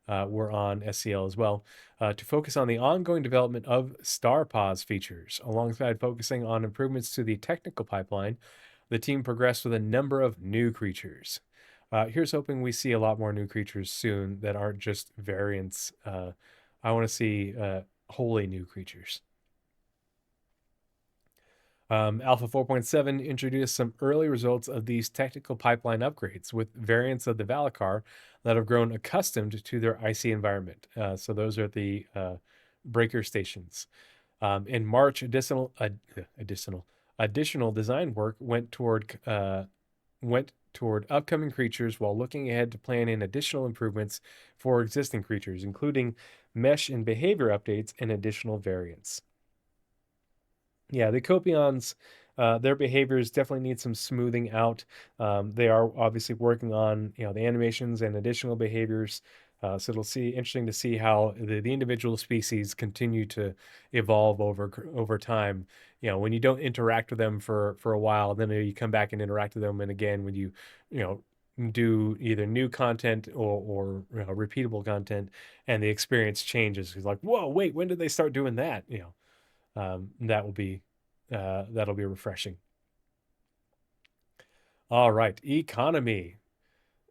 were on SCL as well, to focus on the ongoing development of Star Pause features. Alongside focusing on improvements to the technical pipeline, the team progressed with a number of new creatures. Here's hoping we see a lot more new creatures soon that aren't just variants. I want to see wholly new creatures. Alpha 4.7 introduced some early results of these technical pipeline upgrades with variants of the Valacar that have grown accustomed to their icy environment. So those are the breaker stations. In March, additional design work went toward upcoming creatures while looking ahead to plan in additional improvements for existing creatures, including mesh and behavior updates and additional variants. Yeah, the Copions, their behaviors definitely need some smoothing out. They are obviously working on, the animations and additional behaviors. So it'll interesting to see how the individual species continue to evolve over time. When you don't interact with them for a while, then you come back and interact with them, and again when you do either new content or repeatable content, and the experience changes. It's like, whoa, wait, when did they start doing that? That'll be refreshing. All right, economy.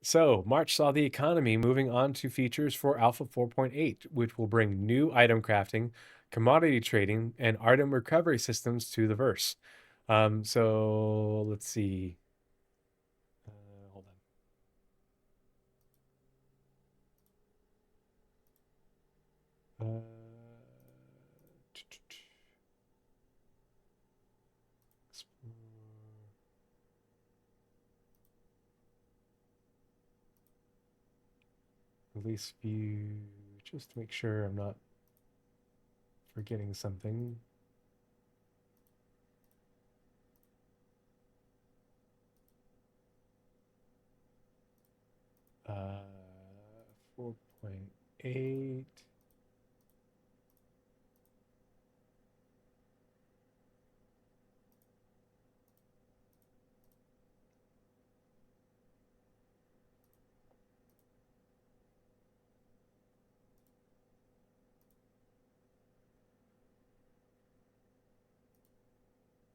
So March saw the economy moving on to features for Alpha 4.8, which will bring new item crafting, commodity trading, and item recovery systems to the verse. So let's see. Hold on. Release view, just to make sure I'm not forgetting something. 4.8.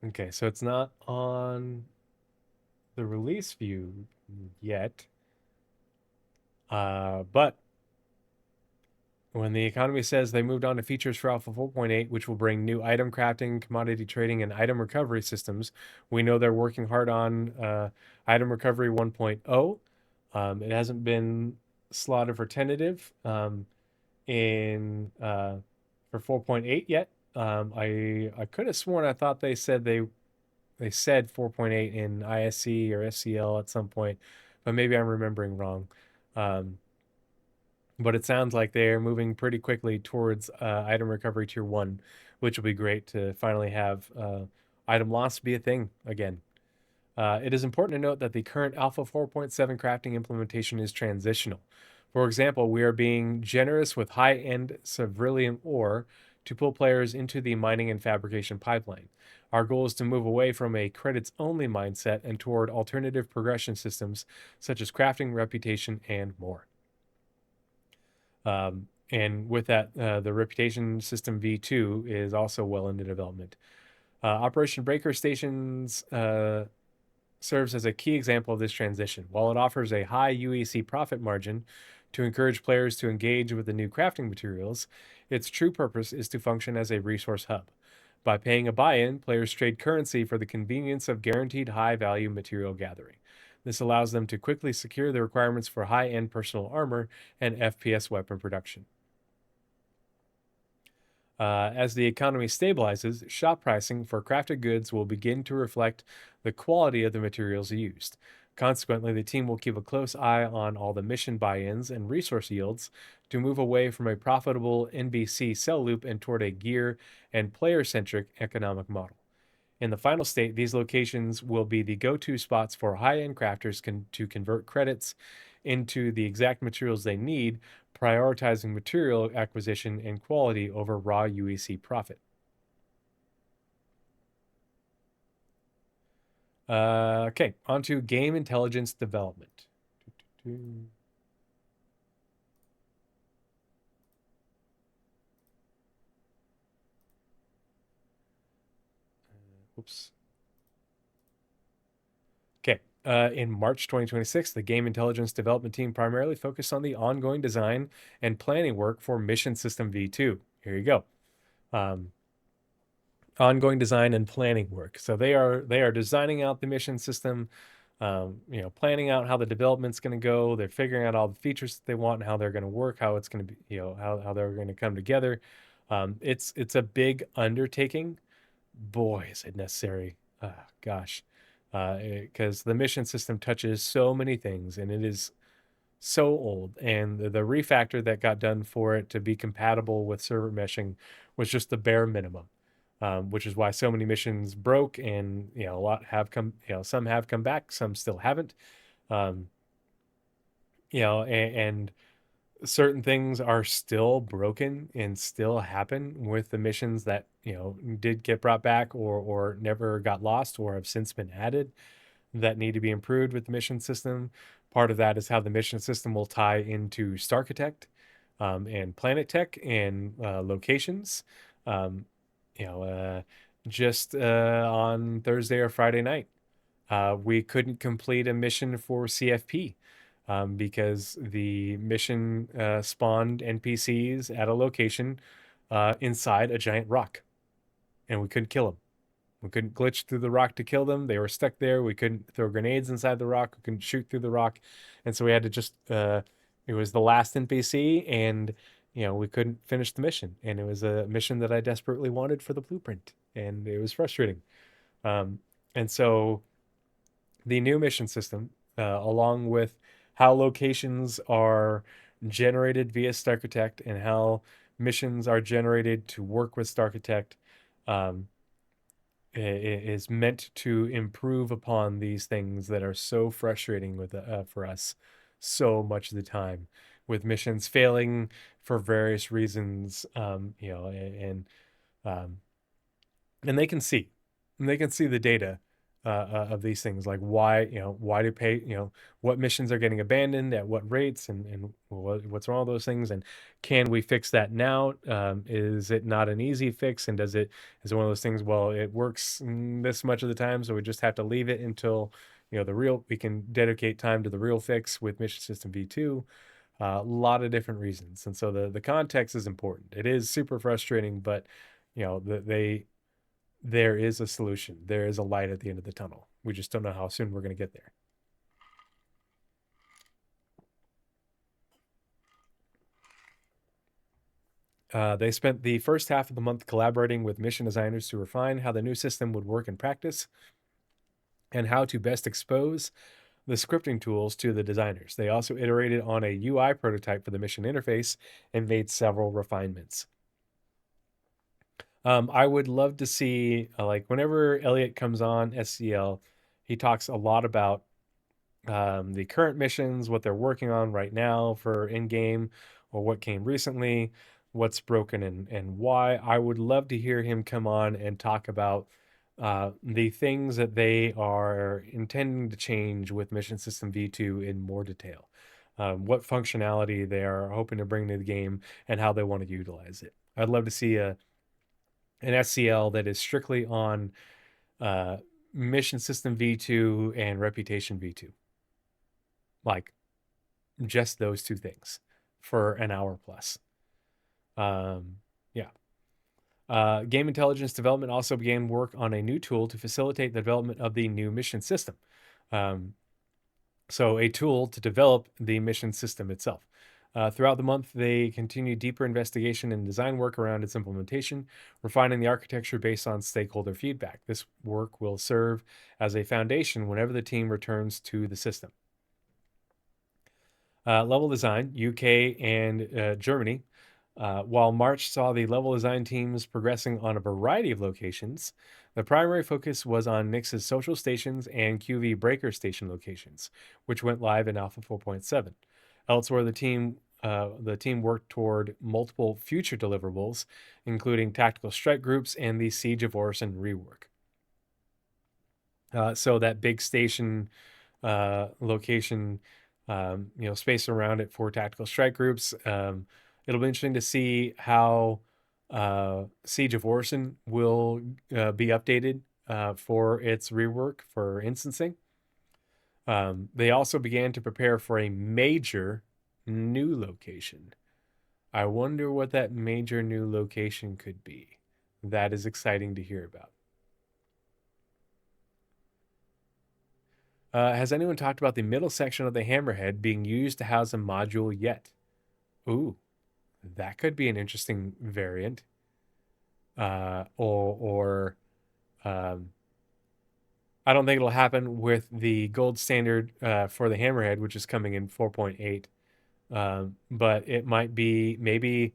Okay, so it's not on the release view yet. But when the economy says they moved on to features for Alpha 4.8, which will bring new item crafting, commodity trading, and item recovery systems, we know they're working hard on item recovery 1.0. It hasn't been slotted for tentative in for 4.8 yet. I could have sworn I thought they said 4.8 in ISC or SCL at some point, but maybe I'm remembering wrong. But it sounds like they're moving pretty quickly towards item recovery tier 1, which will be great to finally have item loss be a thing again. It is important to note that the current Alpha 4.7 crafting implementation is transitional. For example, we are being generous with high-end Cerulean ore to pull players into the mining and fabrication pipeline. Our goal is to move away from a credits-only mindset and toward alternative progression systems such as crafting, reputation, and more. And with that, the reputation system V2 is also well into development. Operation Breaker Stations serves as a key example of this transition. While it offers a high UEC profit margin to encourage players to engage with the new crafting materials, its true purpose is to function as a resource hub. By paying a buy-in, players trade currency for the convenience of guaranteed high-value material gathering. This allows them to quickly secure the requirements for high-end personal armor and FPS weapon production. As the economy stabilizes, shop pricing for crafted goods will begin to reflect the quality of the materials used. Consequently, the team will keep a close eye on all the mission buy-ins and resource yields to move away from a profitable NBC sell loop and toward a gear and player-centric economic model. In the final state, these locations will be the go-to spots for high-end crafters to convert credits into the exact materials they need, prioritizing material acquisition and quality over raw UEC profit. Okay, on to game intelligence development. Oops. Okay. In March 2026, the game intelligence development team primarily focused on the ongoing design and planning work for Mission System V2. Here you go. Um, ongoing design and planning work. So they are designing out the mission system, planning out how the development's going to go. They're figuring out all the features that they want and how they're going to work, how it's going to be, how they're going to come together. It's a big undertaking. Boy, is it necessary. Gosh, because the mission system touches so many things, and it is so old. And the refactor that got done for it to be compatible with server meshing was just the bare minimum, which is why so many missions broke. And a lot have come. Some have come back, some still haven't. Um, and certain things are still broken and still happen with the missions that did get brought back or never got lost or have since been added that need to be improved with the mission system. Part of that is how the mission system will tie into Starchitect, and Planet Tech and locations. Um, you know, uh, just on Thursday or Friday night, we couldn't complete a mission for CFP, because the mission spawned NPCs at a location inside a giant rock, and we couldn't kill them. We couldn't glitch through the rock to kill them. They were stuck there. We couldn't throw grenades inside the rock. We couldn't shoot through the rock. And so we had to just, it was the last NPC, and, we couldn't finish the mission. And it was a mission that I desperately wanted for the blueprint. And it was frustrating. Um, and so the new mission system, along with how locations are generated via Starchitect and how missions are generated to work with Starchitect, um, is meant to improve upon these things that are so frustrating for us so much of the time, with missions failing for various reasons, um, and they can see the data of these things, like why do pay what missions are getting abandoned at what rates, and what's wrong with those things, and can we fix that now? Is it not an easy fix, and is it one of those things, well, it works this much of the time, so we just have to leave it until we can dedicate time to the real fix with Mission System V2. A lot of different reasons, and so the context is important. It is super frustrating, but there is a solution. There is a light at the end of the tunnel. We just don't know how soon we're going to get there. They spent the first half of the month collaborating with mission designers to refine how the new system would work in practice and how to best expose the scripting tools to the designers. They also iterated on a UI prototype for the mission interface and made several refinements. I would love to see, like, whenever Elliot comes on SCL, he talks a lot about the current missions, what they're working on right now for in-game, or what came recently, what's broken, and why. I would love to hear him come on and talk about the things that they are intending to change with Mission System V2 in more detail. What functionality they are hoping to bring to the game and how they want to utilize it. I'd love to see an SCL that is strictly on Mission System V2 and Reputation V2. Like, just those two things for an hour plus. Yeah. Game intelligence development also began work on a new tool to facilitate the development of the new mission system. So a tool to develop the mission system itself. Throughout the month, they continued deeper investigation and design work around its implementation, refining the architecture based on stakeholder feedback. This work will serve as a foundation whenever the team returns to the system. Level design, UK and Germany. While March saw the level design teams progressing on a variety of locations, the primary focus was on Nix's social stations and QV breaker station locations, which went live in Alpha 4.7. Elsewhere, the team worked toward multiple future deliverables, including tactical strike groups and the Siege of Orison rework. So that big station location, space around it for tactical strike groups. It'll be interesting to see how Siege of Orson will be updated for its rework for instancing. They also began to prepare for a major new location. I wonder what that major new location could be. That is exciting to hear about. Has anyone talked about the middle section of the hammerhead being used to house a module yet? Ooh, that could be an interesting variant. Or I don't think it'll happen with the gold standard for the hammerhead, which is coming in 4.8. But it might be maybe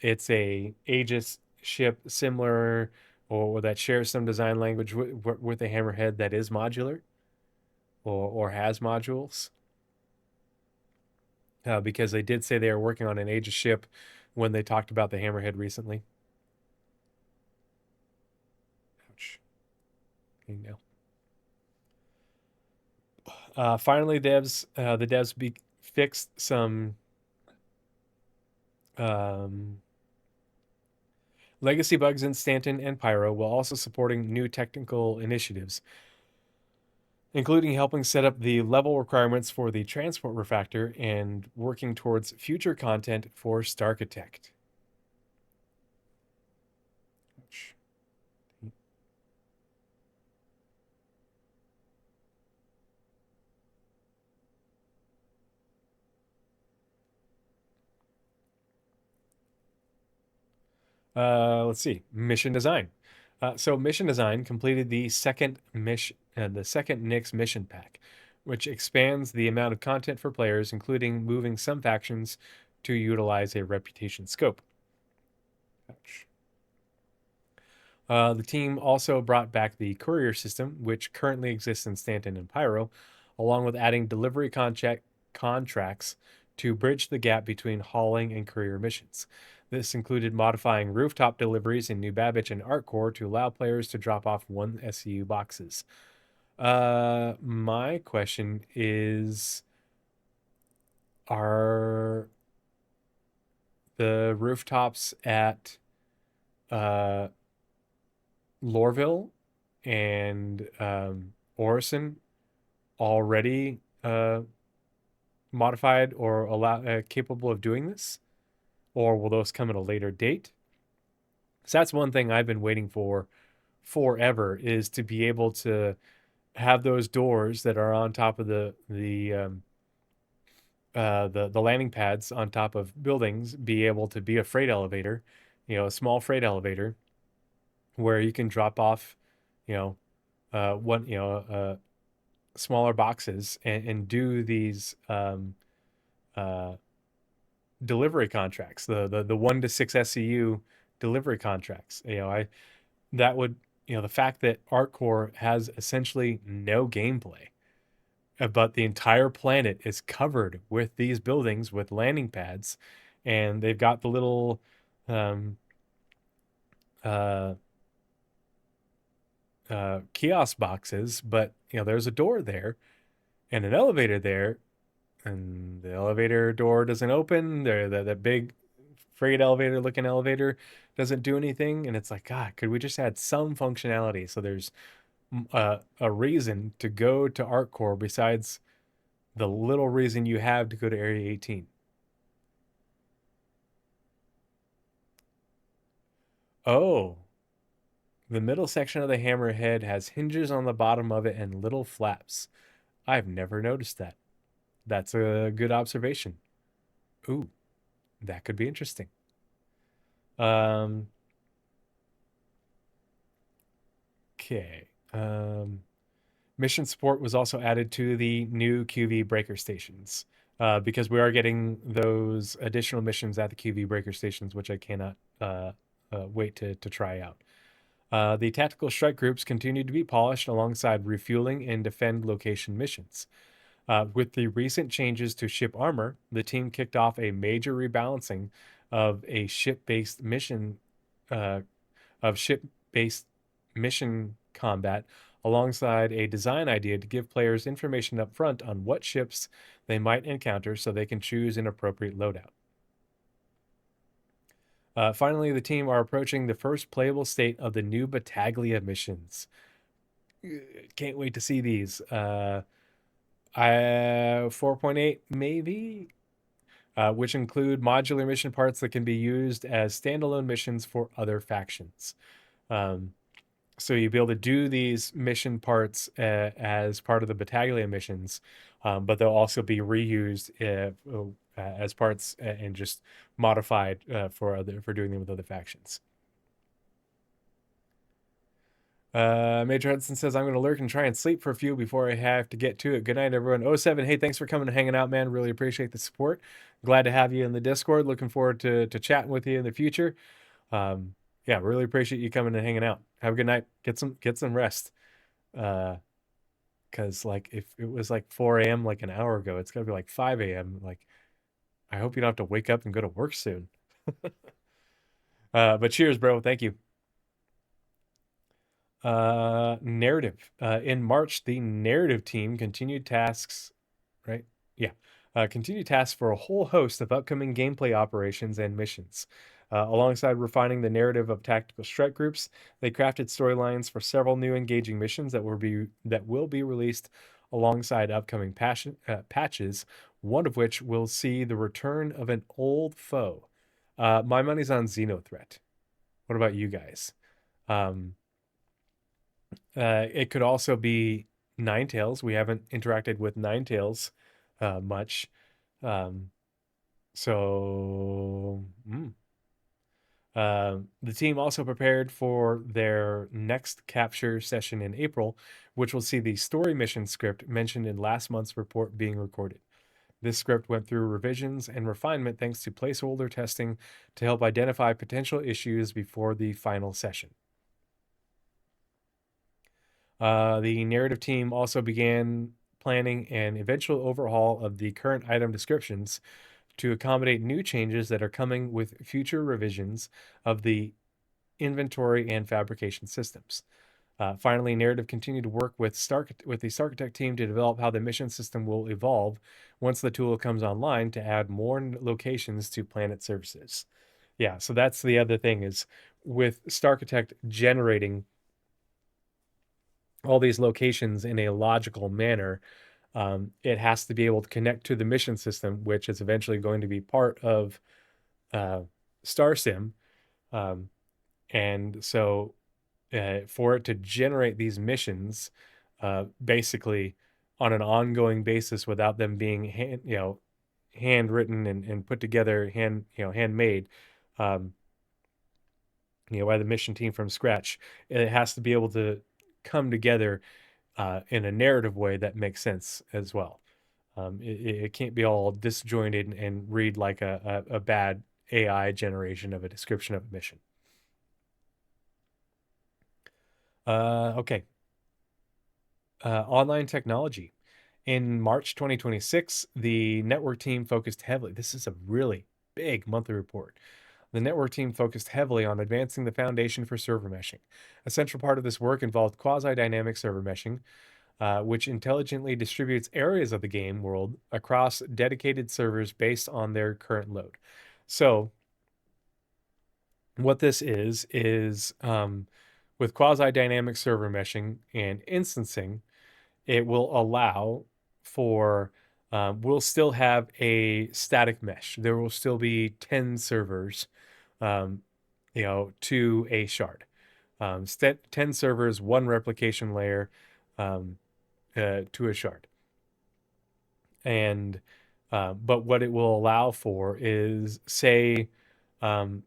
it's a Aegis ship similar or that shares some design language with the hammerhead that is modular or has modules. Because they did say they are working on an Aegis ship when they talked about the hammerhead recently. Ouch. Finally, the devs fixed some legacy bugs in Stanton and Pyro, while also supporting new technical initiatives, including helping set up the level requirements for the transport refactor and working towards future content for Starchitect. Let's see. Mission design. So mission design completed the second Nyx mission pack, which expands the amount of content for players, including moving some factions to utilize a reputation scope. The team also brought back the courier system, which currently exists in Stanton and Pyro, along with adding delivery contracts to bridge the gap between hauling and courier missions. This included modifying rooftop deliveries in New Babbage and Artcore to allow players to drop off 1 SCU boxes. My question is, are the rooftops at Lorville and Orison already modified or capable of doing this? Or will those come at a later date? So that's one thing I've been waiting for forever, is to be able to have those doors that are on top of the landing pads on top of buildings be able to be a freight elevator, a small freight elevator where you can drop off, smaller boxes and do these delivery contracts, the 1 to 6 SCU delivery contracts. The fact that Artcore has essentially no gameplay, but the entire planet is covered with these buildings with landing pads, and they've got the little kiosk boxes, but there's a door there and an elevator there, and the elevator door doesn't open. The big freight elevator looking elevator doesn't do anything, and it's like, God, could we just add some functionality so there's a reason to go to Artcore besides the little reason you have to go to Area 18? Oh, the middle section of the hammerhead has hinges on the bottom of it and little flaps. I've never noticed that. That's a good observation. Ooh, that could be interesting. Okay. Mission support was also added to the new QV breaker stations, because we are getting those additional missions at the QV breaker stations, which I cannot wait to try out. The tactical strike groups continue to be polished alongside refueling and defend location missions. With the recent changes to ship armor, the team kicked off a major rebalancing of ship-based mission combat, alongside a design idea to give players information up front on what ships they might encounter so they can choose an appropriate loadout. Finally, the team are approaching the first playable state of the new Battaglia missions. Can't wait to see these. 4.8 maybe, which include modular mission parts that can be used as standalone missions for other factions. So you'll be able to do these mission parts as part of the Battaglia missions, but they'll also be reused as parts and just modified for doing them with other factions. Major Hudson says, I'm going to lurk and try and sleep for a few before I have to get to it. Good night, everyone. 07, hey, thanks for coming and hanging out, man. Really appreciate the support. Glad to have you in the Discord. Looking forward to chatting with you in the future. Yeah, really appreciate you coming and hanging out. Have a good night. Get some rest. Because like if it was like 4 a.m. like an hour ago, it's gonna be like 5 a.m. Like, I hope you don't have to wake up and go to work soon. But cheers, bro. Thank you. Narrative. In March, the narrative team continued tasks, right? Yeah. Continued tasks for a whole host of upcoming gameplay operations and missions. Alongside refining the narrative of tactical strike groups, they crafted storylines for several new engaging missions that will be released alongside upcoming patches, one of which will see the return of an old foe. My money's on Xenothreat. What about you guys? It could also be Ninetales. We haven't interacted with Ninetales much. The team also prepared for their next capture session in April, which will see the story mission script mentioned in last month's report being recorded. This script went through revisions and refinement thanks to placeholder testing to help identify potential issues before the final session. The narrative team also began planning an eventual overhaul of the current item descriptions to accommodate new changes that are coming with future revisions of the inventory and fabrication systems. Finally, narrative continued to work with the Starkitect team to develop how the mission system will evolve once the tool comes online to add more locations to planet services. Yeah, so that's the other thing is with Starkitect generating all these locations in a logical manner, it has to be able to connect to the mission system, which is eventually going to be part of StarSim. And so for it to generate these missions basically on an ongoing basis without them being handwritten and put together, handmade, by the mission team from scratch, it has to be able to come together in a narrative way that makes sense as well. It can't be all disjointed and read like a bad AI generation of a description of a mission. Okay. Online technology. In March 2026, the network team focused heavily. This is a really big monthly report. The network team focused heavily on advancing the foundation for server meshing. A central part of this work involved quasi-dynamic server meshing, which intelligently distributes areas of the game world across dedicated servers based on their current load. So what this is with quasi-dynamic server meshing and instancing, it will allow for we'll still have a static mesh. There will still be 10 servers, to a shard. 10 servers, one replication layer to a shard. And but what it will allow for is, say,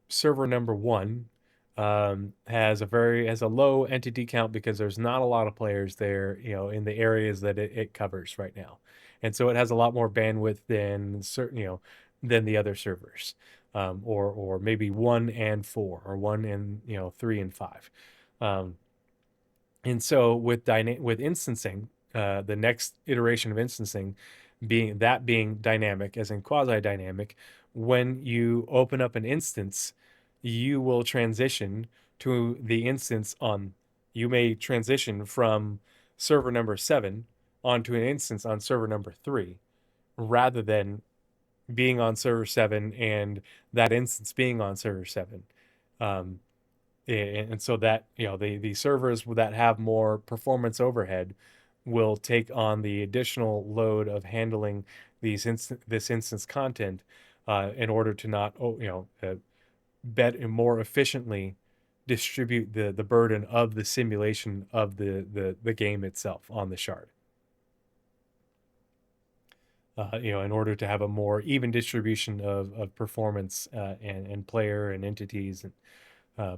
server number 1 has a low entity count because there's not a lot of players there, in the areas that it covers right now. And so it has a lot more bandwidth than than the other servers, or maybe 1 and 4 or 1 and 3 and 5. And so with instancing, the next iteration of instancing being dynamic, as in quasi-dynamic, when you open up an instance, you will transition to the instance on you may transition from server number 7 onto an instance on server number 3 rather than being on server 7 and that instance being on server 7. Um, and so that, the servers that have more performance overhead will take on the additional load of handling this instance content in order to not, more efficiently distribute the burden of the simulation of the game itself on the shard. In order to have a more even distribution of performance and player and entities and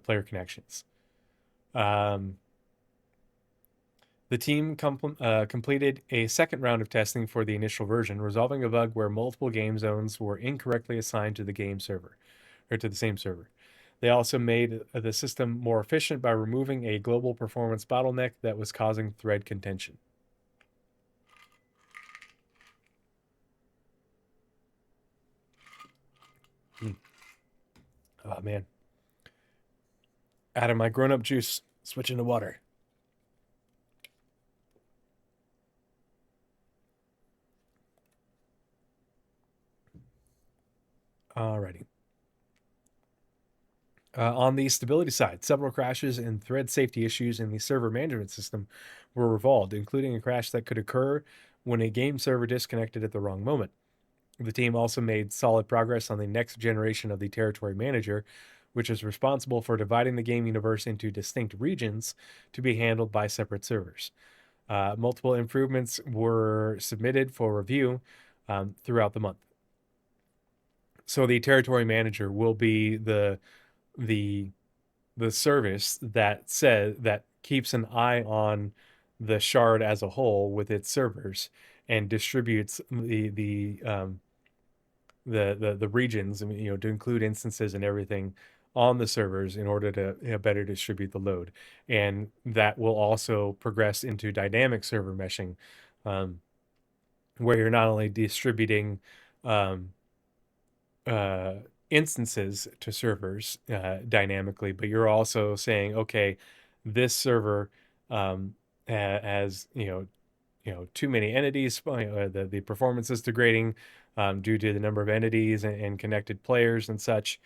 player connections. The team completed a second round of testing for the initial version, resolving a bug where multiple game zones were incorrectly assigned to the game server, or to the same server. They also made the system more efficient by removing a global performance bottleneck that was causing thread contention. Oh, man. Out of my grown-up juice, switching to water. Alrighty. On the stability side, several crashes and thread safety issues in the server management system were resolved, including a crash that could occur when a game server disconnected at the wrong moment. The team also made solid progress on the next generation of the territory manager, which is responsible for dividing the game universe into distinct regions to be handled by separate servers. Multiple improvements were submitted for review throughout the month. So the territory manager will be the service that keeps an eye on the shard as a whole with its servers and distributes the regions, to include instances and everything on the servers in order to better distribute the load. And that will also progress into dynamic server meshing, where you're not only distributing instances to servers dynamically, but you're also saying, okay, this server has too many entities. The performance is degrading due to the number of entities and connected players and such.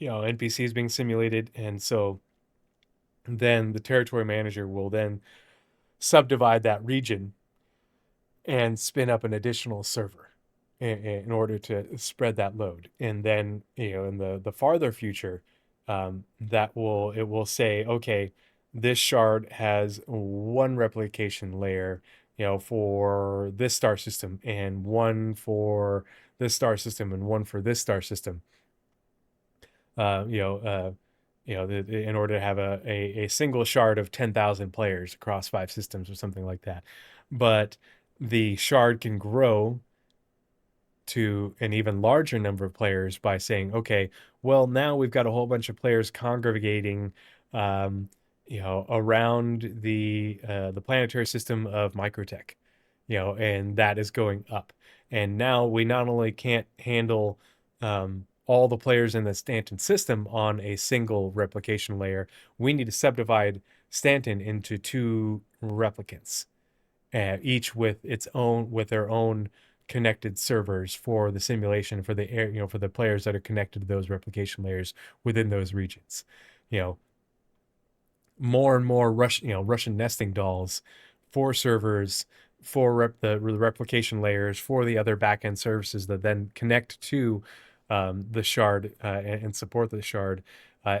NPCs being simulated, and so then the territory manager will then subdivide that region and spin up an additional server in order to spread that load. And then, in the farther future, it will say, okay, this shard has one replication layer, for this star system, and one for this star system, and one for this star system. In order to have a single shard of 10,000 players across 5 systems or something like that. But the shard can grow to an even larger number of players by saying, okay, well, now we've got a whole bunch of players congregating, around the planetary system of Microtech, and that is going up. And now we not only can't handle all the players in the Stanton system on a single replication layer, we need to subdivide Stanton into 2 replicants, each with their own connected servers for the simulation for the for the players that are connected to those replication layers within those regions. More and more Russian nesting dolls for servers, for the replication layers, for the other backend services that then connect to the shard and support the shard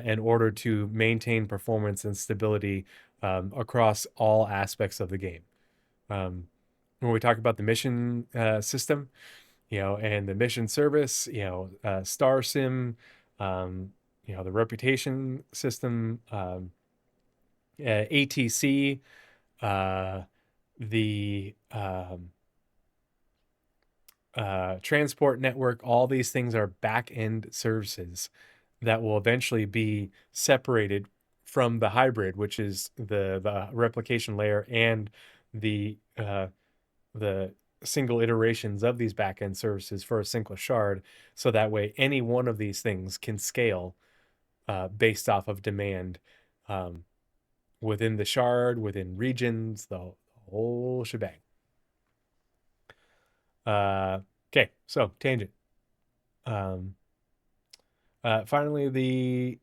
in order to maintain performance and stability across all aspects of the game. When we talk about the mission system, and the mission service, Star Sim, the reputation system, ATC, the transport network, all these things are back-end services that will eventually be separated from the hybrid, which is the replication layer and the single iterations of these back-end services for a single shard. So that way any one of these things can scale based off of demand within the shard, within regions, the whole shebang. Okay, so tangent. Finally, the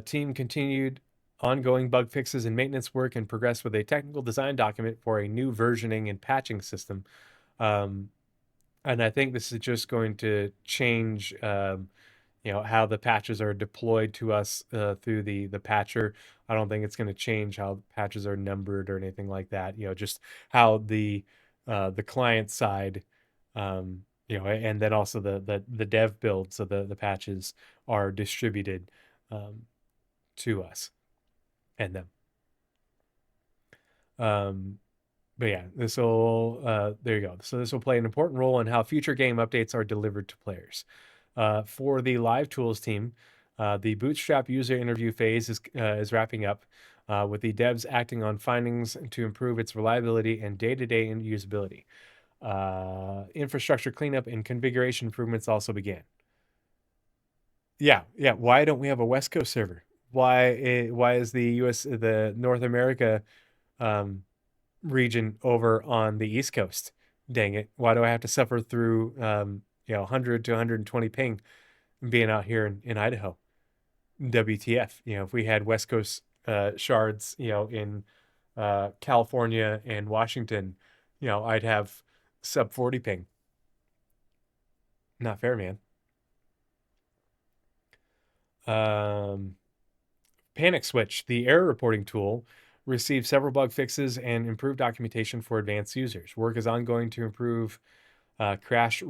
team continued ongoing bug fixes and maintenance work and progressed with a technical design document for a new versioning and patching system. And I think this is just going to change, how the patches are deployed to us through the patcher. I don't think it's going to change how patches are numbered or anything like that. Just how the client side, and then also the dev build, so the patches are distributed to us and them. But yeah, this will there you go. So this will play an important role in how future game updates are delivered to players. For the live tools team, the Bootstrap user interview phase is wrapping up, with the devs acting on findings to improve its reliability and day-to-day usability. Infrastructure cleanup and configuration improvements also began. Yeah. Why don't we have a West Coast server? Why is the North America region over on the East Coast? Dang it! Why do I have to suffer through 100 to 120 ping being out here in Idaho? WTF? If we had West Coast shards, in California and Washington, I'd have sub 40 ping. Not fair, man. Panic Switch, the error reporting tool, received several bug fixes and improved documentation for advanced users. Work is ongoing to improve crash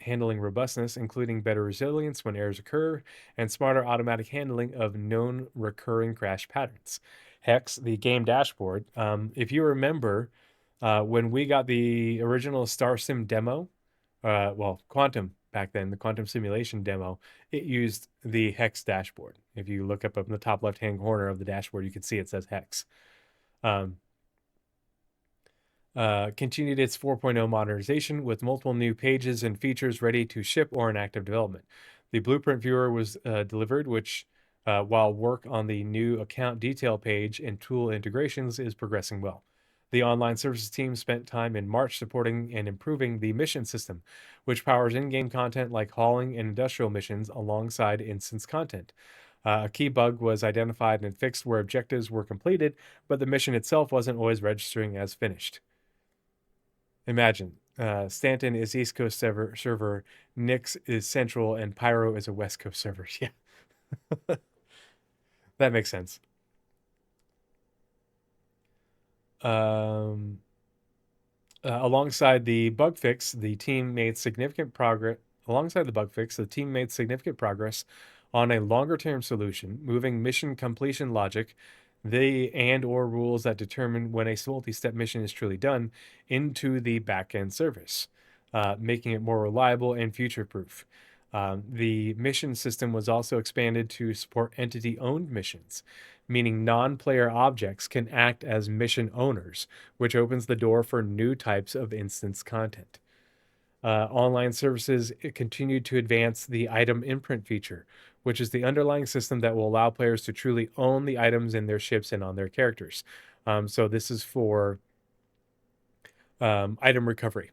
handling robustness, including better resilience when errors occur and smarter automatic handling of known recurring crash patterns. Hex, the game dashboard. If you remember, when we got the original Star Sim demo, Quantum back then, the Quantum Simulation demo, it used the Hex dashboard. If you look up in the top left-hand corner of the dashboard, you can see it says Hex. Continued its 4.0 modernization with multiple new pages and features ready to ship or in active development. The blueprint viewer was delivered, which, while work on the new account detail page and tool integrations is progressing well. The online services team spent time in March supporting and improving the mission system, which powers in-game content like hauling and industrial missions alongside instance content. A key bug was identified and fixed where objectives were completed, but the mission itself wasn't always registering as finished. Imagine, Stanton is East Coast server, Nix is Central, and Pyro is a West Coast server. Yeah. That makes sense. Alongside the bug fix, the team made significant progress. Alongside the bug fix, the team made significant progress on a longer-term solution, moving mission completion logic, or rules that determine when a multi-step mission is truly done, into the back-end service, making it more reliable and future-proof. The mission system was also expanded to support entity-owned missions, meaning non-player objects can act as mission owners, which opens the door for new types of instance content. Online services continued to advance the item imprint feature, which is the underlying system that will allow players to truly own the items in their ships and on their characters. So this is for item recovery,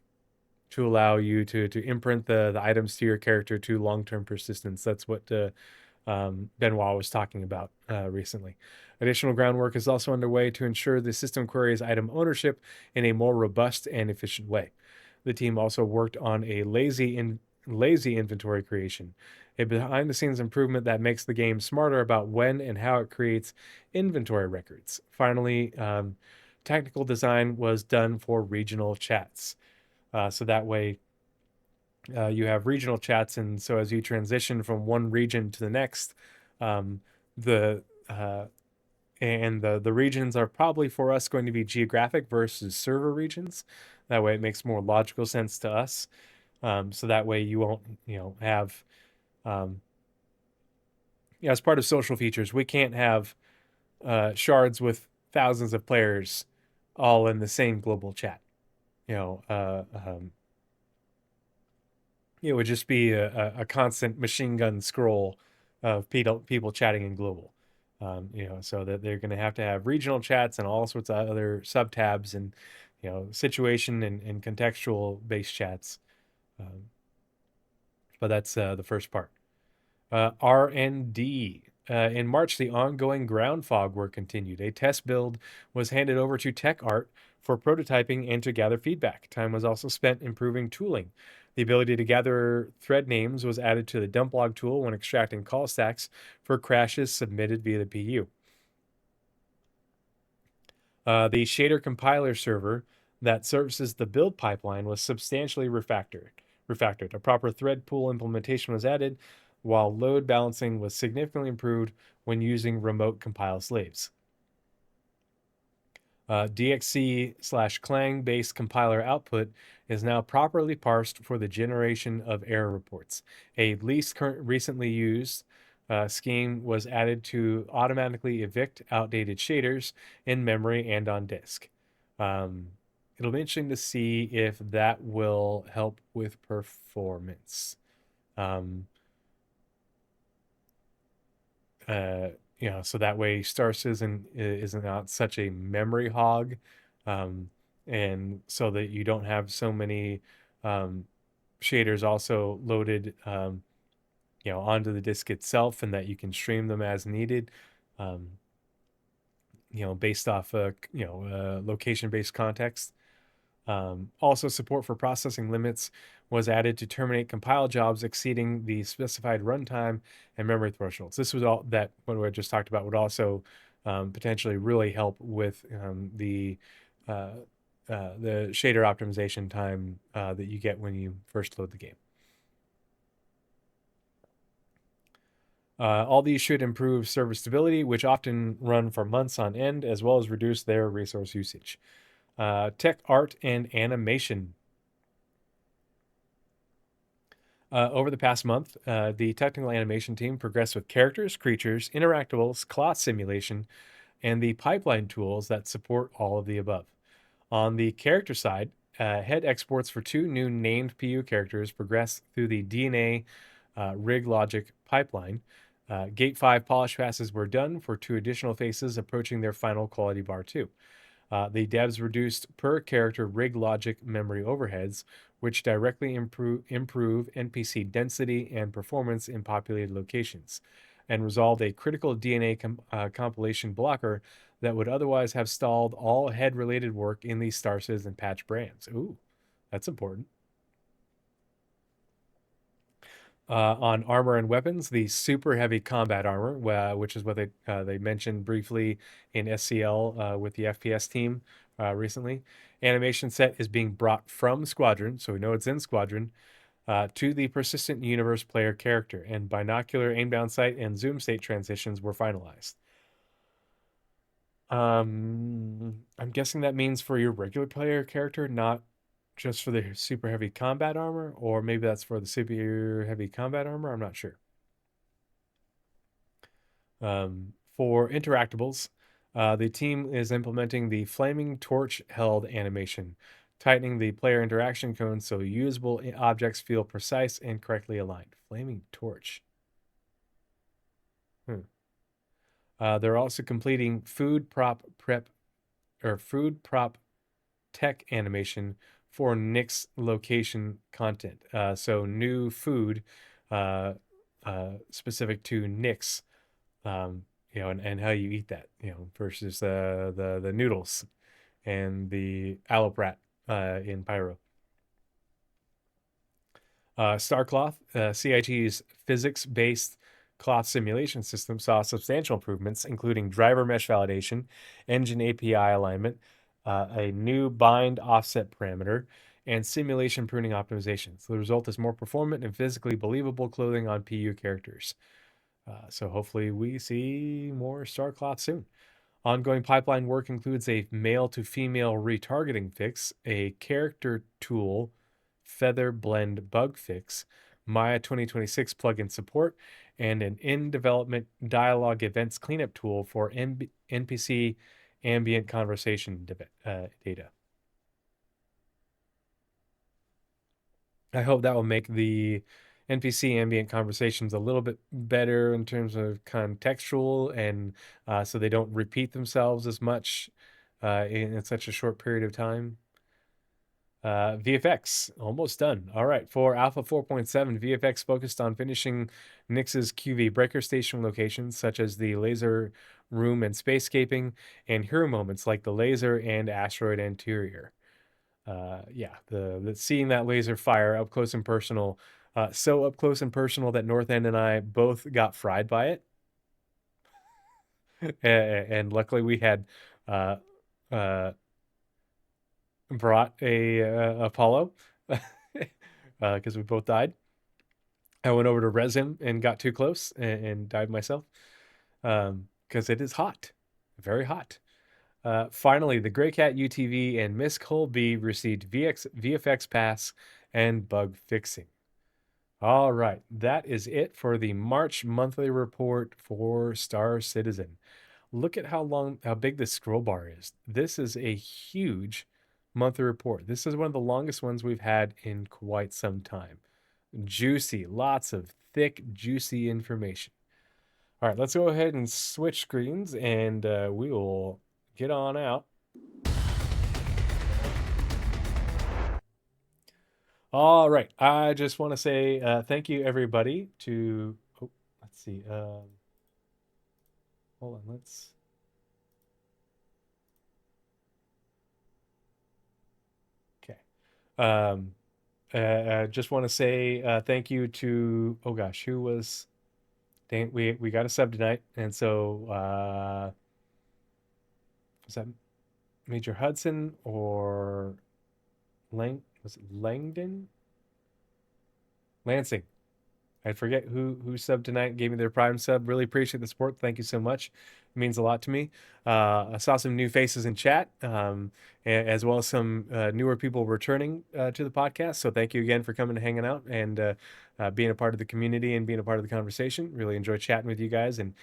to allow you to imprint the items to your character to long-term persistence. That's what Benoit was talking about recently. Additional groundwork is also underway to ensure the system queries item ownership in a more robust and efficient way. The team also worked on a lazy inventory creation, a behind-the-scenes improvement that makes the game smarter about when and how it creates inventory records. Finally, technical design was done for regional chats. So that way you have regional chats, and so as you transition from one region to the next, the regions are probably for us going to be geographic versus server regions. That way it makes more logical sense to us. So that way you won't, have, as part of social features, we can't have shards with thousands of players all in the same global chat. It would just be a constant machine gun scroll of people chatting in global. So that they're going to have regional chats and all sorts of other sub tabs and, situation and contextual based chats. Um, but that's the first part. R&D. In March, the ongoing ground fog work continued. A test build was handed over to Tech Art for prototyping and to gather feedback. Time was also spent improving tooling. The ability to gather thread names was added to the dump log tool when extracting call stacks for crashes submitted via the PU. The shader compiler server that services the build pipeline was substantially refactored. A proper thread pool implementation was added, while load balancing was significantly improved when using remote compile slaves. DXC/Clang based compiler output is now properly parsed for the generation of error reports. A least recently used scheme was added to automatically evict outdated shaders in memory and on disk. It'll be interesting to see if that will help with performance. So that way Star Citizen is not such a memory hog, and so that you don't have so many shaders also loaded, onto the disk itself, and that you can stream them as needed, based off location-based context. Also, support for processing limits was added to terminate compile jobs exceeding the specified runtime and memory thresholds. This was all that what I just talked about would also potentially really help with the shader optimization time that you get when you first load the game. All these should improve server stability, which often run for months on end, as well as reduce their resource usage. Tech art and animation. Over the past month, the technical animation team progressed with characters, creatures, interactables, cloth simulation, and the pipeline tools that support all of the above. On the character side, head exports for 2 new named PU characters progressed through the DNA rig logic pipeline. Gate 5 polish passes were done for 2 additional faces approaching their final quality bar 2. The devs reduced per character rig logic memory overheads, which directly improve NPC density and performance in populated locations, and resolved a critical DNA compilation blocker that would otherwise have stalled all head-related work in the Star Citizen patch brands. Ooh, that's important. On armor and weapons, the super heavy combat armor, which is what they mentioned briefly in SCL with the FPS team recently. Animation set is being brought from Squadron, so we know it's in Squadron, to the persistent universe player character, and binocular aim down sight and zoom state transitions were finalized. I'm guessing that means for your regular player character, not just for the super heavy combat armor, or maybe that's for the super heavy combat armor. I'm not sure. For interactables, the team is implementing the flaming torch held animation, tightening the player interaction cone so usable objects feel precise and correctly aligned. Flaming torch. They're also completing food prop tech animation for Nick's location content. So new food specific to Nick's, and how you eat that, versus the noodles and the alloprat in Pyro. Starcloth, CIG's physics-based cloth simulation system saw substantial improvements, including driver mesh validation, engine API alignment, a new bind offset parameter, and simulation pruning optimization. So the result is more performant and physically believable clothing on PU characters. So hopefully we see more Starcloth soon. Ongoing pipeline work includes a male to female retargeting fix, a character tool feather blend bug fix, Maya 2026 plugin support, and an in-development dialogue events cleanup tool for NPC ambient conversation data. I hope that will make the NPC ambient conversations a little bit better in terms of contextual, and so they don't repeat themselves as much in such a short period of time. VFX, almost done. All right, for Alpha 4.7, VFX focused on finishing Nyx's QV breaker station locations, such as the laser room and spacescaping, and hero moments like the laser and asteroid interior. Yeah, the seeing that laser fire up close and personal, so up close and personal that North End and I both got fried by it. And luckily we had uh, uh, brought a Apollo because we both died. I went over to res him and got too close and died myself because it is hot, very hot. Finally, the Grey Cat UTV and Miss Colby received VFX pass and bug fixing. All right, that is it for the March monthly report for Star Citizen. Look at how big this scroll bar is. This is a huge monthly report. This is one of the longest ones we've had in quite some time. Juicy, lots of thick, juicy information. All right, let's go ahead and switch screens and we will get on out. All right, I just want to say thank you, everybody, to... Oh, let's see. Hold on, let's... Okay. Just want to say thank you to... Oh, gosh, who was... Dang, we got a sub tonight, and so... was that Major Hudson or... Was it Langdon? Lansing. I forget who subbed tonight, gave me their Prime sub. Really appreciate the support. Thank you so much. It means a lot to me. I saw some new faces in chat, as well as some newer people returning to the podcast. So thank you again for coming and hanging out and being a part of the community and being a part of the conversation. Really enjoy chatting with you guys and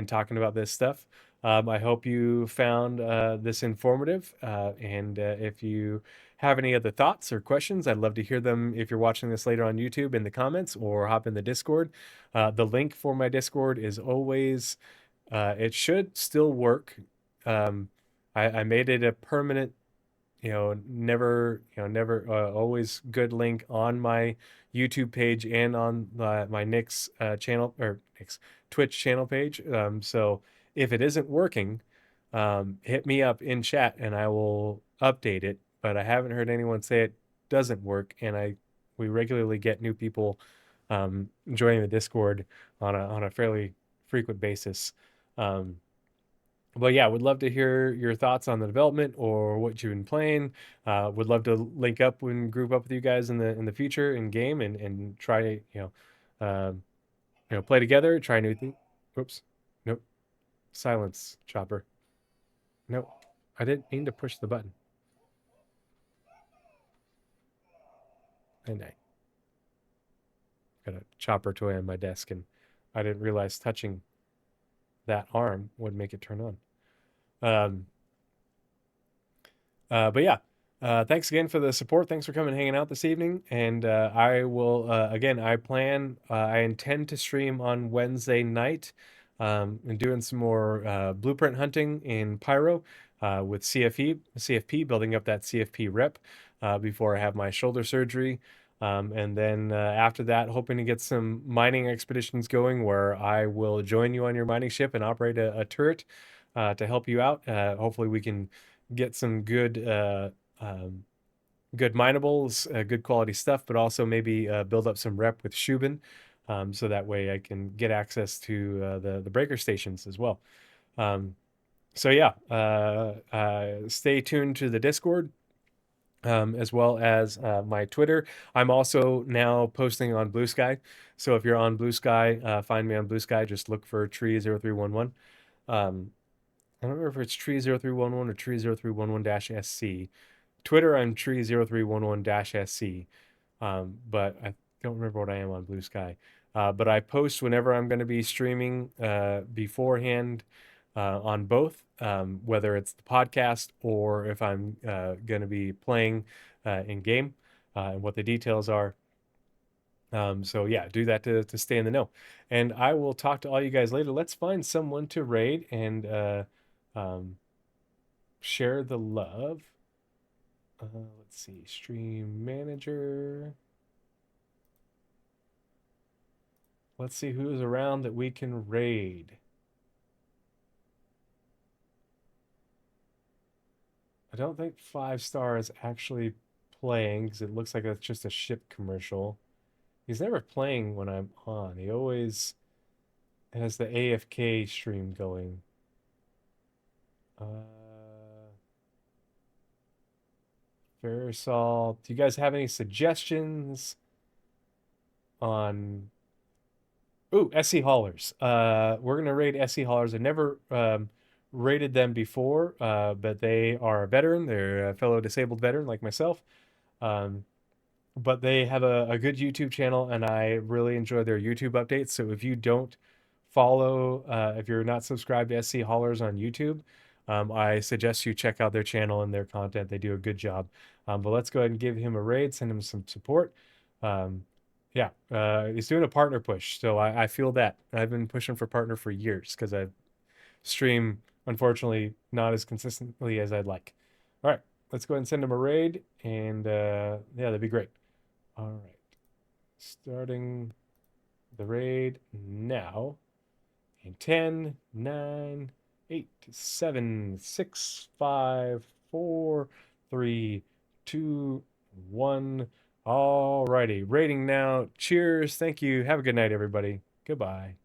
talking about this stuff. I hope you found this informative. And if you have any other thoughts or questions, I'd love to hear them if you're watching this later on YouTube in the comments or hop in the Discord. The link for my Discord is always, it should still work. I made it a permanent, never always good link on my YouTube page and on my Nick's channel or Nick's Twitch channel page. So if it isn't working, hit me up in chat and I will update it. But I haven't heard anyone say it doesn't work, and we regularly get new people joining the Discord on a fairly frequent basis. But yeah, would love to hear your thoughts on the development or what you've been playing. Would love to link up and group up with you guys in the future in game and try play together, try new things. Whoops, nope, silence, Chopper. Nope, I didn't mean to push the button. And I got a Chopper toy on my desk, and I didn't realize touching that arm would make it turn on. But yeah, thanks again for the support. Thanks for coming and hanging out this evening. And I will, again, I intend to stream on Wednesday night and doing some more blueprint hunting in Pyro with CFP, building up that CFP rep before I have my shoulder surgery. And then after that, hoping to get some mining expeditions going where I will join you on your mining ship and operate a turret to help you out. Hopefully we can get some good good minables, good quality stuff, but also maybe build up some rep with Shubin, so that way I can get access to the breaker stations as well. So yeah, stay tuned to the Discord. As well as my Twitter. I'm also now posting on Blue Sky. So if you're on Blue Sky, find me on Blue Sky. Just look for Tree0311. I don't remember if it's Tree0311 or Tree0311-SC. Twitter, I'm Tree0311-SC. But I don't remember what I am on Blue Sky. But I post whenever I'm going to be streaming beforehand on both, whether it's the podcast or if I'm going to be playing in game and what the details are. So yeah, do that to stay in the know. And I will talk to all you guys later. Let's find someone to raid and um, share the love. Let's see, stream manager. Let's see who's around that we can raid. I don't think 5 Star is actually playing because it looks like it's just a ship commercial. He's never playing when I'm on. He always has the AFK stream going. Versal, do you guys have any suggestions on... Ooh, SC Haulers. We're gonna raid SC Haulers. I've never raided them before, but they are a veteran. They're a fellow disabled veteran like myself. Um, but they have a good YouTube channel, and I really enjoy their YouTube updates. So if you don't follow, if you're not subscribed to SC Haulers on YouTube, I suggest you check out their channel and their content. They do a good job. But let's go ahead and give him a raid, send him some support. Um, yeah, he's doing a partner push, so I feel that. I've been pushing for partner for years because I stream, unfortunately, not as consistently as I'd like. All right, let's go ahead and send him a raid, and yeah, that'd be great. All right, starting the raid now. In 10, 9, 8, 7, 6, 5, 4, 3, 2, 1. All righty, rating now. Cheers. Thank you. Have a good night, everybody. Goodbye.